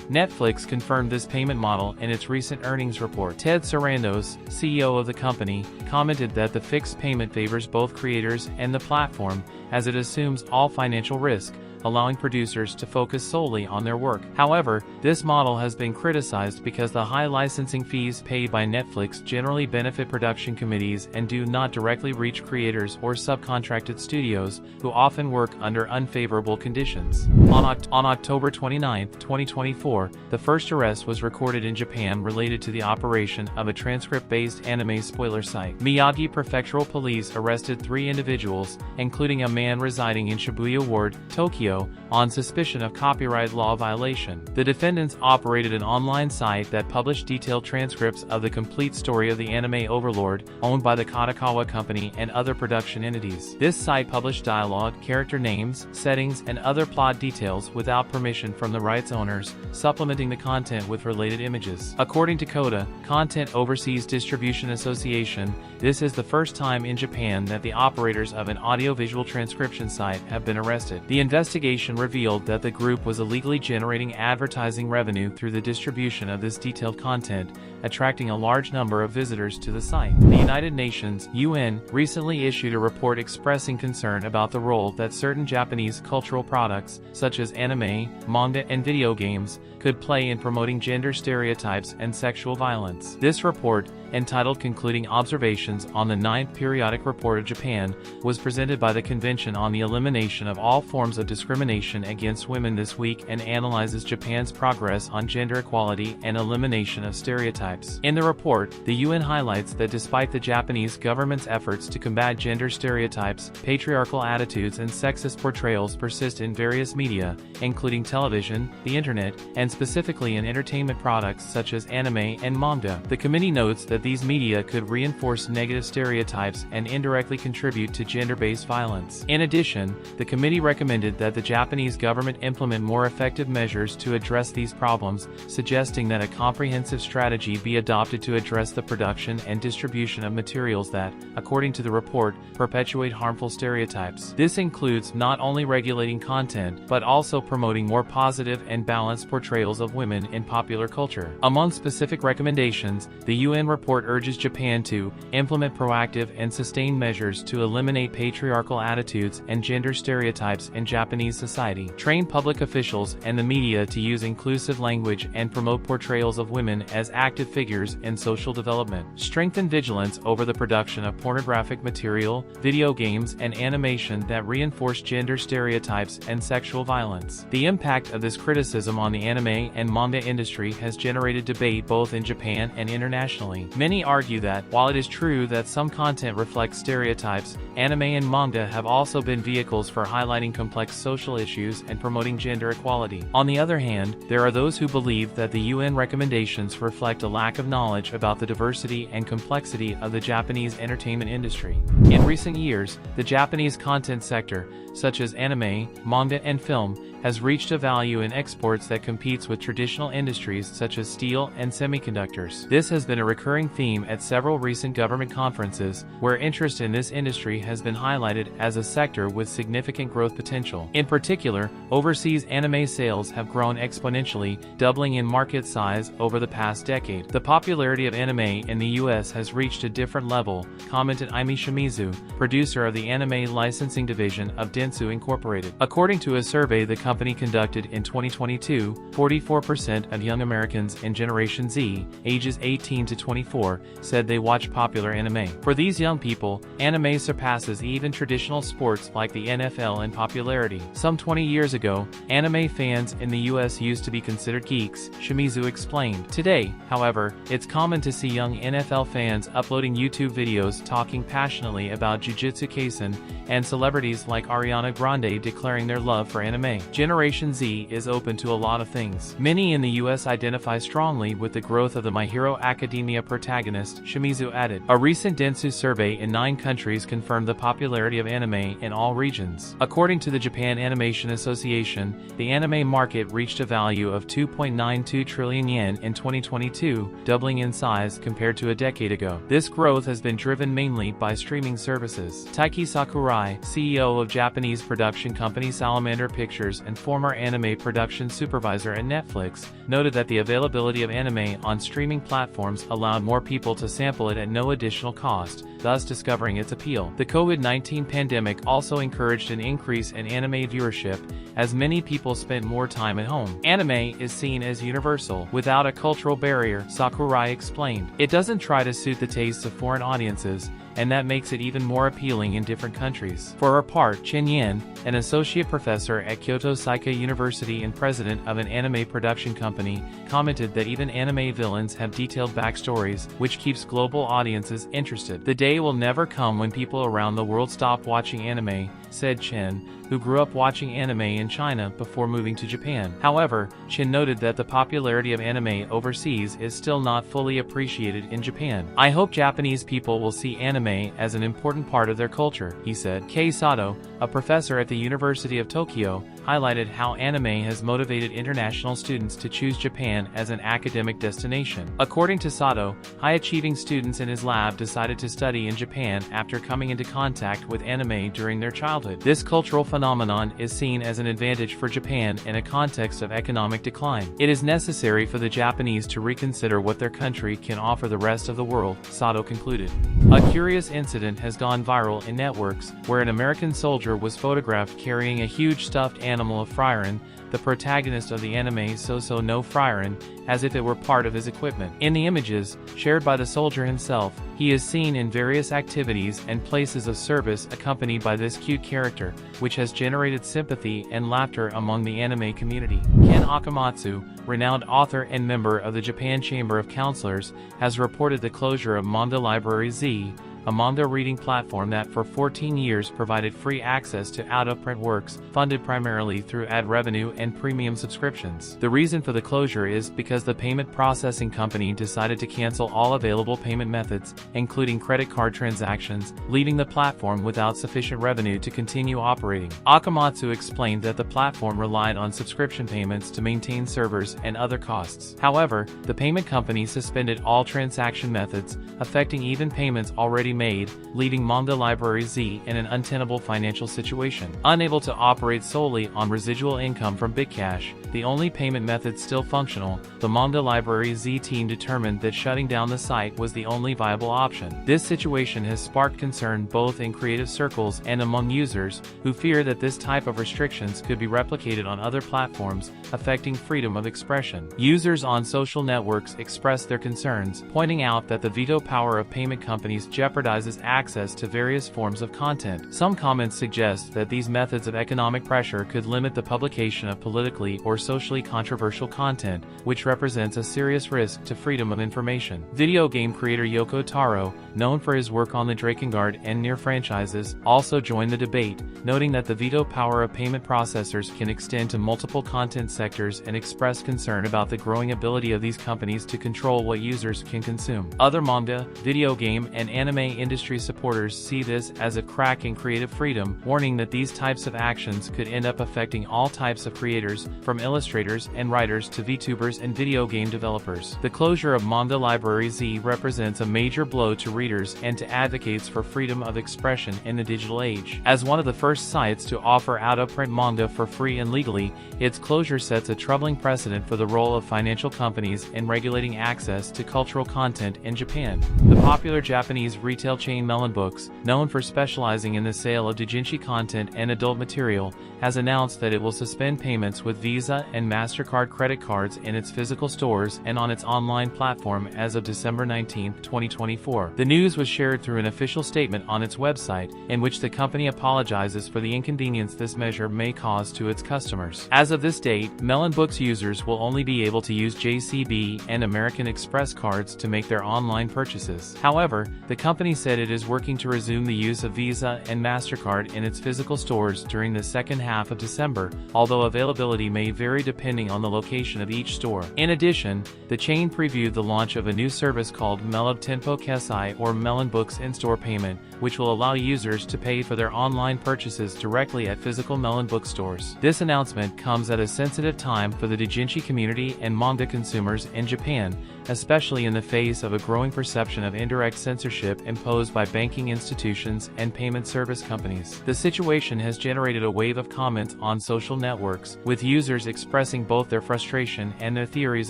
Netflix confirmed this payment model in its recent earnings report. Ted Sarandos, CEO of the company, commented that the fixed payment favors both creators and the platform, as it assumes all financial risk, allowing producers to focus solely on their work. However, this model has been criticized because the high licensing fees paid by Netflix generally benefit production committees and do not directly reach creators or subcontracted studios, who often work under unfavorable conditions. On October 29, 2024, the first arrest was recorded in Japan related to the operation of a transcript-based anime spoiler site. Miyagi Prefectural Police arrested 3 individuals, including a man residing in Shibuya Ward, Tokyo, on suspicion of copyright law violation. The defendants operated an online site that published detailed transcripts of the complete story of the anime Overlord, owned by the Kadokawa Company and other production entities. This site published dialogue, character names, settings, and other plot details without permission from the rights owners, supplementing the content with related images. According to CODA, Content Overseas Distribution Association, this is the first time in Japan that the operators of an audiovisual transcription site have been arrested. The investigation revealed that the group was illegally generating advertising revenue through the distribution of this detailed content, attracting a large number of visitors to the site. The United Nations (UN) recently issued a report expressing concern about the role that certain Japanese cultural products, such as anime, manga, and video games, could play in promoting gender stereotypes and sexual violence. This report, entitled Concluding Observations on the 9th Periodic Report of Japan, was presented by the Convention on the Elimination of All Forms of Discrimination Against Women this week and analyzes Japan's progress on gender equality and elimination of stereotypes. In the report, the UN highlights that despite the Japanese government's efforts to combat gender stereotypes, patriarchal attitudes and sexist portrayals persist in various media, including television, the internet, and specifically in entertainment products such as anime and manga. The committee notes that these media could reinforce negative stereotypes and indirectly contribute to gender-based violence. In addition, the committee recommended that the Japanese government implement more effective measures to address these problems, suggesting that a comprehensive strategy be adopted to address the production and distribution of materials that, according to the report, perpetuate harmful stereotypes. This includes not only regulating content, but also promoting more positive and balanced portrayals of women in popular culture. Among specific recommendations, the UN report urges Japan to implement proactive and sustained measures to eliminate patriarchal attitudes and gender stereotypes in Japanese society, train public officials and the media to use inclusive language and promote portrayals of women as active figures in social development, strengthen vigilance over the production of pornographic material, video games, and animation that reinforce gender stereotypes and sexual violence. The impact of this criticism on the anime and manga industry has generated debate both in Japan and internationally. Many argue that, while it is true that some content reflects stereotypes, anime and manga have also been vehicles for highlighting complex social issues and promoting gender equality. On the other hand, there are those who believe that the UN recommendations reflect a lack of knowledge about the diversity and complexity of the Japanese entertainment industry. In recent years, the Japanese content sector, such as anime, manga, and film, has reached a value in exports that competes with traditional industries such as steel and semiconductors. This has been a recurring theme at several recent government conferences, where interest in this industry has been highlighted as a sector with significant growth potential. In particular, overseas anime sales have grown exponentially, doubling in market size over the past decade. The popularity of anime in the US has reached a different level, commented Aimi Shimizu, producer of the anime licensing division of Dentsu Incorporated. According to a survey the company conducted in 2022, 44% of young Americans in Generation Z, ages 18 to 24, said they watch popular anime. For these young people, anime surpasses even traditional sports like the NFL in popularity. Some 20 years ago, anime fans in the US used to be considered geeks, Shimizu explained. Today, however, it's common to see young NFL fans uploading YouTube videos talking passionately about Jujutsu Kaisen, and celebrities like Ariana Grande declaring their love for anime. Generation Z is open to a lot of things. Many in the US identify strongly with the growth of the My Hero Academia protagonist, Shimizu added. A recent Dentsu survey in 9 countries confirmed the popularity of anime in all regions. According to the Japan Animation Association, the anime market reached a value of 2.92 trillion yen in 2022, doubling in size compared to a decade ago. This growth has been driven mainly by streaming services. Taiki Sakurai, CEO of Japanese production company Salamander Pictures and former anime production supervisor at Netflix, noted that the availability of anime on streaming platforms allowed more people to sample it at no additional cost, thus discovering its appeal. The COVID-19 pandemic also encouraged an increase in anime viewership, as many people spent more time at home. Anime is seen as universal, without a cultural barrier, Sakurai explained. It doesn't try to suit the tastes of foreign audiences, and that makes it even more appealing in different countries. For her part, Chen Yen, an associate professor at Kyoto Seika University and president of an anime production company, commented that even anime villains have detailed backstories, which keeps global audiences interested. The day will never come when people around the world stop watching anime, said Chen, who grew up watching anime in China before moving to Japan. However, Chen noted that the popularity of anime overseas is still not fully appreciated in Japan. I hope Japanese people will see anime as an important part of their culture, he said. Kei Sato, a professor at the University of Tokyo, highlighted how anime has motivated international students to choose Japan as an academic destination. According to Sato, high-achieving students in his lab decided to study in Japan after coming into contact with anime during their childhood. This cultural phenomenon is seen as an advantage for Japan in a context of economic decline. It is necessary for the Japanese to reconsider what their country can offer the rest of the world, Sato concluded. A curious incident has gone viral in networks, where an American soldier was photographed carrying a huge stuffed animal of Frieren, the protagonist of the anime So-So no Frieren, as if it were part of his equipment. In the images, shared by the soldier himself, he is seen in various activities and places of service accompanied by this cute character, which has generated sympathy and laughter among the anime community. Ken Akamatsu, renowned author and member of the Japan Chamber of Counselors, has reported the closure of Manga Library Z, a manga reading platform that for 14 years provided free access to out-of-print works, funded primarily through ad revenue and premium subscriptions. The reason for the closure is because the payment processing company decided to cancel all available payment methods, including credit card transactions, leaving the platform without sufficient revenue to continue operating. Akamatsu explained that the platform relied on subscription payments to maintain servers and other costs. However, the payment company suspended all transaction methods, affecting even payments already made, leaving Manga Library Z in an untenable financial situation. Unable to operate solely on residual income from BitCash, the only payment method still functional, the Manga Library Z team determined that shutting down the site was the only viable option. This situation has sparked concern both in creative circles and among users, who fear that this type of restrictions could be replicated on other platforms, affecting freedom of expression. Users on social networks expressed their concerns, pointing out that the veto power of payment companies jeopardizes access to various forms of content. Some comments suggest that these methods of economic pressure could limit the publication of politically or socially controversial content, which represents a serious risk to freedom of information. Video game creator Yoko Taro, known for his work on the Drakengard and Nier franchises, also joined the debate, noting that the veto power of payment processors can extend to multiple content sectors and expressed concern about the growing ability of these companies to control what users can consume. Other manga, video game, and anime industry supporters see this as a crack in creative freedom, warning that these types of actions could end up affecting all types of creators, from illustrators and writers to VTubers and video game developers. The closure of Manga Library Z represents a major blow to readers and to advocates for freedom of expression in the digital age. As one of the first sites to offer out-of-print manga for free and legally, its closure sets a troubling precedent for the role of financial companies in regulating access to cultural content in Japan. The popular Japanese retail chain Melon Books, known for specializing in the sale of doujinshi content and adult material, has announced that it will suspend payments with Visa and MasterCard credit cards in its physical stores and on its online platform as of December 19, 2024. The news was shared through an official statement on its website, in which the company apologizes for the inconvenience this measure may cause to its customers. As of this date, Melon Books users will only be able to use JCB and American Express cards to make their online purchases. However, the company said it is working to resume the use of Visa and MasterCard in its physical stores during the second half of December, although availability may vary depending on the location of each store. In addition, the chain previewed the launch of a new service called Melon Tenpo Kesai, or Melon Books in-store payment, which will allow users to pay for their online purchases directly at physical Melon bookstores. This announcement comes at a sensitive time for the doujinshi community and manga consumers in Japan, especially in the face of a growing perception of indirect censorship imposed by banking institutions and payment service companies. The situation has generated a wave of comments on social networks, with users expressing both their frustration and their theories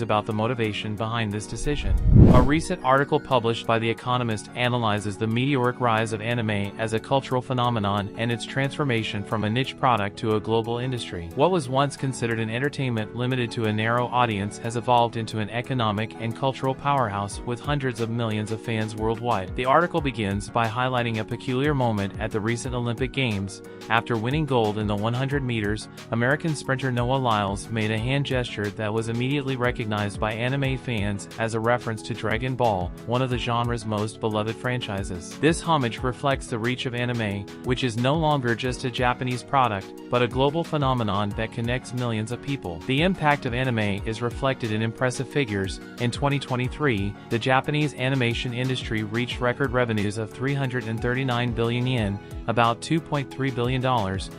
about the motivation behind this decision. A recent article published by The Economist analyzes the meteoric rise of anime as a cultural phenomenon and its transformation from a niche product to a global industry. What was once considered an entertainment limited to a narrow audience has evolved into an economic and cultural powerhouse with hundreds of millions of fans worldwide. The article begins by highlighting a peculiar moment at the recent Olympic Games. After winning gold in the 100 meters, American sprinter Noah Lyles made a hand gesture that was immediately recognized by anime fans as a reference to Dragon Ball, one of the genre's most beloved franchises. This homage reflects the reach of anime, which is no longer just a Japanese product, but a global phenomenon that connects millions of people. The impact of anime is reflected in impressive figures. In 2023, the Japanese animation industry reached record revenues of 339 billion yen, about $2.3 billion,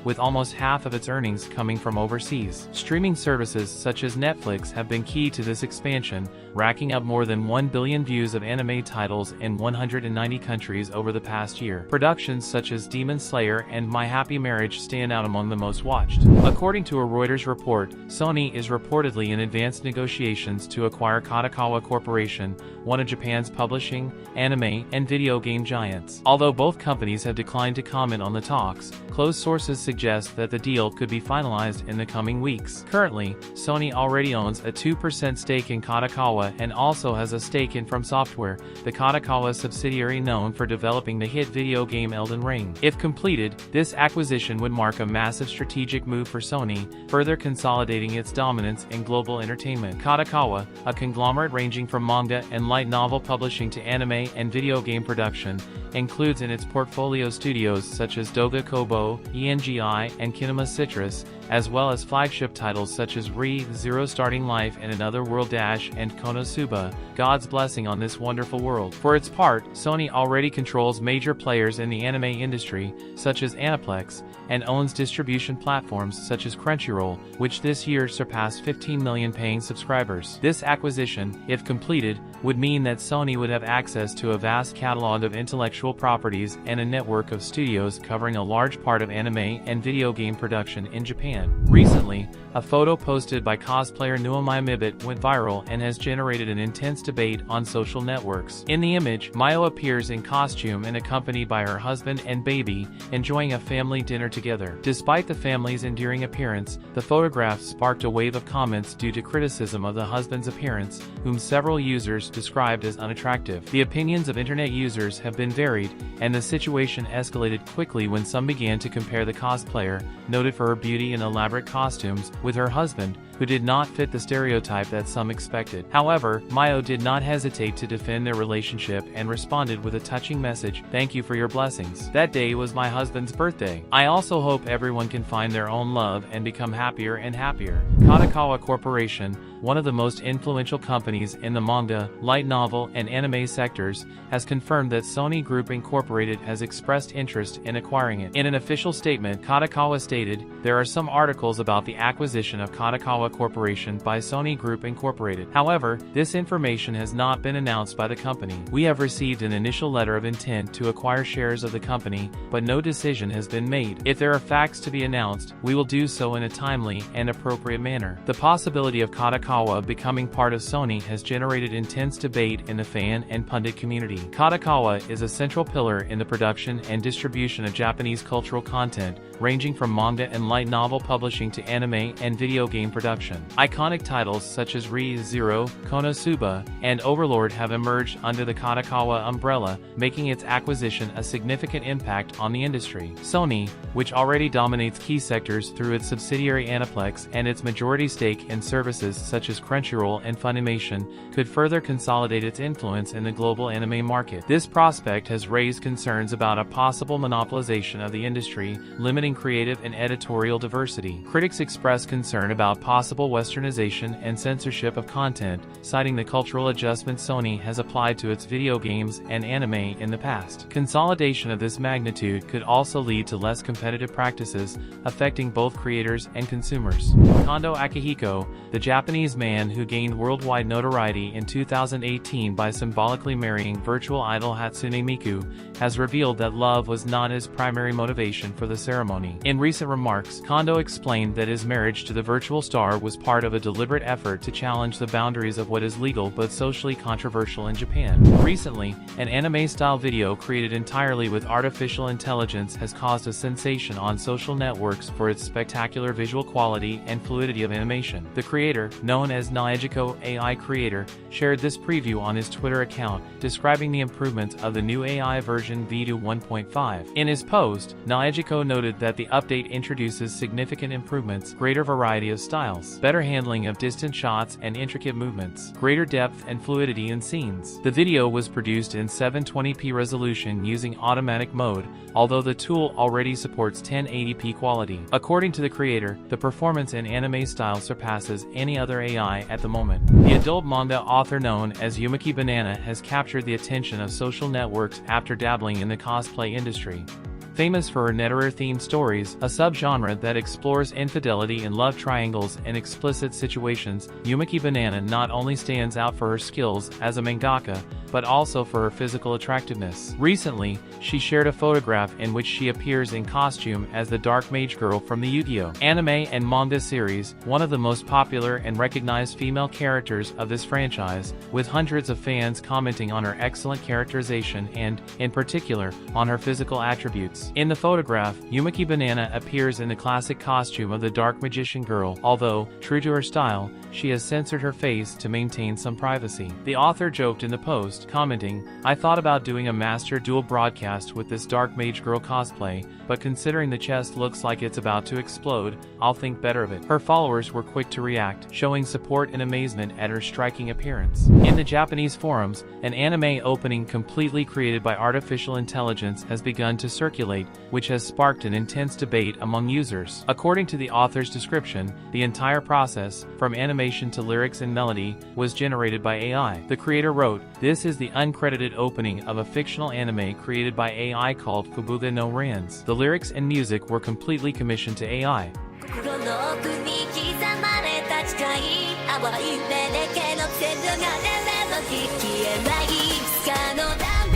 with almost half of its earnings coming from overseas. Streaming services such as Netflix have been key to this expansion, racking up more than 1 billion views of anime titles in 190 countries over the past year. Productions such as Demon Slayer and My Happy Marriage stand out among the most watched. According to a Reuters report, Sony is reportedly in advanced negotiations to acquire Kadokawa Corporation, one of Japan's publishing, anime, and video game giants. Although both companies have declined to comment on the talks, close sources suggest that the deal could be finalized in the coming weeks. Currently, Sony already owns a 2% stake in Kadokawa and also has a stake in From Software, the Kadokawa subsidiary known for developing the hit video game Elden Ring. If completed, this acquisition would mark a massive strategic move for Sony, further consolidating its dominance in global entertainment. Kadokawa, a conglomerate ranging from manga and light novel publishing to anime and video game production, includes in its portfolio studios such as Doga Kobo, ENGI, and Kinema Citrus, as well as flagship titles such as Re-Zero Starting Life and Another World Dash and Konosuba, God's Blessing on This Wonderful World. For its part, Sony already controls major players in the anime industry, such as Aniplex, and owns distribution platforms such as Crunchyroll, which this year surpassed 15 million paying subscribers. This acquisition, if completed, would mean that Sony would have access to a vast catalog of intellectual properties and a network of studios covering a large part of anime and video game production in Japan. Recently, a photo posted by cosplayer Nuomai Mibit went viral and has generated an intense debate on social networks. In the image, Mayo appears in costume and accompanied by her husband and baby, enjoying a family dinner together. Despite the family's endearing appearance, the photograph sparked a wave of comments due to criticism of the husband's appearance, whom several users described as unattractive. The opinions of internet users have been varied, and the situation escalated quickly when some began to compare the cosplayer, noted for her beauty and elaborate costumes, with her husband, who did not fit the stereotype that some expected. However, Mayo did not hesitate to defend their relationship and responded with a touching message: "Thank you for your blessings. That day was my husband's birthday. I also hope everyone can find their own love and become happier and happier." Kadokawa Corporation, one of the most influential companies in the manga, light novel, and anime sectors, has confirmed that Sony Group Incorporated has expressed interest in acquiring it. In an official statement, Kadokawa stated, "There are some articles about the acquisition of Kadokawa Corporation by Sony Group Incorporated. However, this information has not been announced by the company. We have received an initial letter of intent to acquire shares of the company, but no decision has been made. If there are facts to be announced, we will do so in a timely and appropriate manner." The possibility of Kadokawa becoming part of Sony has generated intense debate in the fan and pundit community. Kadokawa is a central pillar in the production and distribution of Japanese cultural content, ranging from manga and light novel publishing to anime and video game production. Iconic titles such as Re:Zero, Konosuba, and Overlord have emerged under the Kadokawa umbrella, making its acquisition a significant impact on the industry. Sony, which already dominates key sectors through its subsidiary Aniplex and its majority stake in services such as Crunchyroll and Funimation, could further consolidate its influence in the global anime market. This prospect has raised concerns about a possible monopolization of the industry, limiting creative and editorial diversity. Critics express concern about possible westernization and censorship of content, citing the cultural adjustment Sony has applied to its video games and anime in the past. Consolidation of this magnitude could also lead to less competitive practices, affecting both creators and consumers. Kondo Akihiko, the Japanese man who gained worldwide notoriety in 2018 by symbolically marrying virtual idol Hatsune Miku, has revealed that love was not his primary motivation for the ceremony. In recent remarks, Kondo explained that his marriage to the virtual star was part of a deliberate effort to challenge the boundaries of what is legal but socially controversial in Japan. Recently, an anime-style video created entirely with artificial intelligence has caused a sensation on social networks for its spectacular visual quality and fluidity of animation. The creator, known as Naejiko AI Creator, shared this preview on his Twitter account, describing the improvements of the new AI version V2 1.5. In his post, Naejiko noted that the update introduces significant improvements, greater variety of styles, better handling of distant shots and intricate movements, greater depth and fluidity in scenes. The video was produced in 720p resolution using automatic mode, although the tool already supports 1080p quality. According to the creator, the performance in anime style surpasses any other AI at the moment. The adult manga author known as Yumaki Banana has captured the attention of social networks after dabbling in the cosplay industry. Famous for her Netterer-themed stories, a subgenre that explores infidelity in love triangles and explicit situations, Yumaki Banana not only stands out for her skills as a mangaka, but also for her physical attractiveness. Recently, she shared a photograph in which she appears in costume as the Dark Mage Girl from the Yu-Gi-Oh! Anime and manga series, one of the most popular and recognized female characters of this franchise, with hundreds of fans commenting on her excellent characterization and, in particular, on her physical attributes. In the photograph, Yumaki Banana appears in the classic costume of the Dark Magician Girl, although, true to her style, she has censored her face to maintain some privacy. The author joked in the post, commenting, "I thought about doing a Master Duel broadcast with this Dark Mage Girl cosplay, but considering the chest looks like it's about to explode, I'll think better of it." Her followers were quick to react, showing support and amazement at her striking appearance. In the Japanese forums, an anime opening completely created by artificial intelligence has begun to circulate, which has sparked an intense debate among users. According to the author's description, the entire process, from animation to lyrics and melody, was generated by AI. The creator wrote, "This is the uncredited opening of a fictional anime created by AI called Fubuga no Rans. The lyrics and music were completely commissioned to AI."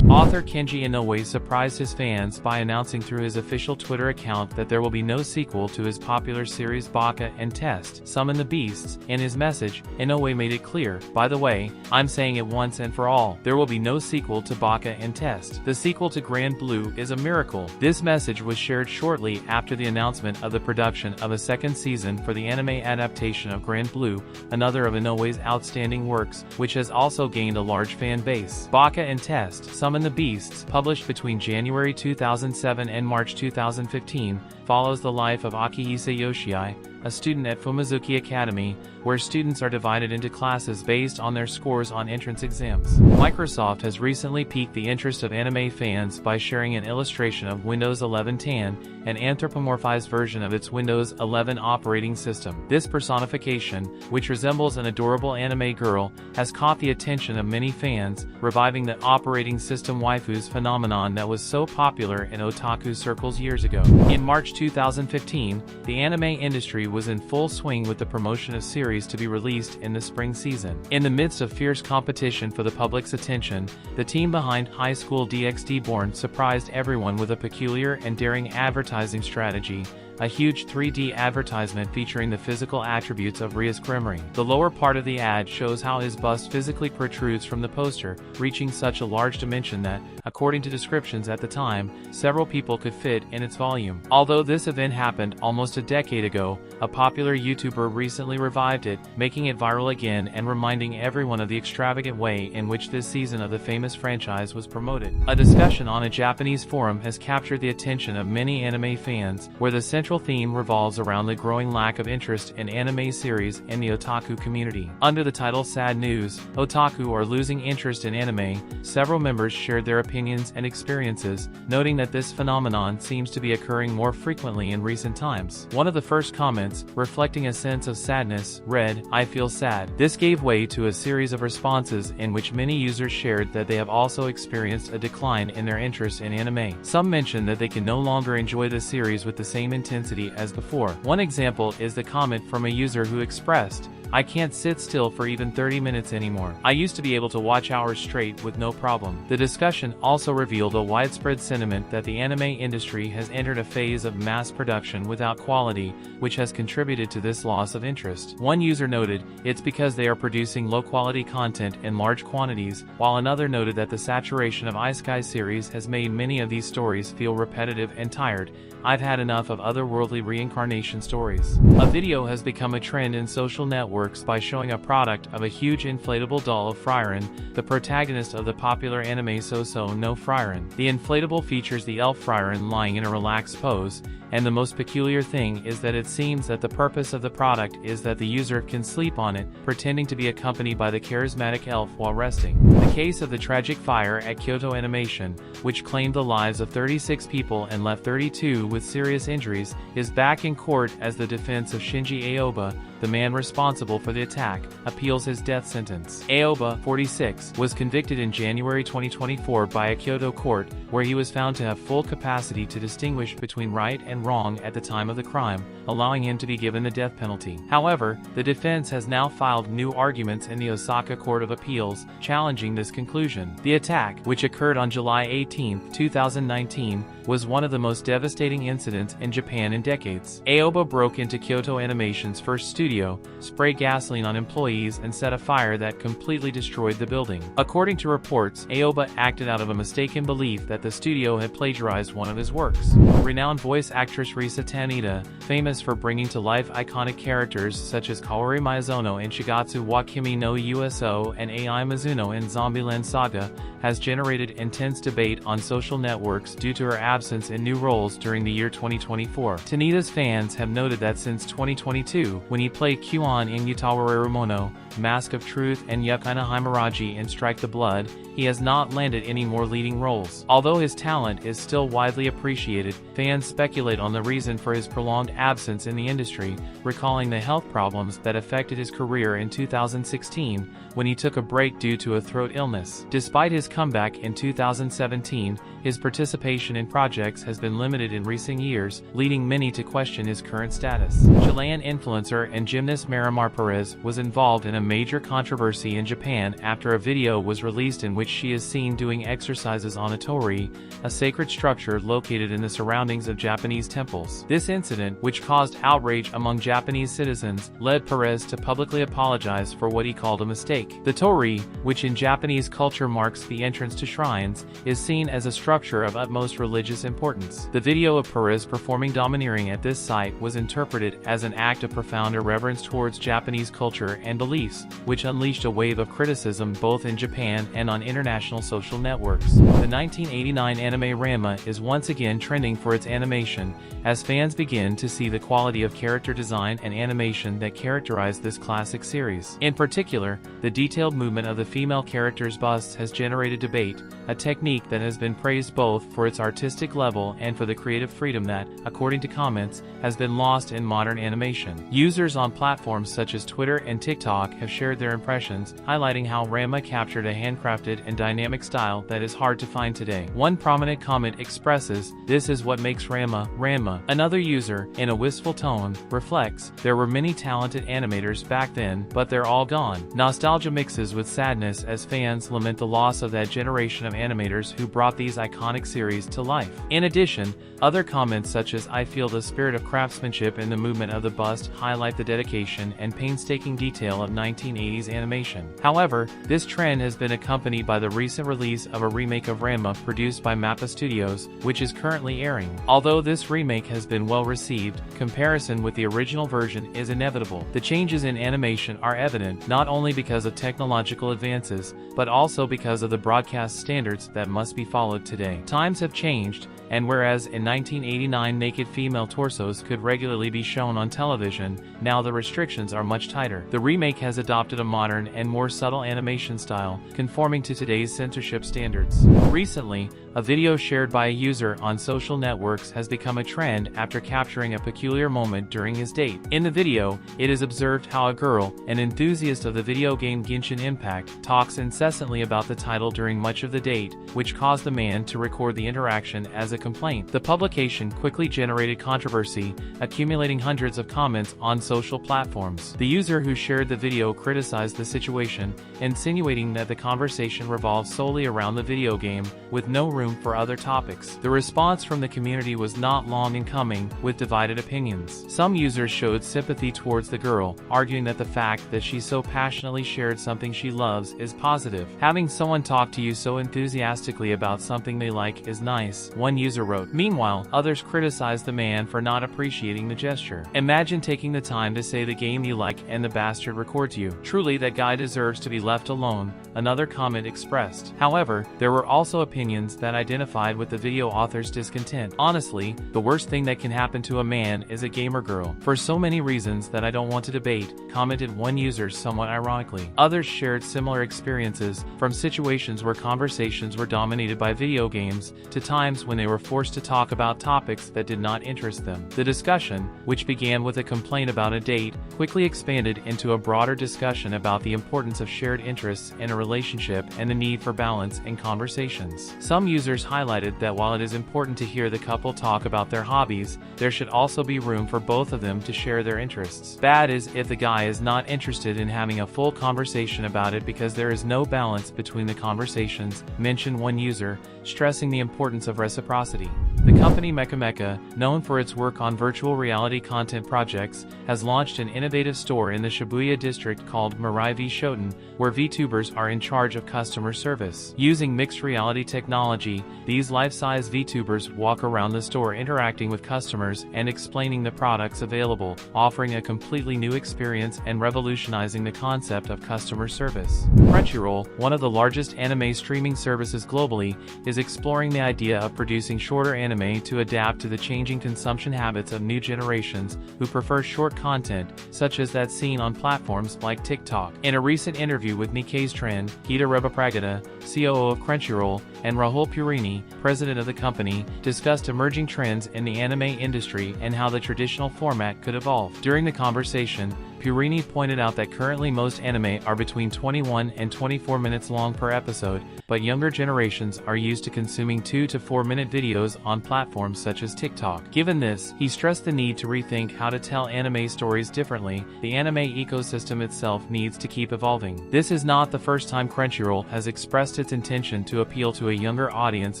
Author Kenji Inoue surprised his fans by announcing through his official Twitter account that there will be no sequel to his popular series Baka and Test, Summon the Beasts. In his message, Inoue made it clear, "By the way, I'm saying it once and for all, there will be no sequel to Baka and Test. The sequel to Grand Blue is a miracle." This message was shared shortly after the announcement of the production of a second season for the anime adaptation of Grand Blue, another of Inoue's outstanding works, which has also gained a large fan base. Baka and Test, Summon the Beasts, published between January 2007 and March 2015, follows the life of Akihisa Yoshii, a student at Fumizuki Academy, where students are divided into classes based on their scores on entrance exams. Microsoft has recently piqued the interest of anime fans by sharing an illustration of Windows 11 10, an anthropomorphized version of its Windows 11 operating system. This personification, which resembles an adorable anime girl, has caught the attention of many fans, reviving the operating system waifus phenomenon that was so popular in otaku circles years ago. In March 2015, the anime industry was in full swing with the promotion of series to be released in the spring season. In the midst of fierce competition for the public's attention, the team behind High School DxD Born surprised everyone with a peculiar and daring advertising strategy, a huge 3D advertisement featuring the physical attributes of Rias Cremery. The lower part of the ad shows how his bust physically protrudes from the poster, reaching such a large dimension that, according to descriptions at the time, several people could fit in its volume. Although this event happened almost a decade ago, a popular YouTuber recently revived it, making it viral again and reminding everyone of the extravagant way in which this season of the famous franchise was promoted. A discussion on a Japanese forum has captured the attention of many anime fans, where the central theme revolves around the growing lack of interest in anime series in the otaku community. Under the title Sad News, Otaku are losing interest in anime, several members shared their opinions and experiences, noting that this phenomenon seems to be occurring more frequently in recent times. One of the first comments, reflecting a sense of sadness, read, "I feel sad." This gave way to a series of responses in which many users shared that they have also experienced a decline in their interest in anime. Some mentioned that they can no longer enjoy the series with the same intensity as before. One example is the comment from a user who expressed, "I can't sit still for even 30 minutes anymore. I used to be able to watch hours straight with no problem." The discussion also revealed a widespread sentiment that the anime industry has entered a phase of mass production without quality, which has contributed to this loss of interest. One user noted, "It's because they are producing low-quality content in large quantities," while another noted that the saturation of Isekai series has made many of these stories feel repetitive and tired. "I've had enough of otherworldly reincarnation stories." A video has become a trend in social networks by showing a product of a huge inflatable doll of Frieren, the protagonist of the popular anime So-So no Frieren. The inflatable features the elf Frieren lying in a relaxed pose, and the most peculiar thing is that it seems that the purpose of the product is that the user can sleep on it, pretending to be accompanied by the charismatic elf while resting. The case of the tragic fire at Kyoto Animation, which claimed the lives of 36 people and left 32 with serious injuries, is back in court as the defense of Shinji Aoba, the man responsible for the attack, appeals his death sentence. Aoba, 46, was convicted in January 2024 by a Kyoto court, where he was found to have full capacity to distinguish between right and wrong at the time of the crime, allowing him to be given the death penalty. However, the defense has now filed new arguments in the Osaka Court of Appeals, challenging this conclusion. The attack, which occurred on July 18, 2019, was one of the most devastating incidents in Japan in decades. Aoba broke into Kyoto Animation's first studio, sprayed gasoline on employees and set a fire that completely destroyed the building. According to reports, Aoba acted out of a mistaken belief that the studio had plagiarized one of his works. Renowned voice actress Risa Tanida, famous for bringing to life iconic characters such as Kaori Miyazono in Shigatsu wa Kimi no Uso and Ai Mizuno in Zombieland Saga, has generated intense debate on social networks due to her absence in new roles during the year 2024. Tanida's fans have noted that since 2022, when he played Kyuan in Yutawarerumono, Mask of Truth and Yukaina Himuraji in Strike the Blood, he has not landed any more leading roles. Although his talent is still widely appreciated, fans speculate on the reason for his prolonged absence in the industry, recalling the health problems that affected his career in 2016, when he took a break due to a throat illness. Despite his comeback in 2017, his participation in projects has been limited in recent years, leading many to question his current status. Chilean influencer and gymnast Marimar Perez was involved in a major controversy in Japan after a video was released in which she is seen doing exercises on a torii, a sacred structure located in the surroundings of Japanese temples. This incident, which caused outrage among Japanese citizens, led Perez to publicly apologize for what he called a mistake. The torii, which in Japanese culture marks the entrance to shrines, is seen as a structure structure of utmost religious importance. The video of Perez performing domineering at this site was interpreted as an act of profound irreverence towards Japanese culture and beliefs, which unleashed a wave of criticism both in Japan and on international social networks. The 1989 anime Ranma is once again trending for its animation, as fans begin to see the quality of character design and animation that characterize this classic series. In particular, the detailed movement of the female characters' busts has generated debate, a technique that has been praised both for its artistic level and for the creative freedom that, according to comments, has been lost in modern animation. Users on platforms such as Twitter and TikTok have shared their impressions, highlighting how Ranma captured a handcrafted and dynamic style that is hard to find today. One prominent comment expresses, "This is what makes Ranma, Ranma." Another user, in a wistful tone, reflects, "There were many talented animators back then, but they're all gone." Nostalgia mixes with sadness as fans lament the loss of that generation of animators who brought these iconic series to life. In addition, other comments such as "I feel the spirit of craftsmanship in the movement of the bust" highlight the dedication and painstaking detail of 1980s animation. However, this trend has been accompanied by the recent release of a remake of Ranma produced by Mappa Studios, which is currently airing. Although this remake has been well received, comparison with the original version is inevitable. The changes in animation are evident not only because of technological advances, but also because of the broadcast standards that must be followed today. Times have changed, and whereas in 1989 naked female torsos could regularly be shown on television, now the restrictions are much tighter. The remake has adopted a modern and more subtle animation style, conforming to today's censorship standards. Recently, a video shared by a user on social networks has become a trend after capturing a peculiar moment during his date. In the video, it is observed how a girl, an enthusiast of the video game Genshin Impact, talks incessantly about the title during much of the date, which caused the man to record the interaction as a complaint. The publication quickly generated controversy, accumulating hundreds of comments on social platforms. The user who shared the video criticized the situation, insinuating that the conversation revolved solely around the video game, with no room for other topics. The response from the community was not long in coming, with divided opinions. Some users showed sympathy towards the girl, arguing that the fact that she so passionately shared something she loves is positive. "Having someone talk to you so enthusiastically about something they like is nice," one user wrote. Meanwhile, others criticized the man for not appreciating the gesture. "Imagine taking the time to say the game you like and the bastard records you. Truly, that guy deserves to be left alone," another comment expressed. However, there were also opinions that identified with the video author's discontent. "Honestly, the worst thing that can happen to a man is a gamer girl. For so many reasons that I don't want to debate," commented one user somewhat ironically. Others shared similar experiences, from situations where conversations were dominated by video games, to times when they were forced to talk about topics that did not interest them. The discussion, which began with a complaint about a date, quickly expanded into a broader discussion about the importance of shared interests in a relationship and the need for balance in conversations. Some users highlighted that while it is important to hear the couple talk about their hobbies, there should also be room for both of them to share their interests. Bad is if the guy is not interested in having a full conversation about it because there is no balance between the conversations, mentioned one user, stressing the importance of reciprocity. The company Mecha, known for its work on virtual reality content projects, has launched an innovative store in the Shibuya district called Mirai V Shoten, where VTubers are in charge of customer service. Using mixed reality technology, these life-size VTubers walk around the store interacting with customers and explaining the products available, offering a completely new experience and revolutionizing the concept of customer service. Crunchyroll, one of the largest anime streaming services globally, is exploring the idea of producing shorter anime to adapt to the changing consumption habits of new generations who prefer short content, such as that seen on platforms like TikTok. In a recent interview with Nikkei's Trend, Hida Rebapragada, COO of Crunchyroll, and Rahul Purini, president of the company, discussed emerging trends in the anime industry and how the traditional format could evolve. During the conversation, Purini pointed out that currently most anime are between 21 and 24 minutes long per episode, but younger generations are used to consuming 2 to 4 minute videos on platforms such as TikTok. Given this, he stressed the need to rethink how to tell anime stories differently. The anime ecosystem itself needs to keep evolving. This is not the first time Crunchyroll has expressed its intention to appeal to a younger audience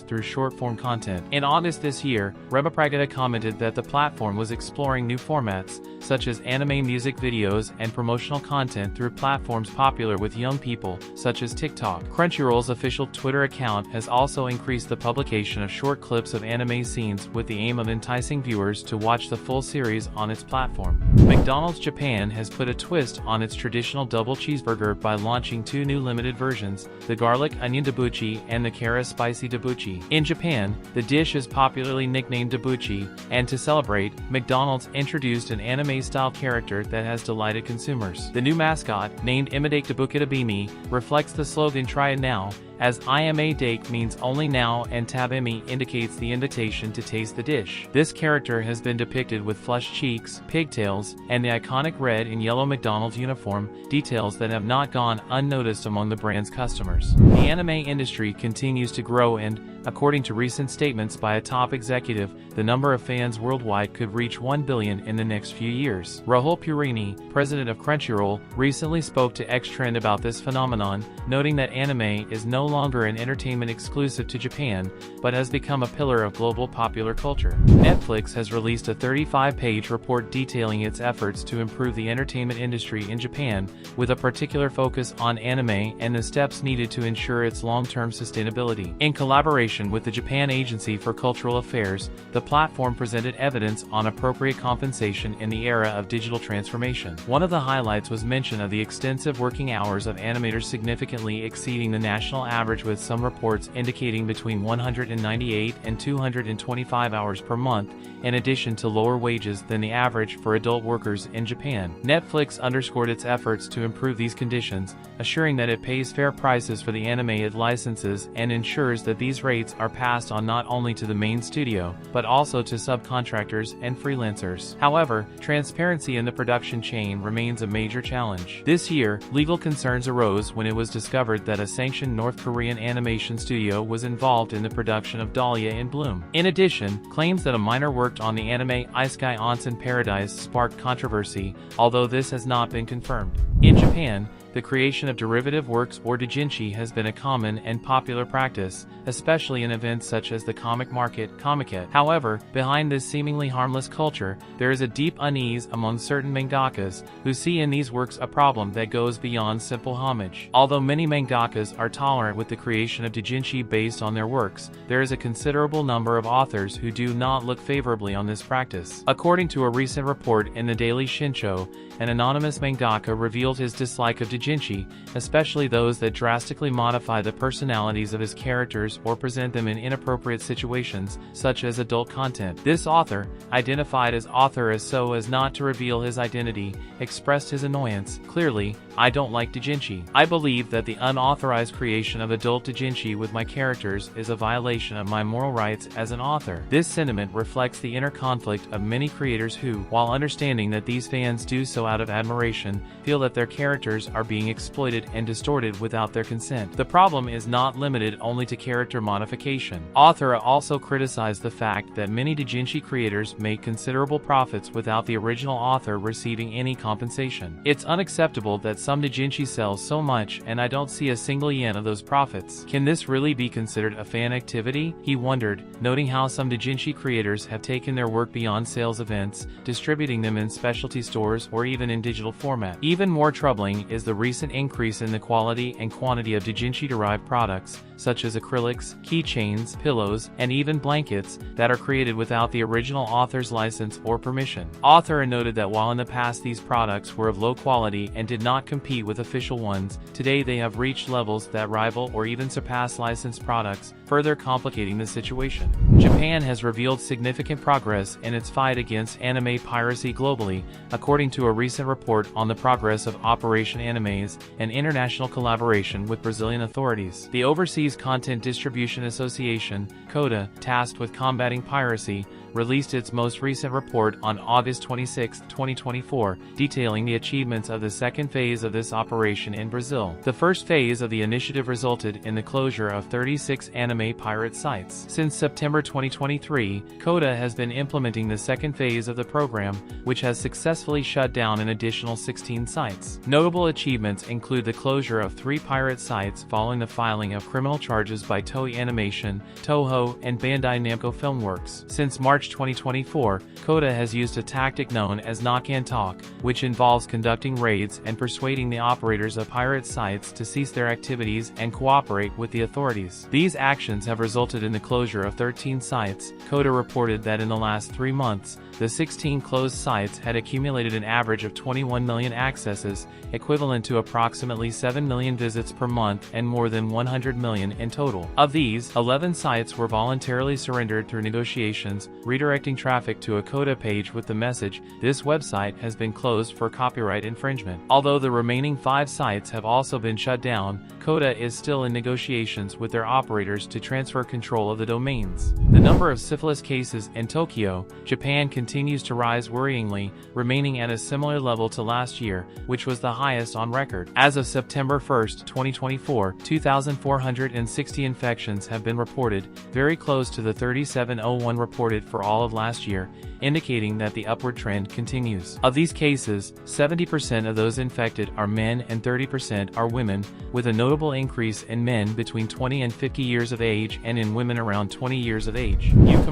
through short-form content. In August this year, Rebapragada commented that the platform was exploring new formats, such as anime music videos videos and promotional content through platforms popular with young people, such as TikTok. Crunchyroll's official Twitter account has also increased the publication of short clips of anime scenes with the aim of enticing viewers to watch the full series on its platform. McDonald's Japan has put a twist on its traditional double cheeseburger by launching two new limited versions, the garlic onion dabuchi and the Kara spicy dabuchi. In Japan, the dish is popularly nicknamed dabuchi, and to celebrate, McDonald's introduced an anime-style character that has delighted consumers. The new mascot, named Imidake Dabukitabimi, reflects the slogan "Try it now," as Ima Dake means only now and Tabimi indicates the invitation to taste the dish. This character has been depicted with flushed cheeks, pigtails, and the iconic red and yellow McDonald's uniform, details that have not gone unnoticed among the brand's customers. The anime industry continues to grow and, according to recent statements by a top executive, the number of fans worldwide could reach 1 billion in the next few years. Rahul Purini, president of Crunchyroll, recently spoke to X-Trend about this phenomenon, noting that anime is no longer an entertainment exclusive to Japan, but has become a pillar of global popular culture. Netflix has released a 35-page report detailing its efforts to improve the entertainment industry in Japan, with a particular focus on anime and the steps needed to ensure its long-term sustainability. In collaboration with the Japan Agency for Cultural Affairs, the platform presented evidence on appropriate compensation in the era of digital transformation. One of the highlights was mention of the extensive working hours of animators significantly exceeding the national average, with some reports indicating between 198 and 225 hours per month, in addition to lower wages than the average for adult workers in Japan. Netflix underscored its efforts to improve these conditions, assuring that it pays fair prices for the anime it licenses and ensures that these rates are passed on not only to the main studio, but also to subcontractors and freelancers. However, transparency in the production chain remains a major challenge. This year, legal concerns arose when it was discovered that a sanctioned North Korean animation studio was involved in the production of Dahlia in Bloom. In addition, claims that a minor worked on the anime Isekai Onsen Paradise sparked controversy, although this has not been confirmed. In Japan, the creation of derivative works or doujinshi has been a common and popular practice, especially in events such as the comic market, Comiket. However, behind this seemingly harmless culture, there is a deep unease among certain mangakas, who see in these works a problem that goes beyond simple homage. Although many mangakas are tolerant with the creation of doujinshi based on their works, there is a considerable number of authors who do not look favorably on this practice. According to a recent report in the Daily Shinsho, an anonymous mangaka revealed his dislike of doujinshi, especially those that drastically modify the personalities of his characters or present them in inappropriate situations, such as adult content. This author, identified as author as so as not to reveal his identity, expressed his annoyance. "Clearly, I don't like doujinshi. I believe that the unauthorized creation of adult doujinshi with my characters is a violation of my moral rights as an author." This sentiment reflects the inner conflict of many creators who, while understanding that these fans do so out of admiration, feel that their characters are being exploited and distorted without their consent. The problem is not limited only to character modification. Author also criticized the fact that many doujinshi creators make considerable profits without the original author receiving any compensation. "It's unacceptable that some doujinshi sell so much and I don't see a single yen of those profits. Can this really be considered a fan activity?" he wondered, noting how some doujinshi creators have taken their work beyond sales events, distributing them in specialty stores or even in digital format. Even more troubling is the recent increase in the quality and quantity of doujinshi-derived products, such as acrylics, keychains, pillows, and even blankets, that are created without the original author's license or permission. Author noted that while in the past these products were of low quality and did not compete with official ones, today they have reached levels that rival or even surpass licensed products, further complicating the situation. Japan has revealed significant progress in its fight against anime piracy globally, according to a recent report on the progress of Operation Animes, an international collaboration with Brazilian authorities. The Overseas Content Distribution Association, CODA, tasked with combating piracy, released its most recent report on August 26, 2024, detailing the achievements of the second phase of this operation in Brazil. The first phase of the initiative resulted in the closure of 36 anime pirate sites. Since September 2023, CODA has been implementing the second phase of the program, which has successfully shut down an additional 16 sites. Notable achievements include the closure of 3 pirate sites following the filing of criminal charges by Toei Animation, Toho, and Bandai Namco Filmworks. Since March March 2024, Coda has used a tactic known as knock and talk, which involves conducting raids and persuading the operators of pirate sites to cease their activities and cooperate with the authorities. These actions have resulted in the closure of 13 sites. Coda reported that in the last 3 months, the 16 closed sites had accumulated an average of 21 million accesses, equivalent to approximately 7 million visits per month and more than 100 million in total. Of these, 11 sites were voluntarily surrendered through negotiations, redirecting traffic to a Coda page with the message, "This website has been closed for copyright infringement." Although the remaining 5 sites have also been shut down, Coda is still in negotiations with their operators to transfer control of the domains. The number of syphilis cases in Tokyo, Japan continues to rise worryingly, remaining at a similar level to last year, which was the highest on record. As of September 1, 2024, 2,460 infections have been reported, very close to the 3,701 reported for all of last year, indicating that the upward trend continues. Of these cases, 70% of those infected are men and 30% are women, with a notable increase in men between 20 and 50 years of age and in women around 20 years of age. Yuki,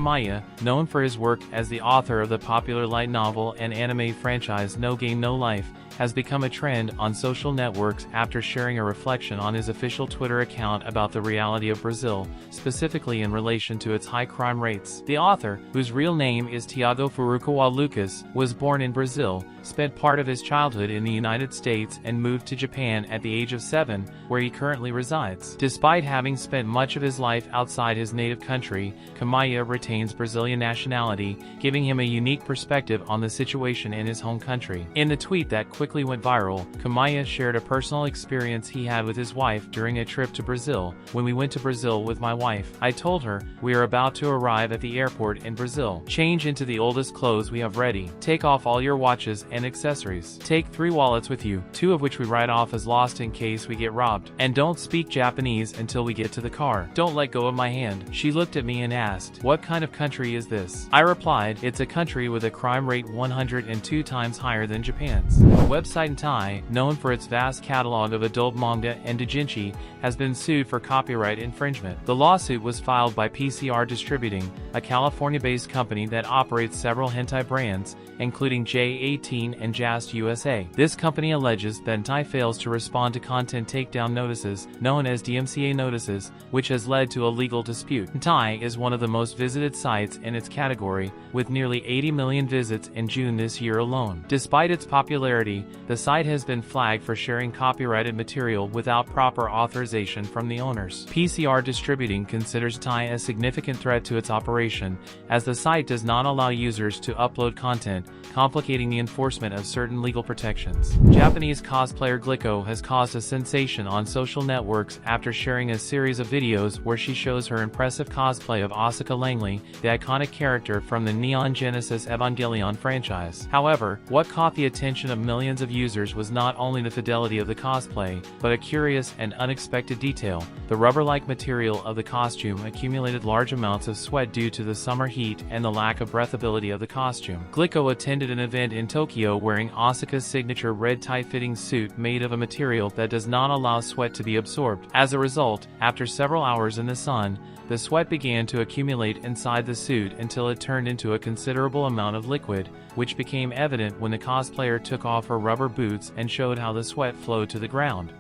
known for his work as the author of the popular light novel and anime franchise No Game No Life, has become a trend on social networks after sharing a reflection on his official Twitter account about the reality of Brazil, specifically in relation to its high crime rates. The author, whose real name is Tiago Furukawa Lucas, was born in Brazil, spent part of his childhood in the United States and moved to Japan at the age of 7, where he currently resides. Despite having spent much of his life outside his native country, Kamaya retains Brazilian nationality, giving him a unique perspective on the situation in his home country. In the tweet that quickly went viral, Kamaya shared a personal experience he had with his wife during a trip to Brazil. "When we went to Brazil with my wife, I told her, we are about to arrive at the airport in Brazil. Change into the oldest clothes we have ready. Take off all your watches and accessories. Take 3 wallets with you, 2 of which we write off as lost in case we get robbed. And don't speak Japanese until we get to the car. Don't let go of my hand." She looked at me and asked, "What kind of country is this?" I replied, "It's a country with a crime rate 102 times higher than Japan's." The website in Thai, known for its vast catalog of adult manga and doujinshi, has been sued for copyright infringement. The lawsuit was filed by PCR Distributing, a California-based company that operates several hentai brands, including J18 and Jast USA. This company alleges that Thai fails to respond to content takedown notices, known as DMCA notices, which has led to a legal dispute. Thai is one of the most visited sites in its category, with nearly 80 million visits in June this year alone. Despite its popularity, the site has been flagged for sharing copyrighted material without proper authorization from the owners. PCR Distributing considers Thai a significant threat to its operation, as the site does not allow users to upload content, complicating the enforcement of certain legal protections. Japanese cosplayer Glicko has caused a sensation on social networks after sharing a series of videos where she shows her impressive cosplay of Asuka Langley, the iconic character from the Neon Genesis Evangelion franchise. However, what caught the attention of millions of users was not only the fidelity of the cosplay, but a curious and unexpected detail. The rubber-like material of the costume accumulated large amounts of sweat due to the summer heat and the lack of breathability of the costume. Glicko attended an event in Tokyo wearing Asuka's signature red tight-fitting suit made of a material that does not allow sweat to be absorbed. As a result, after several hours in the sun, the sweat began to accumulate inside the suit until it turned into a considerable amount of liquid, which became evident when the cosplayer took off her rubber boots and showed how the sweat flowed to the ground.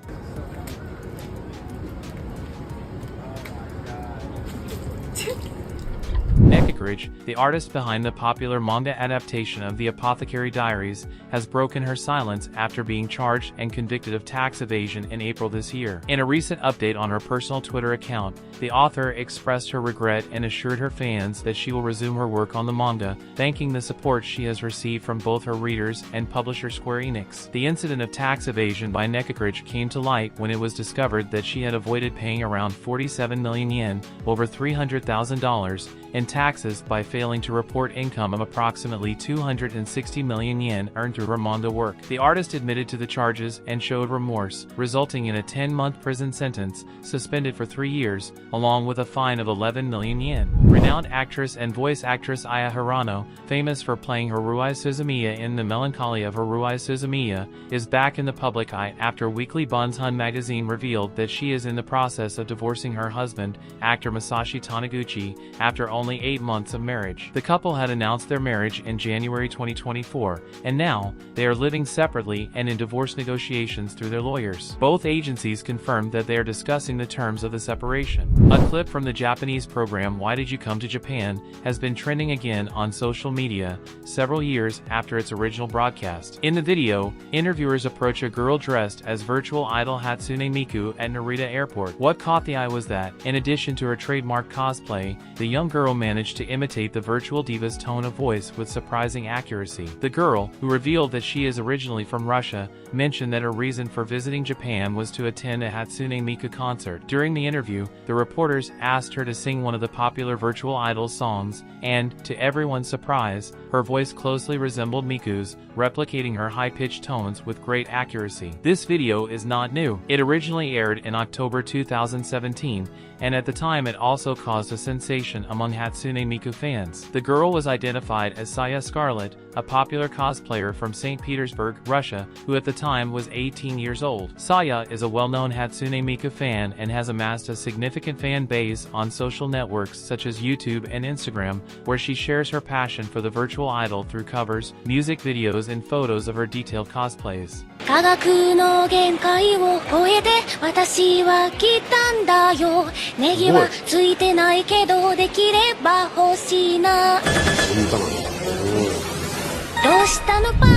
Nekikridge, the artist behind the popular manga adaptation of The Apothecary Diaries, has broken her silence after being charged and convicted of tax evasion in April this year. In a recent update on her personal Twitter account, the author expressed her regret and assured her fans that she will resume her work on the manga, thanking the support she has received from both her readers and publisher Square Enix. The incident of tax evasion by Nekikridge came to light when it was discovered that she had avoided paying around 47 million yen, over $300,000, in taxes by failing to report income of approximately 260 million yen earned through her manga work. The artist admitted to the charges and showed remorse, resulting in a 10-month prison sentence, suspended for 3 years, along with a fine of 11 million yen. Renowned actress and voice actress Aya Hirano, famous for playing Haruhi Suzumiya in The Melancholy of Haruhi Suzumiya, is back in the public eye after Weekly Bunshun magazine revealed that she is in the process of divorcing her husband, actor Masashi Taniguchi, after only 8 months months of marriage. The couple had announced their marriage in January 2024, and now, they are living separately and in divorce negotiations through their lawyers. Both agencies confirmed that they are discussing the terms of the separation. A clip from the Japanese program Why Did You Come to Japan has been trending again on social media several years after its original broadcast. In the video, interviewers approach a girl dressed as virtual idol Hatsune Miku at Narita Airport. What caught the eye was that, in addition to her trademark cosplay, the young girl managed to imitate the virtual diva's tone of voice with surprising accuracy. The girl, who revealed that she is originally from Russia, mentioned that her reason for visiting Japan was to attend a Hatsune Miku concert. During the interview, the reporters asked her to sing one of the popular virtual idol songs, and, to everyone's surprise, her voice closely resembled Miku's, replicating her high-pitched tones with great accuracy. This video is not new. It originally aired in October 2017, and at the time it also caused a sensation among Hatsune Miku fans. The girl was identified as Saya Scarlet, a popular cosplayer from St. Petersburg, Russia, who at the time was 18 years old. Saya is a well-known Hatsune Miku fan and has amassed a significant fan base on social networks such as YouTube and Instagram, where she shares her passion for the virtual idol through covers, music videos, and photos of her detailed cosplays. 科学の限界を超えて私は来たんだよネギはついてないけどできれば欲しいな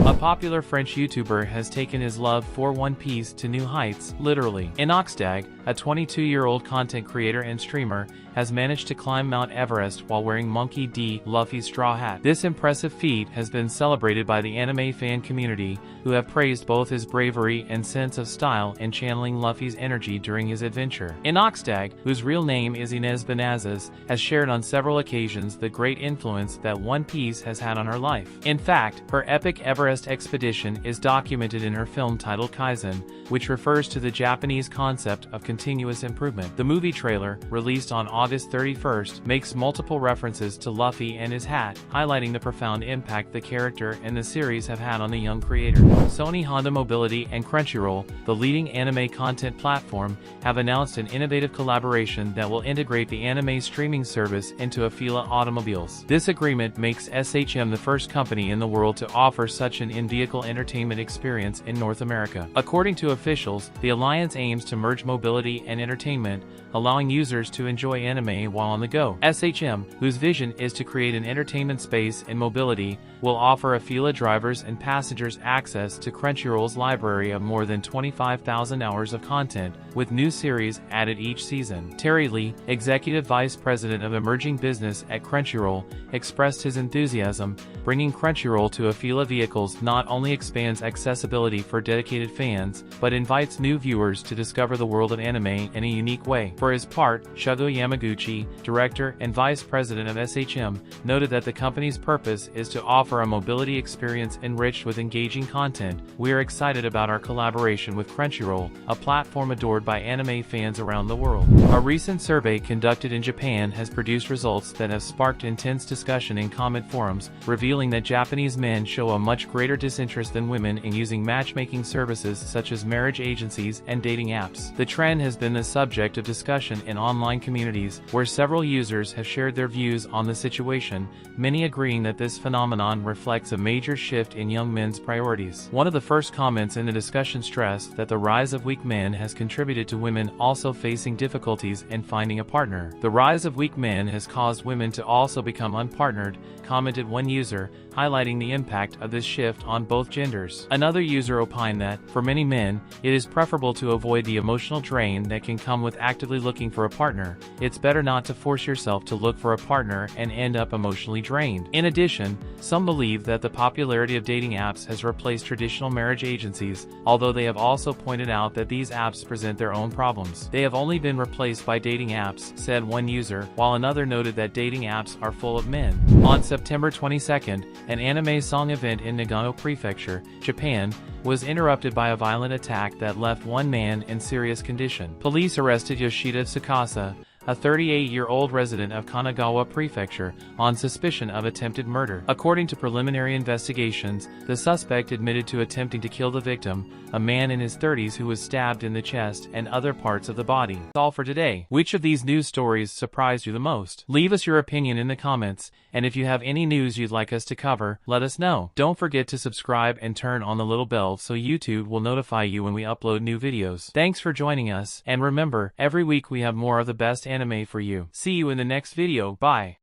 A popular French YouTuber has taken his love for One Piece to new heights, literally. Inoxtag, a 22-year-old content creator and streamer, has managed to climb Mount Everest while wearing Monkey D. Luffy's straw hat. This impressive feat has been celebrated by the anime fan community, who have praised both his bravery and sense of style in channeling Luffy's energy during his adventure. Inoxtag, whose real name is Inez Benazes, has shared on several occasions the great influence that One Piece has had on her life. In fact, her epic Everest expedition is documented in her film titled Kaizen, which refers to the Japanese concept of continuous improvement. The movie trailer, released on August 31st, makes multiple references to Luffy and his hat, highlighting the profound impact the character and the series have had on the young creator. Sony Honda Mobility and Crunchyroll, the leading anime content platform, have announced an innovative collaboration that will integrate the anime streaming service into Afeela automobiles. This agreement makes SHM the first company in the world to offer such an in-vehicle entertainment experience in North America. According to officials, the alliance aims to merge mobility and entertainment, allowing users to enjoy anime while on the go. SHM, whose vision is to create an entertainment space in mobility, will offer Afeela drivers and passengers access to Crunchyroll's library of more than 25,000 hours of content, with new series added each season. Terry Lee, Executive Vice President of Emerging Business at Crunchyroll, expressed his enthusiasm. Bringing Crunchyroll to Afeela vehicles not only expands accessibility for dedicated fans, but invites new viewers to discover the world of anime in a unique way. For his part, Shugo Yamaguchi, Director and Vice President of SHM, noted that the company's purpose is to offer a mobility experience enriched with engaging content. We are excited about our collaboration with Crunchyroll, a platform adored by anime fans around the world. A recent survey conducted in Japan has produced results that have sparked intense discussion in comment forums, revealing that Japanese men show a much greater disinterest than women in using matchmaking services such as marriage agencies and dating apps. The trend has been the subject of discussion in online communities, where several users have shared their views on the situation, many agreeing that this phenomenon reflects a major shift in young men's priorities. One of the first comments in the discussion stressed that the rise of weak men has contributed to women also facing difficulties in finding a partner. The rise of weak men has caused women to also become unpartnered, commented one user, highlighting the impact of this shift on both genders. Another user opined that, for many men, it is preferable to avoid the emotional drain that can come with actively looking for a partner. It's better not to force yourself to look for a partner and end up emotionally drained. In addition, some believe that the popularity of dating apps has replaced traditional marriage agencies, although they have also pointed out that these apps present their own problems. They have only been replaced by dating apps, said one user, while another noted that dating apps are full of men. On September 22nd, an anime song event in Nagano Prefecture, Japan, was interrupted by a violent attack that left one man in serious condition. Police arrested Yoshida Tsukasa, a 38-year-old resident of Kanagawa Prefecture, on suspicion of attempted murder. According to preliminary investigations, the suspect admitted to attempting to kill the victim, a man in his 30s who was stabbed in the chest and other parts of the body. That's all for today. Which of these news stories surprised you the most? Leave us your opinion in the comments, and if you have any news you'd like us to cover, let us know. Don't forget to subscribe and turn on the little bell so YouTube will notify you when we upload new videos. Thanks for joining us, and remember, every week we have more of the best anime for you. See you in the next video. Bye.